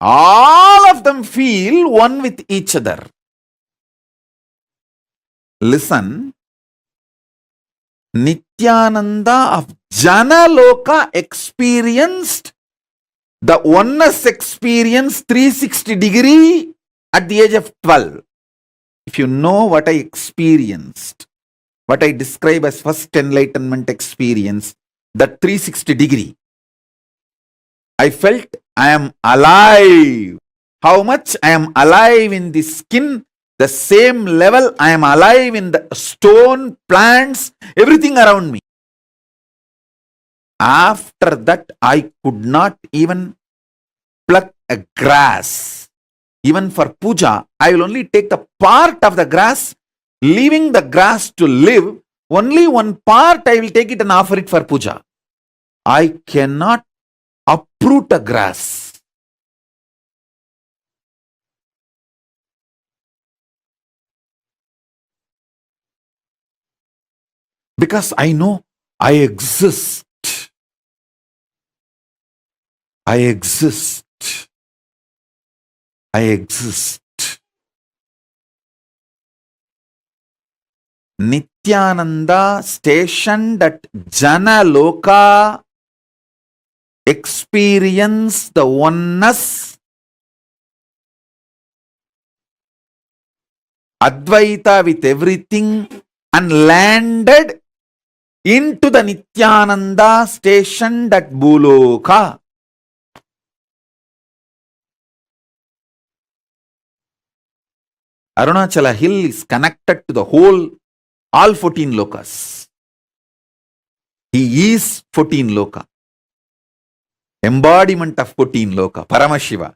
All of them feel one with each other. Listen, Nityananda of Janaloka experienced the oneness experience 360 degree at the age of 12. If you know what I experienced, what I describe as first enlightenment experience, that 360 degree, I felt I am alive. How much I am alive in the skin, the same level I am alive in the stone, plants, everything around me. After that, I could not even pluck a grass. Even for puja, I will only take the part of the grass, leaving the grass to live. Only one part I will take it and offer it for puja. I cannot uproot a grass. Because I know I exist. I exist. I exist. Nityananda stationed at Janaloka experienced the oneness, Advaita with everything, and landed into the Nityananda stationed at Buloka. Arunachala hill is connected to the whole, all 14 lokas. He is 14 loka. Embodiment of 14 loka, Paramashiva.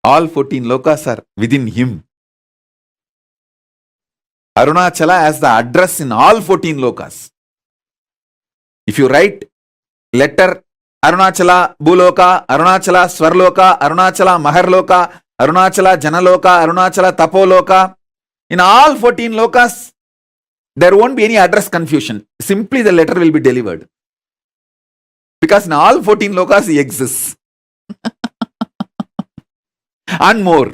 All 14 lokas are within him. Arunachala has the address in all 14 lokas. If you write letter Arunachala Buloka, Arunachala Swarloka, Arunachala Maharloka, Arunachala Janaloka, Arunachala Tapoloka, in all 14 lokas, there won't be any address confusion. Simply the letter will be delivered. Because in all 14 lokas he exists. And more.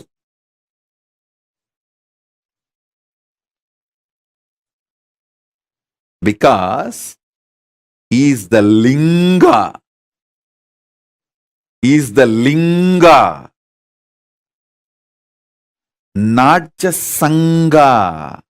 Because he is the Linga. He is the Linga. Not just Sangha.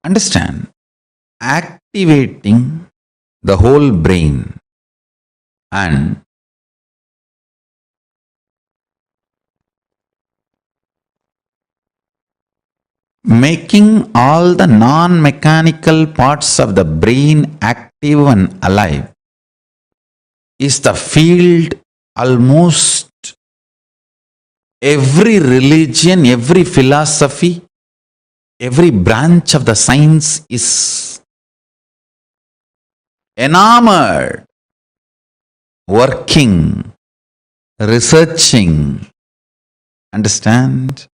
Understand? Activating the whole brain and making all the non-mechanical parts of the brain active and alive is the field almost every religion, every philosophy, every branch of the science is enamored, working, researching. Understand?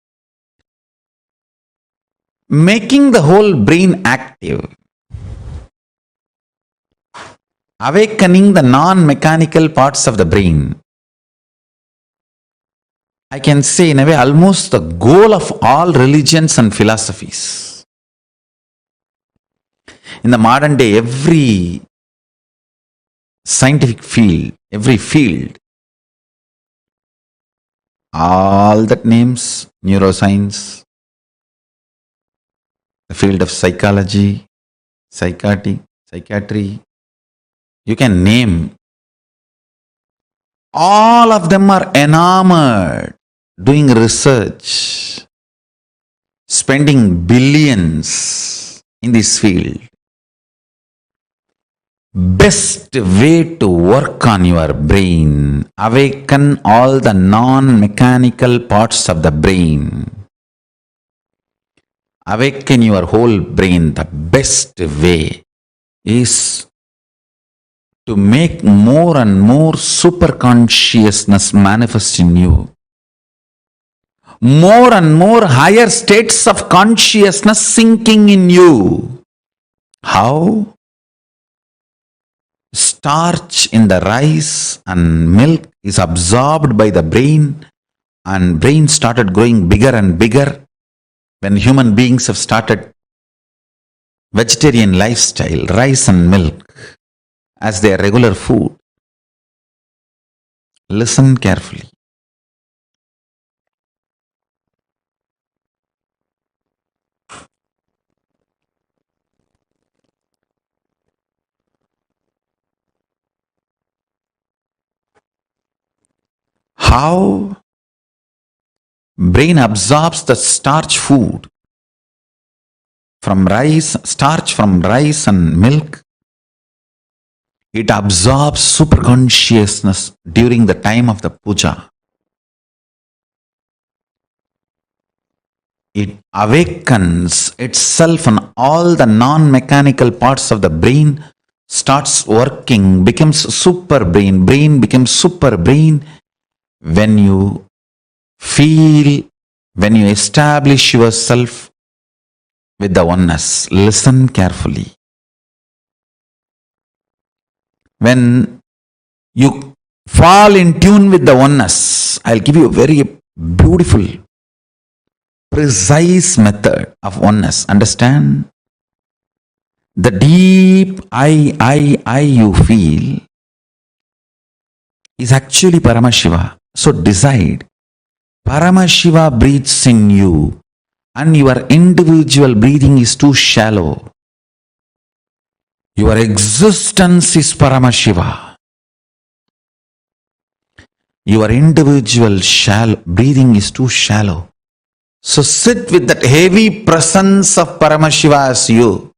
Making the whole brain active, awakening the non-mechanical parts of the brain. I can say in a way almost the goal of all religions and philosophies. In the modern day, every scientific field, every field, all that names, neuroscience, the field of psychology, psychiatry, you can name. All of them are enamored, doing research, spending billions in this field. Best way to work on your brain, awaken all the non-mechanical parts of the brain. Awaken your whole brain. The best way is to make more and more super consciousness manifest in you. More and more higher states of consciousness sinking in you. How? Starch in the rice and milk is absorbed by the brain, and brain started growing bigger and bigger when human beings have started vegetarian lifestyle, rice and milk as their regular food. Listen carefully. How brain absorbs the starch food from rice, starch from rice and milk. It absorbs superconsciousness during the time of the puja. It awakens itself and all the non-mechanical parts of the brain starts working, becomes super brain. Brain becomes super brain when you feel, when you establish yourself with the oneness. Listen carefully. When you fall in tune with the oneness, I'll give you a very beautiful, precise method of oneness. Understand? The deep I you feel is actually Paramashiva. So decide, Paramashiva breathes in you and your individual breathing is too shallow. Your existence is Paramashiva. Your individual breathing is too shallow. So sit with that heavy presence of Paramashiva as you.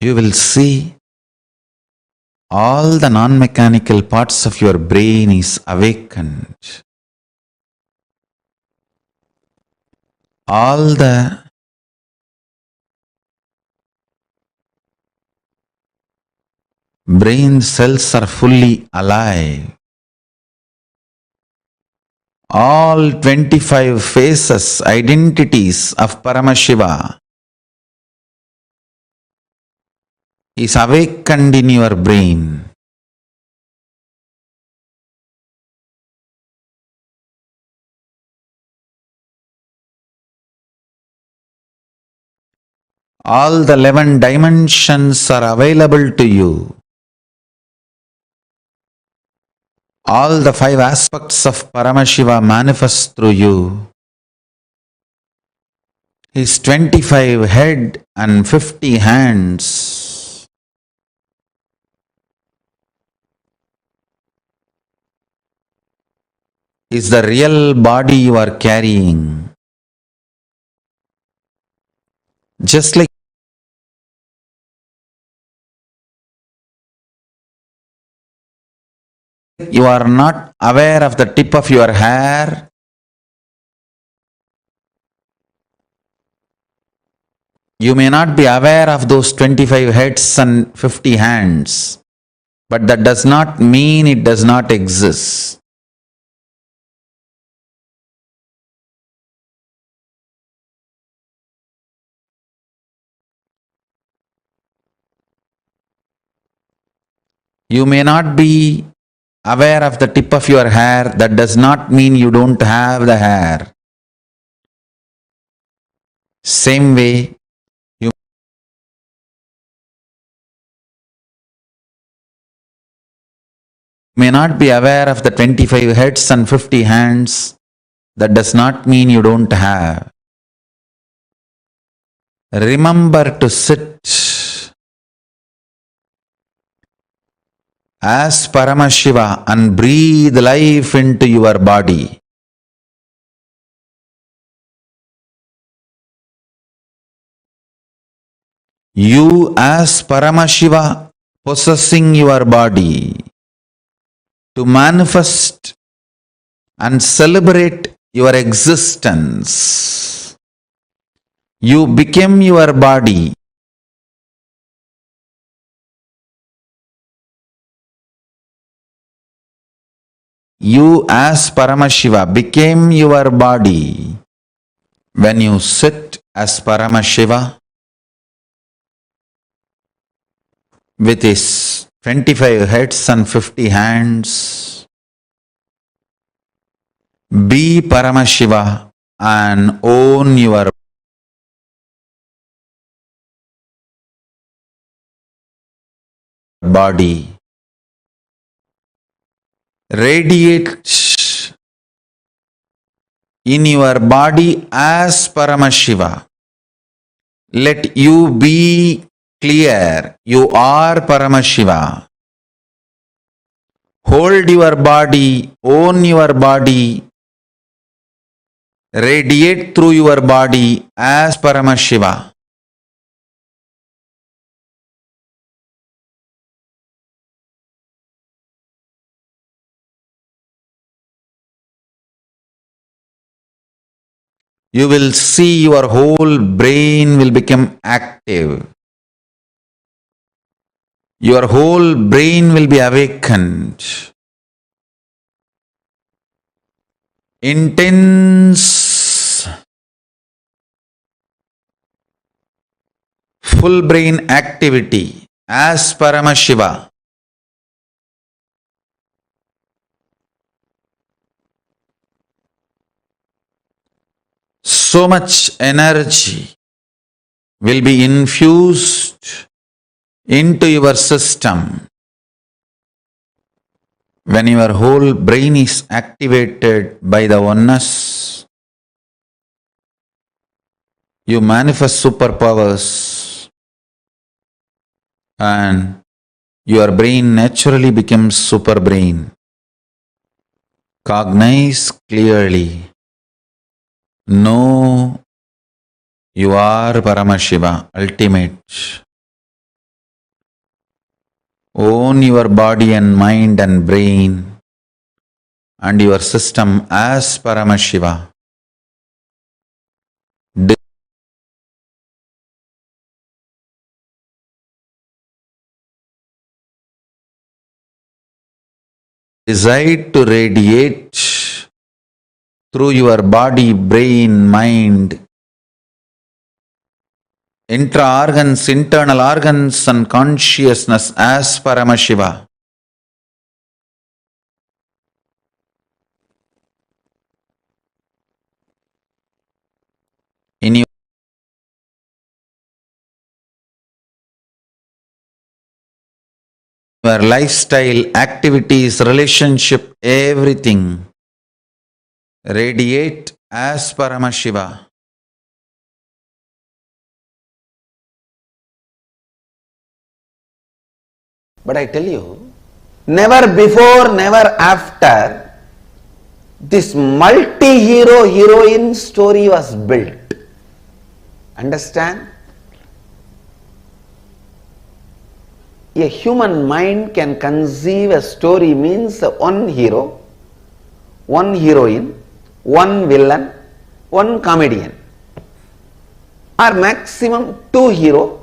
You will see all the non-mechanical parts of your brain is awakened. All the brain cells are fully alive. All 25 faces, identities of Paramashiva is awakened in your brain. All the 11 dimensions are available to you. all the five aspects of Paramashiva manifest through you. His 25 head and 50 hands is the real body you are carrying. Just like you are not aware of the tip of your hair, you may not be aware of those 25 heads and 50 hands, but that does not mean it does not exist. You may not be aware of the tip of your hair, that does not mean you don't have the hair. Same way, you may not be aware of the 25 heads and 50 hands, that does not mean you don't have. Remember to sit as Paramashiva and breathe life into your body. You as Paramashiva possessing your body to manifest and celebrate your existence. You became your body. You as Paramashiva became your body when you sit as Paramashiva with his 25 heads and 50 hands. Be Paramashiva and own your body. Radiate in your body as Paramashiva. Let you be clear, you are Paramashiva. Hold your body, own your body, radiate through your body as Paramashiva. You will see your whole brain will become active. Your whole brain will be awakened. Intense, full brain activity as Paramashiva. So much energy will be infused into your system when your whole brain is activated by the oneness. You manifest superpowers and your brain naturally becomes super brain. Cognize clearly. Know you are Paramashiva, ultimate. Own your body and mind and brain and your system as Paramashiva. Decide to radiate through your body, brain, mind, intra-organs, internal organs and consciousness as Paramashiva. In your your lifestyle, activities, relationship, everything radiate as Paramashiva. But I tell you, never before, never after, this multi-hero heroine story was built. Understand? A human mind can conceive a story means one hero, one heroine, one villain, one comedian, or maximum two hero,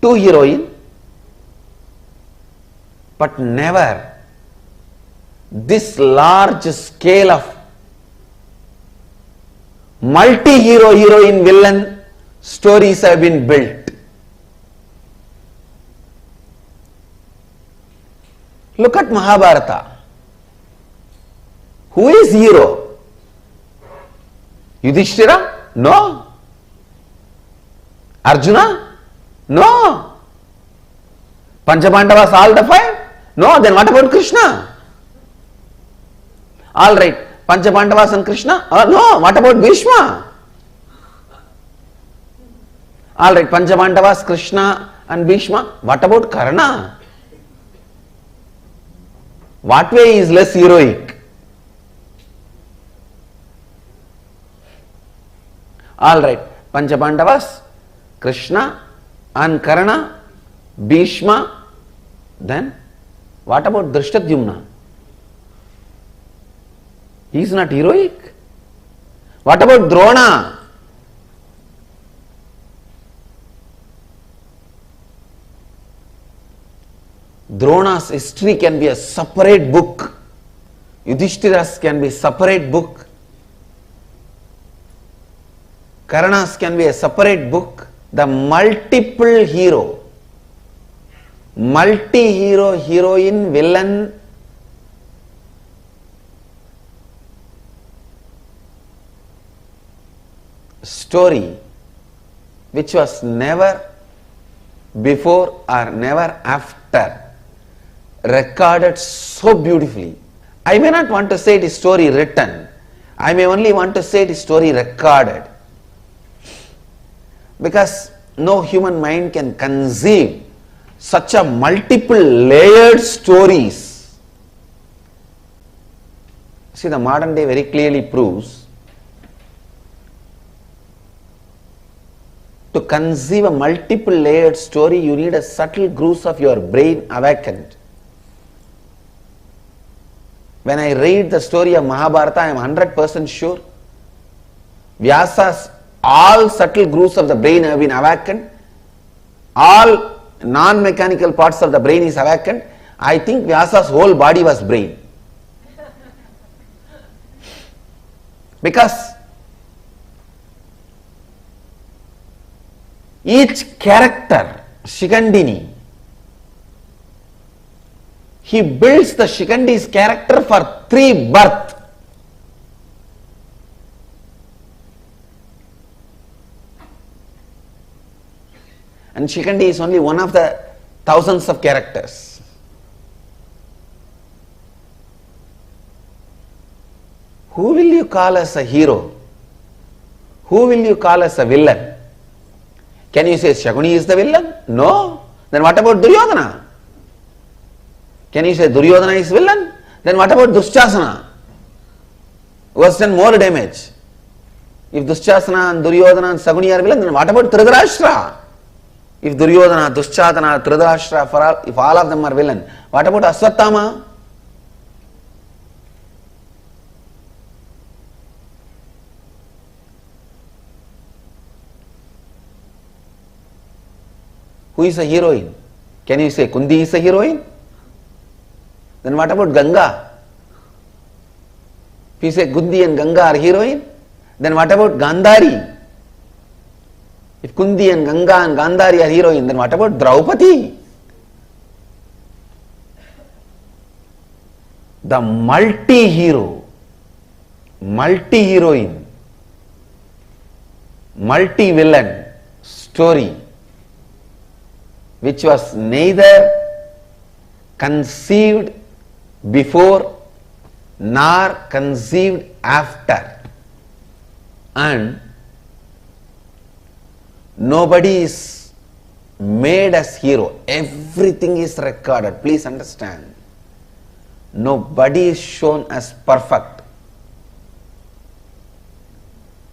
two heroine, but never this large scale of multi-hero heroine villain stories have been built. Look at Mahabharata. Who is hero? Yudhishthira? No. Arjuna? No. Panchabandavas all the five? No. Then what about Krishna? All right. Panchabandavas and Krishna? No. What about Bhishma? All right. Panchabandavas, Krishna and Bhishma. What about Karna? What way is less heroic? All right. Panchabandavas, Krishna and Karna, Bhishma. Then what about Drishtadyumna? He is not heroic. What about Drona? Drona's history can be a separate book. Yudhishthira's can be a separate book. Karna's can be a separate book. The multiple hero, multi-hero, heroine, villain, story which was never before or never after recorded so beautifully. I may not want to say it is story written. I may only want to say it is story recorded. Because no human mind can conceive such a multiple layered stories. See, the modern day very clearly proves to conceive a multiple layered story, you need a subtle grooves of your brain awakened. When I read the story of Mahabharata, I am 100% sure Vyasa's all subtle grooves of the brain have been awakened. All non-mechanical parts of the brain is awakened. I think Vyasa's whole body was brain. Because each character, Shikandini, he builds the Shikandi's character for 3 births. And Shikandi is only one of the thousands of characters. Who will you call as a hero? Who will you call as a villain? Can you say Shakuni is the villain? No. Then what about Duryodhana? Can you say Duryodhana is villain? Then what about Dushasana? Who has done more damage? If Dushasana and Duryodhana and Shakuni are villain, then what about Dhritarashtra? If Duryodhana, Dushasana, Dhritarashtra, if all of them are villain, what about Aswathama? Who is a heroine? Can you say Kundi is a heroine? Then what about Ganga? If you say Kundi and Ganga are heroine, then what about Gandhari? If Kundi and Ganga and Gandhari are heroine, then what about Draupadi? The multi-hero, multi-heroine, multi-villain story, which was neither conceived before nor conceived after, and nobody is made as hero. Everything is recorded. Please understand. Nobody is shown as perfect.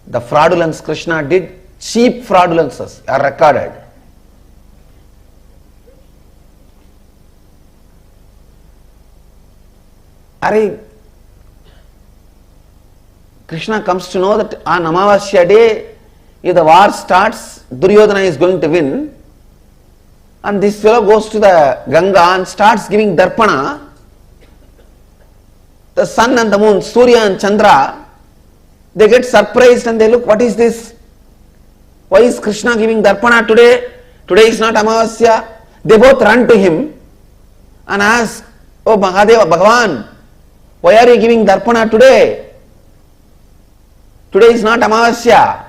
The fraudulence Krishna did, cheap fraudulences are recorded. Krishna comes to know that on Amavasya day, if the war starts, Duryodhana is going to win, and this fellow goes to the Ganga and starts giving darpana. The sun and the moon, Surya and Chandra, they get surprised and they look, what is this? Why is Krishna giving darpana today? Today is not Amavasya. They both run to him and ask, oh Mahadeva, Bhagavan, why are you giving darpana today? Today is not Amavasya.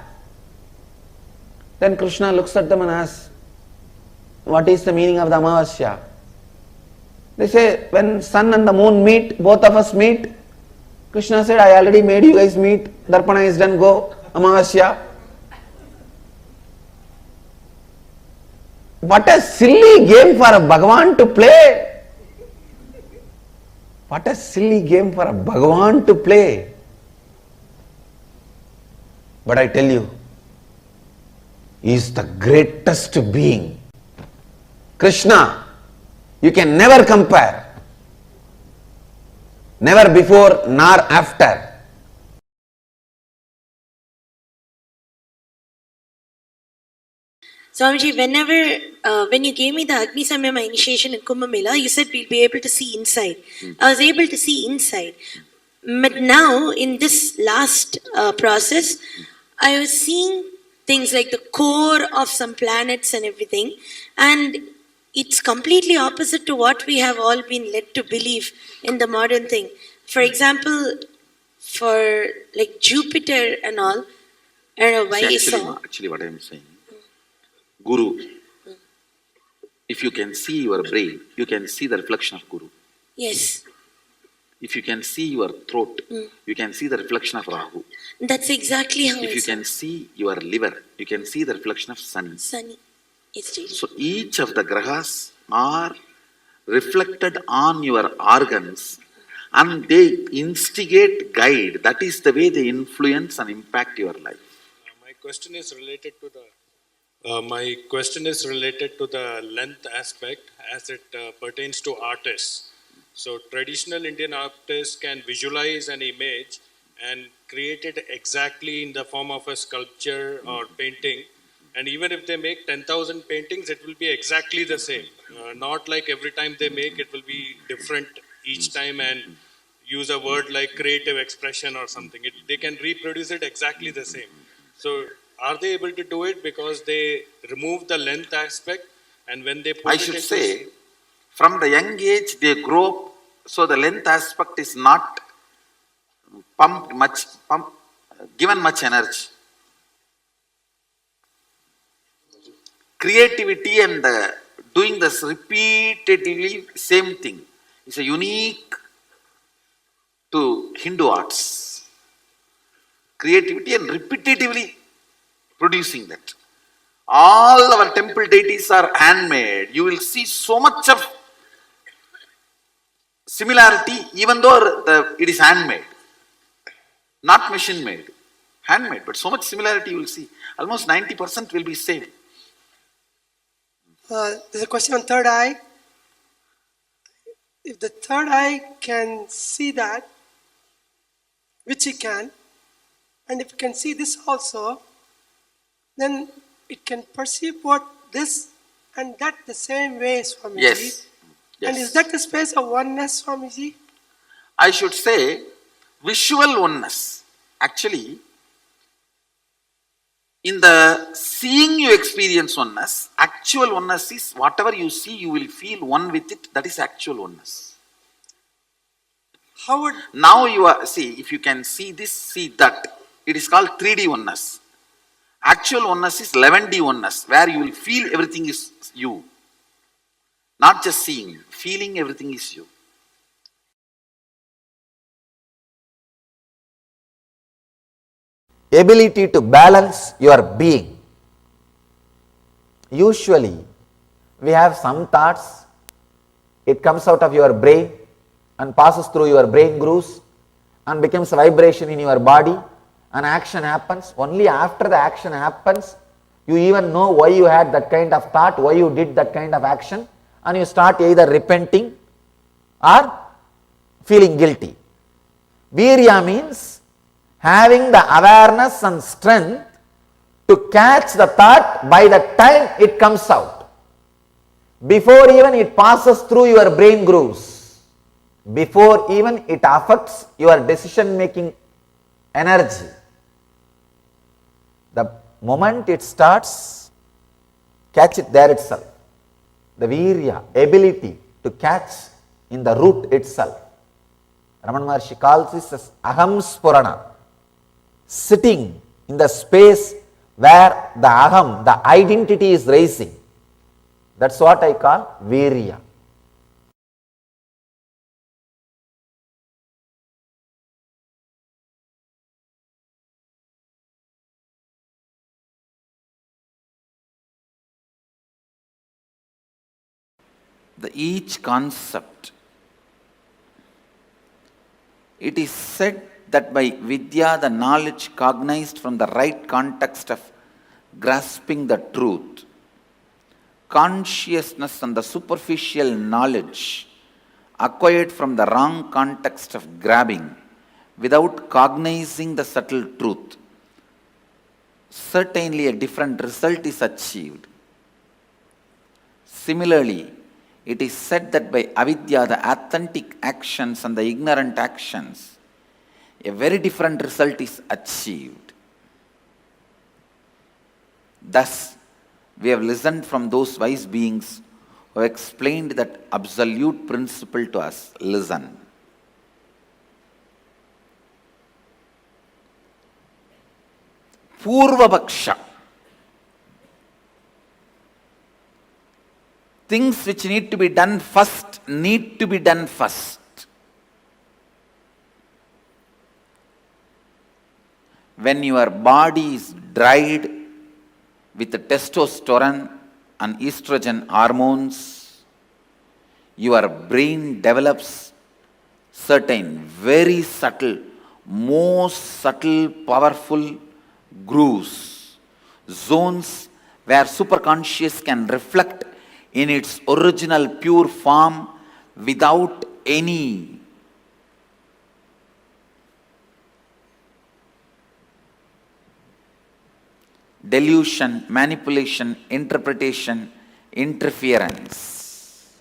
Then Krishna looks at them and asks, what is the meaning of the Amavasya? They say, when sun and the moon meet, both of us meet. Krishna said, I already made you guys meet. Darpana is done, go. Amavasya. What a silly game for a Bhagavan to play. What a silly game for a Bhagavan to play. But I tell you, he is the greatest being. Krishna, you can never compare. Never before nor after. Swamiji, when you gave me the Agni Samyama initiation in Kumbh Mela, you said we'll be able to see inside. I was able to see inside. But now, in this last process, I was seeing things like the core of some planets and everything. And it's completely opposite to what we have all been led to believe in the modern thing. For example, for like Jupiter and all, I don't know why I saw. Actually, what I am saying, Guru, if you can see your brain, you can see the reflection of Guru. Yes. If you can see your throat, you can see the reflection of Rahu. That's exactly how If you can see your liver, you can see the reflection of Sun. Sunny. So each of the grahas are reflected on your organs and they instigate, guide. That is the way they influence and impact your life. My question is related to the length aspect as it pertains to artists. So traditional Indian artists can visualize an image and create it exactly in the form of a sculpture or painting. And even if they make 10,000 paintings, it will be exactly the same. Not like every time they make, it will be different each time and use a word like creative expression or something. They can reproduce it exactly the same. So are they able to do it because they remove the length aspect, and when they put I it should into say, from the young age they grow up, so the length aspect is not given much energy. Creativity and doing this repeatedly same thing is a unique to Hindu arts. Creativity and repetitively producing that. All our temple deities are handmade. You will see so much of similarity even though it is handmade. Not machine made. Handmade, but so much similarity you will see. Almost 90% will be same. There's a question on third eye. If the third eye can see that, which it can, and if it can see this also, then it can perceive what this and that the same way, Swamiji. Yes. And is that the space of oneness, Swamiji? I should say visual oneness. Actually, in the seeing you experience oneness, actual oneness is whatever you see, you will feel one with it. That is actual oneness. How would... Now you are, see, if you can see this, see that. It is called 3D oneness. Actual oneness is 11D oneness, where you will feel everything is you. Not just seeing, feeling everything is you. Ability to balance your being. Usually, we have some thoughts, it comes out of your brain and passes through your brain grooves and becomes a vibration in your body, and action happens. Only after the action happens, you even know why you had that kind of thought, why you did that kind of action, and you start either repenting or feeling guilty. Virya means having the awareness and strength to catch the thought by the time it comes out, before even it passes through your brain grooves, before even it affects your decision making energy. The moment it starts, catch it there itself. The virya, ability to catch in the root itself. Ramana Maharshi calls this as aham spurana, sitting in the space where the aham, the identity is rising. That's what I call virya. Each concept, it is said that by vidya, the knowledge cognized from the right context of grasping the truth, consciousness and the superficial knowledge acquired from the wrong context of grabbing without cognizing the subtle truth, certainly a different result is achieved. Similarly, it is said that by avidya, the authentic actions and the ignorant actions, a very different result is achieved. Thus, we have listened from those wise beings who have explained that absolute principle to us. Listen. Purvapaksha. Things which need to be done first need to be done first. When your body is dried with the testosterone and estrogen hormones, your brain develops certain very subtle, most subtle, powerful grooves, zones where superconscious can reflect in its original pure form without any delusion, manipulation, interpretation, interference.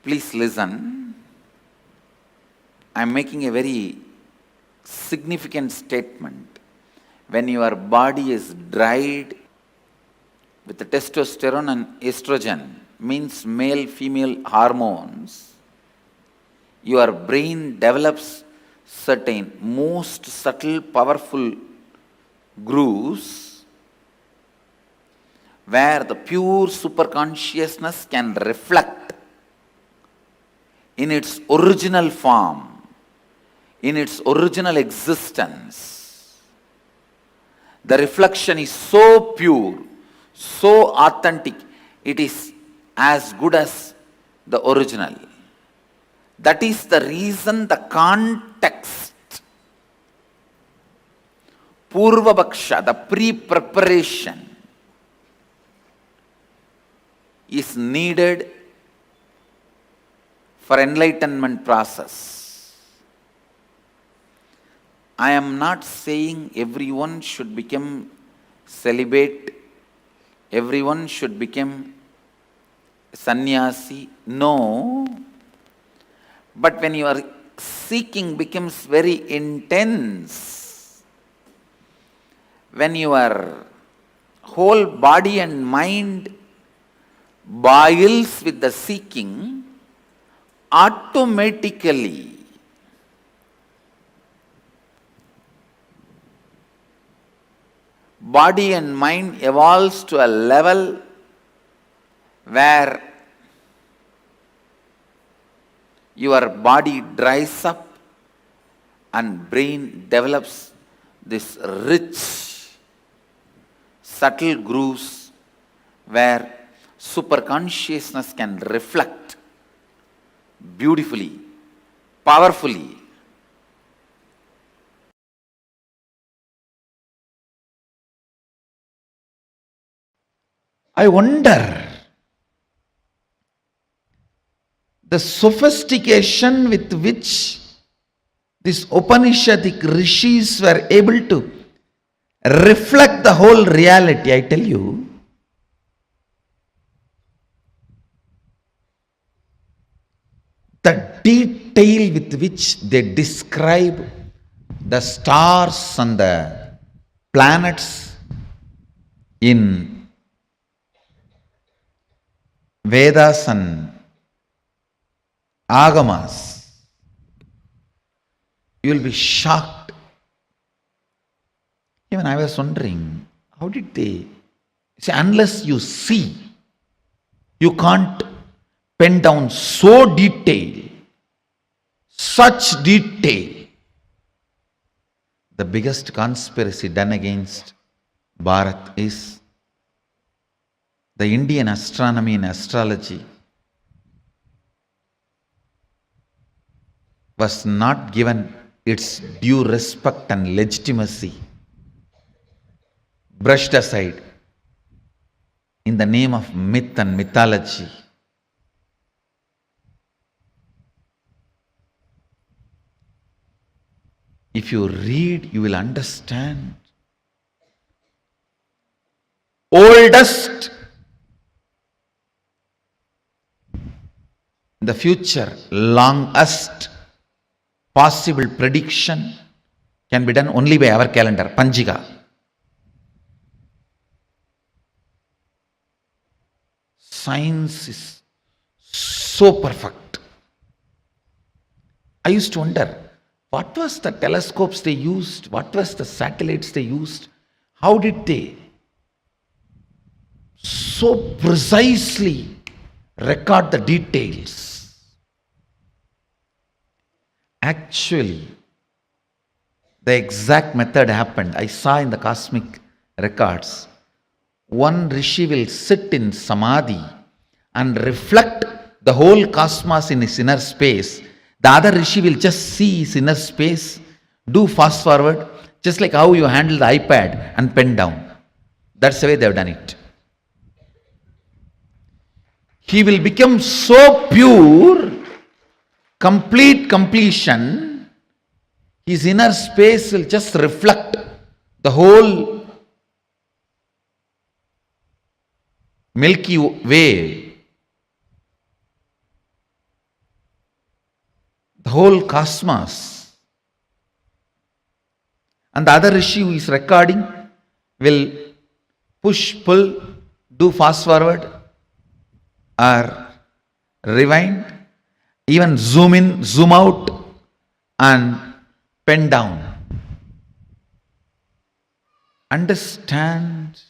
Please listen. I am making a very significant statement. When your body is dried with the testosterone and estrogen, means male female hormones, your brain develops certain most subtle powerful grooves where the pure superconsciousness can reflect in its original form, in its original existence. The reflection is so pure, so authentic, it is as good as the original. That is the reason the context, Purvapaksha, the pre-preparation, is needed for enlightenment process. I am not saying everyone should become celibate, everyone should become sannyasi. No. But when your seeking becomes very intense, when your whole body and mind boils with the seeking, automatically body and mind evolves to a level where your body dries up and brain develops this rich, subtle grooves where superconsciousness can reflect beautifully, powerfully. I wonder the sophistication with which these Upanishadic rishis were able to reflect the whole reality. I tell you, the detail with which they describe the stars and the planets in Vedas and Agamas, you will be shocked. Even I was wondering, how did they see? Unless you see, you can't pen down so detail, such detail. The biggest conspiracy done against Bharat is the Indian astronomy and astrology was not given its due respect and legitimacy, brushed aside in the name of myth and mythology. If you read, you will understand. Oldest in the future, longest possible prediction can be done only by our calendar, Panjiga. Science is so perfect. I used to wonder, what was the telescopes they used? What was the satellites they used? How did they so precisely record the details? Actually, the exact method happened. I saw in the cosmic records. One rishi will sit in samadhi and reflect the whole cosmos in his inner space. The other rishi will just see his inner space, do fast forward, just like how you handle the iPad and pen down. That's the way they have done it. He will become so pure, complete completion, his inner space will just reflect the whole Milky Way, the whole cosmos. And the other rishi who is recording will push, pull, do fast forward or rewind, even zoom in, zoom out and pen down. Understand?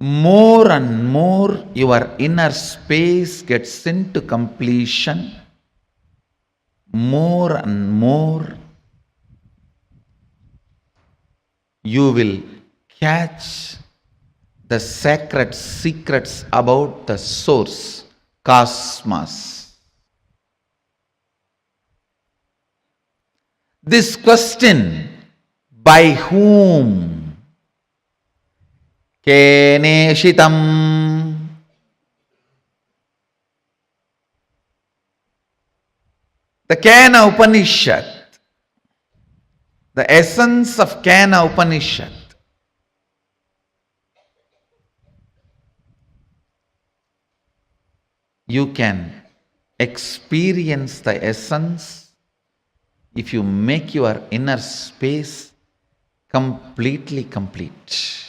More and more your inner space gets into completion, more and more you will catch the sacred secrets about the source, cosmos. This question, by whom? Keneshitam. The Kena Upanishad, the essence of Kena Upanishad, you can experience the essence if you make your inner space completely complete.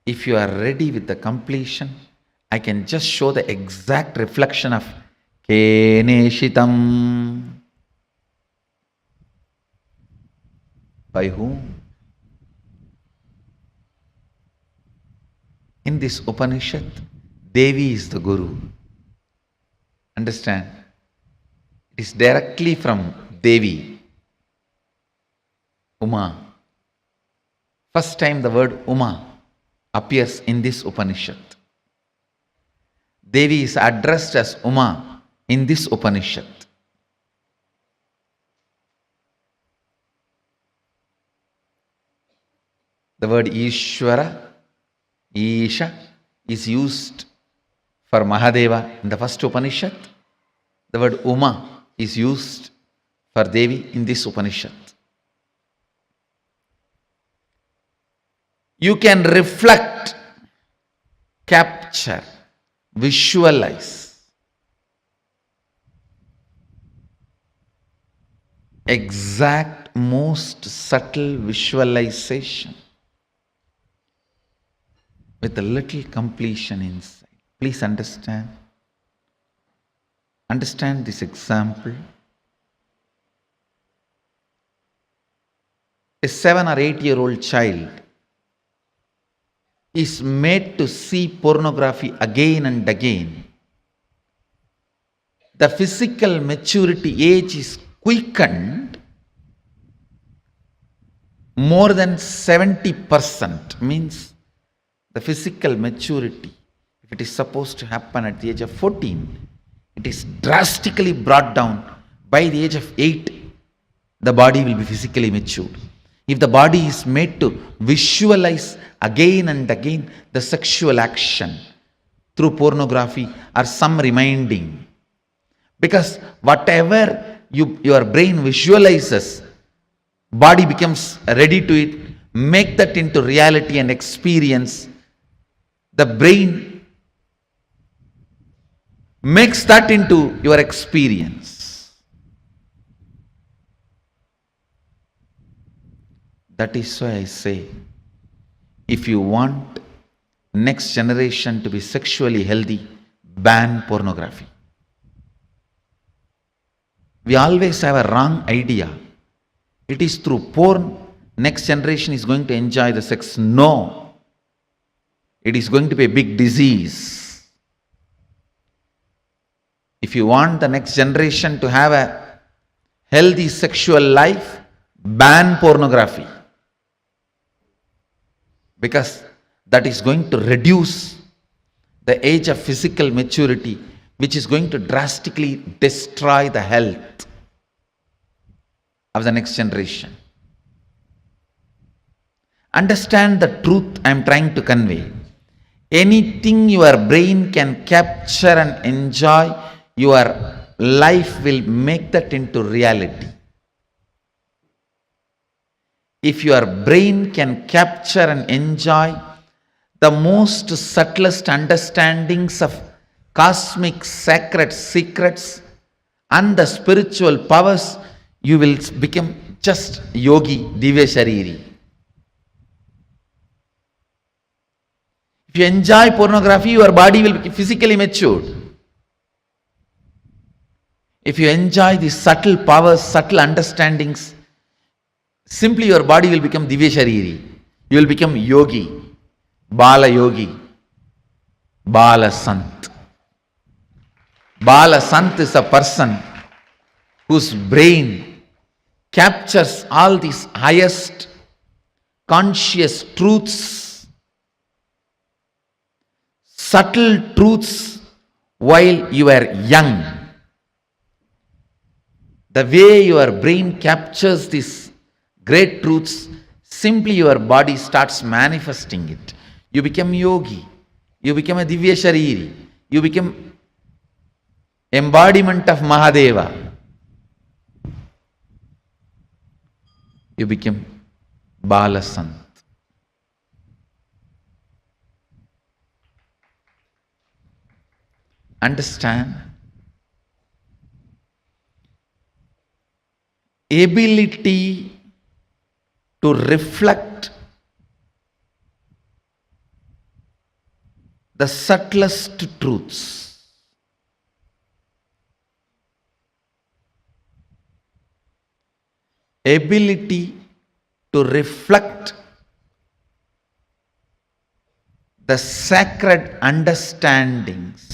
If you are ready with the completion, I can just show the exact reflection of Keneshitam. By whom? In this Upanishad, Devi is the Guru. Understand? It is directly from Devi, Uma. First time the word Uma appears in this Upanishad. Devi is addressed as Uma in this Upanishad. The word Ishvara, Isha, is used for Mahadeva in the first Upanishad. The word Uma is used for Devi in this Upanishad. You can reflect, capture, visualize exact, most subtle visualization with a little completion inside. Please understand. Understand this example. A 7 or 8-year-old child is made to see pornography again and again. The physical maturity age is quickened more than 70%. Means the physical maturity, if it is supposed to happen at the age of 14, it is drastically brought down. By the age of 8, the body will be physically matured. If the body is made to visualize again and again the sexual action through pornography or some reminding, because whatever your brain visualizes, body becomes ready to it, make that into reality and experience. The brain makes that into your experience. That is why I say, if you want next generation to be sexually healthy, ban pornography. We always have a wrong idea. It is through porn next generation is going to enjoy the sex. No. It is going to be a big disease. If you want the next generation to have a healthy sexual life, ban pornography. Because that is going to reduce the age of physical maturity, which is going to drastically destroy the health of the next generation. Understand the truth I am trying to convey. Anything your brain can capture and enjoy, your life will make that into reality. If your brain can capture and enjoy the most subtlest understandings of cosmic sacred secrets and the spiritual powers, you will become just yogi, divya shariri. If you enjoy pornography, your body will be physically matured. If you enjoy these subtle powers, subtle understandings, simply your body will become divya shariri. You will become yogi, bala yogi, bala sant. Bala sant is a person whose brain captures all these highest conscious truths, subtle truths while you are young. The way your brain captures these great truths, simply your body starts manifesting it. You become yogi, you become a divya shariri, you become embodiment of Mahadeva. You become Bala Sant. Understand? Ability to reflect the subtlest truths. Ability to reflect the sacred understandings.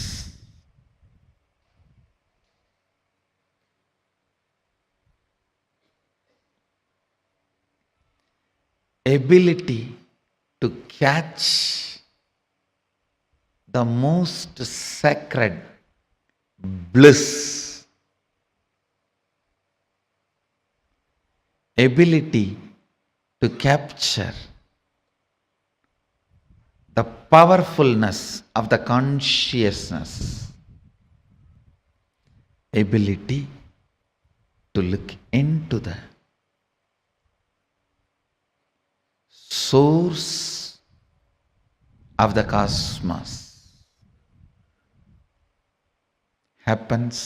Ability to catch the most sacred bliss. Ability to capture the powerfulness of the consciousness. Ability to look into the source of the cosmos happens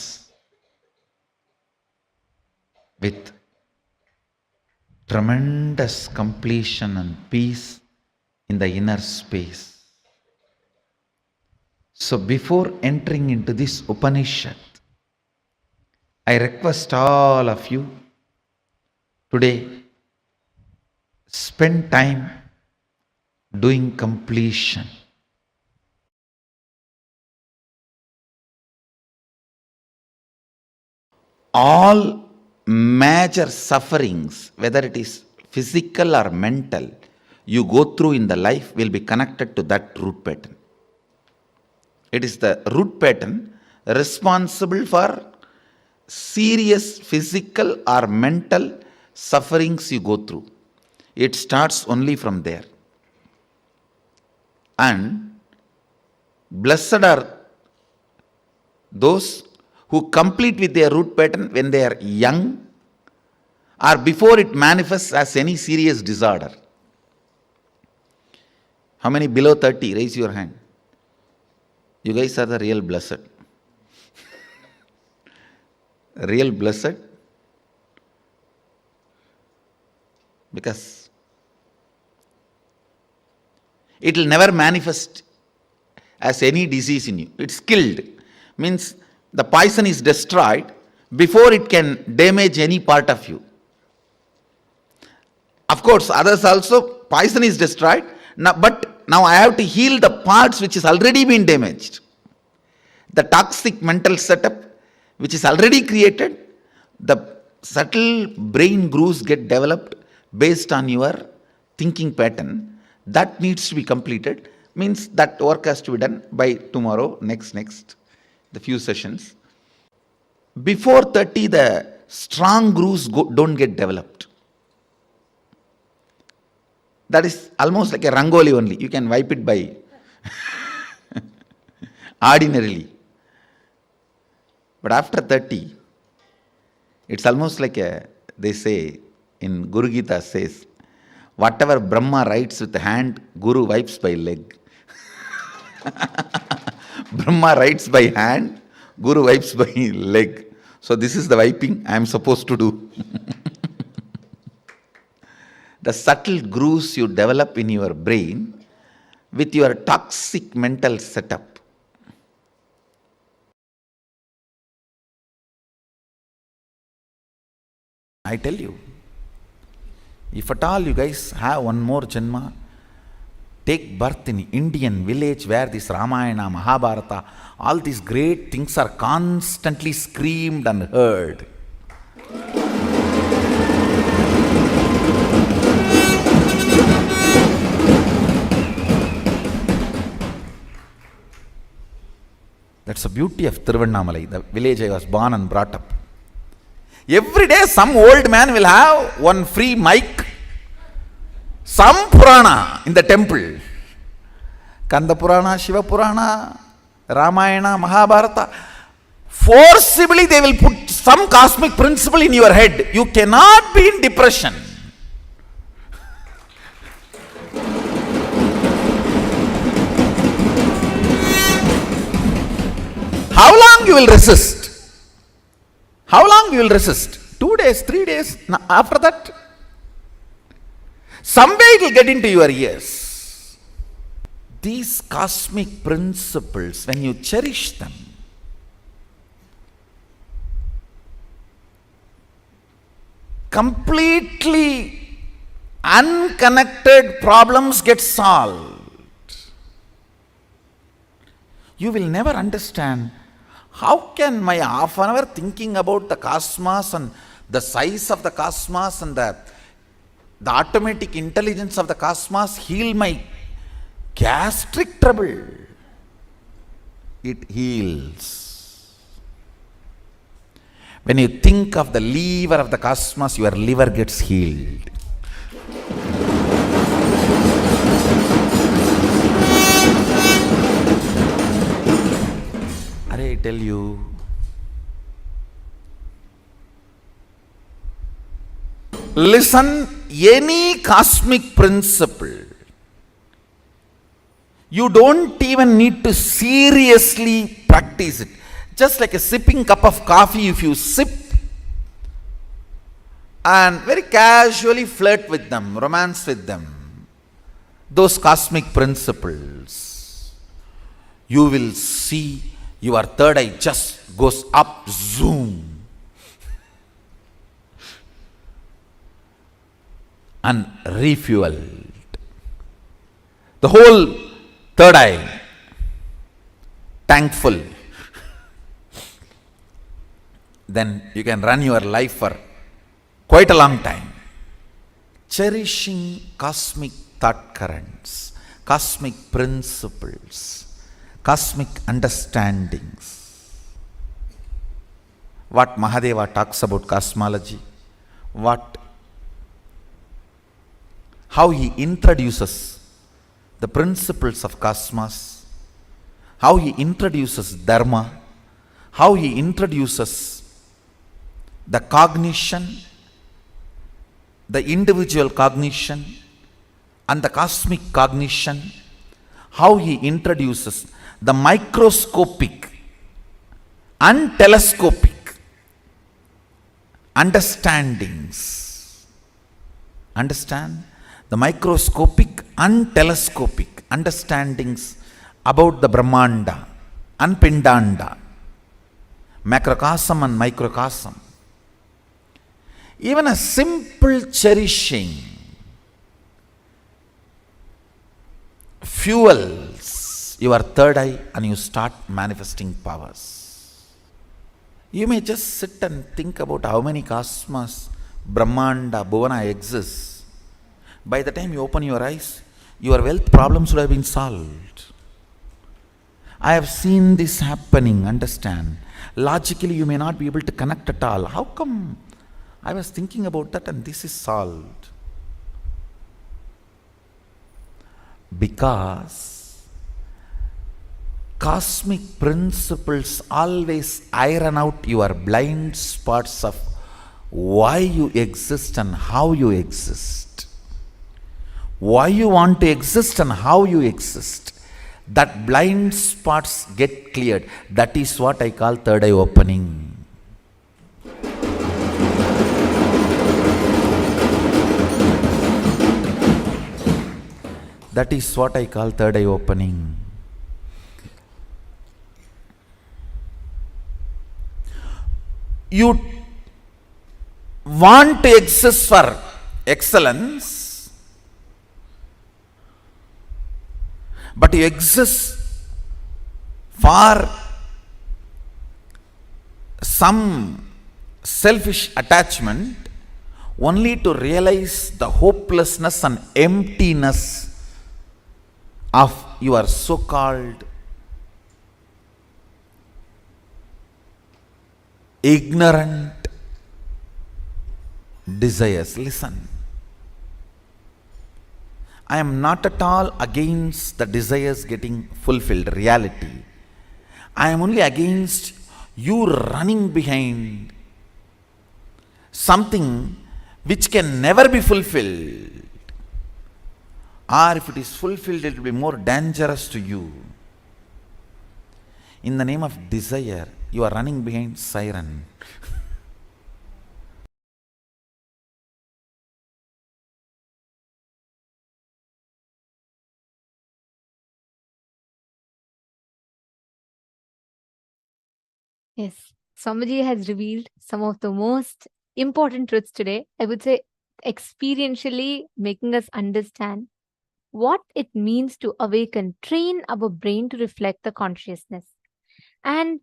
with tremendous completion and peace in the inner space. So before entering into this Upanishad, I request all of you today, spend time doing completion. All major sufferings, whether it is physical or mental, you go through in the life will be connected to that root pattern. It is the root pattern responsible for serious physical or mental sufferings you go through. It starts only from there. And blessed are those who complete with their root pattern when they are young or before it manifests as any serious disorder. How many below 30? Raise your hand. You guys are the real blessed. Real blessed. Because it will never manifest as any disease in you. It's killed. Means the poison is destroyed before it can damage any part of you. Of course, others also, poison is destroyed, but now I have to heal the parts which is already been damaged. The toxic mental setup which is already created, the subtle brain grooves get developed based on your thinking pattern. That needs to be completed. Means that work has to be done by tomorrow, next, the few sessions. Before 30, the strong grooves don't get developed. That is almost like a rangoli only. You can wipe it by ordinarily. But after 30, it's almost like they say in Guru Gita says, whatever Brahma writes with the hand, Guru wipes by leg. Brahma writes by hand, Guru wipes by leg. So this is the wiping I am supposed to do. The subtle grooves you develop in your brain with your toxic mental setup. I tell you, if at all you guys have one more janma, take birth in Indian village where this Ramayana, Mahabharata, all these great things are constantly screamed and heard. That's the beauty of Tiruvannamalai, the village I was born and brought up. Every day some old man will have one free mic, some Purana in the temple. Kanda Purana, Shiva Purana, Ramayana, Mahabharata. Forcibly they will put some cosmic principle in your head. You cannot be in depression. How long you will resist? How long you will resist? 2 days, 3 days. After that, some way it will get into your ears. these cosmic principles, when you cherish them, completely unconnected problems get solved. You will never understand how can my half an hour thinking about the cosmos and the size of the cosmos and the automatic intelligence of the cosmos heal my gastric trouble. It heals. When you think of the lever of the cosmos, your liver gets healed. I tell you, listen, any cosmic principle, you don't even need to seriously practice it. Just like a sipping cup of coffee, if you sip and very casually flirt with them, romance with them, those cosmic principles, you will see your third eye just goes up, zoom, and refueled. The whole third eye, thankful. Then you can run your life for quite a long time. Cherishing cosmic thought currents, cosmic principles, cosmic understandings. What Mahadeva talks about cosmology, how he introduces the principles of cosmos, how he introduces dharma, how he introduces the cognition, the individual cognition and the cosmic cognition, how he introduces the microscopic and telescopic understandings. Understand? The microscopic and telescopic understandings about the Brahmanda and Pindanda, macrocosm and microcosm. Even a simple cherishing fuels your third eye and you start manifesting powers. You may just sit and think about how many cosmos, Brahmanda, Bhuvana exists. By the time you open your eyes, your wealth problems would have been solved. I have seen this happening, understand. Logically, you may not be able to connect at all. How come? I was thinking about that and this is solved. Because cosmic principles always iron out your blind spots of why you exist and how you exist. Why you want to exist and how you exist. That blind spots get cleared. That is what I call third eye opening. That is what I call third eye opening. You want to exist for excellence, but you exist for some selfish attachment only to realize the hopelessness and emptiness of your so-called ignorant desires. Listen, I am not at all against the desires getting fulfilled, reality. I am only against you running behind something which can never be fulfilled. Or if it is fulfilled, it will be more dangerous to you. In the name of desire, you are running behind siren. Yes, Swamiji has revealed some of the most important truths today. I would say experientially making us understand what it means to awaken, train our brain to reflect the consciousness, and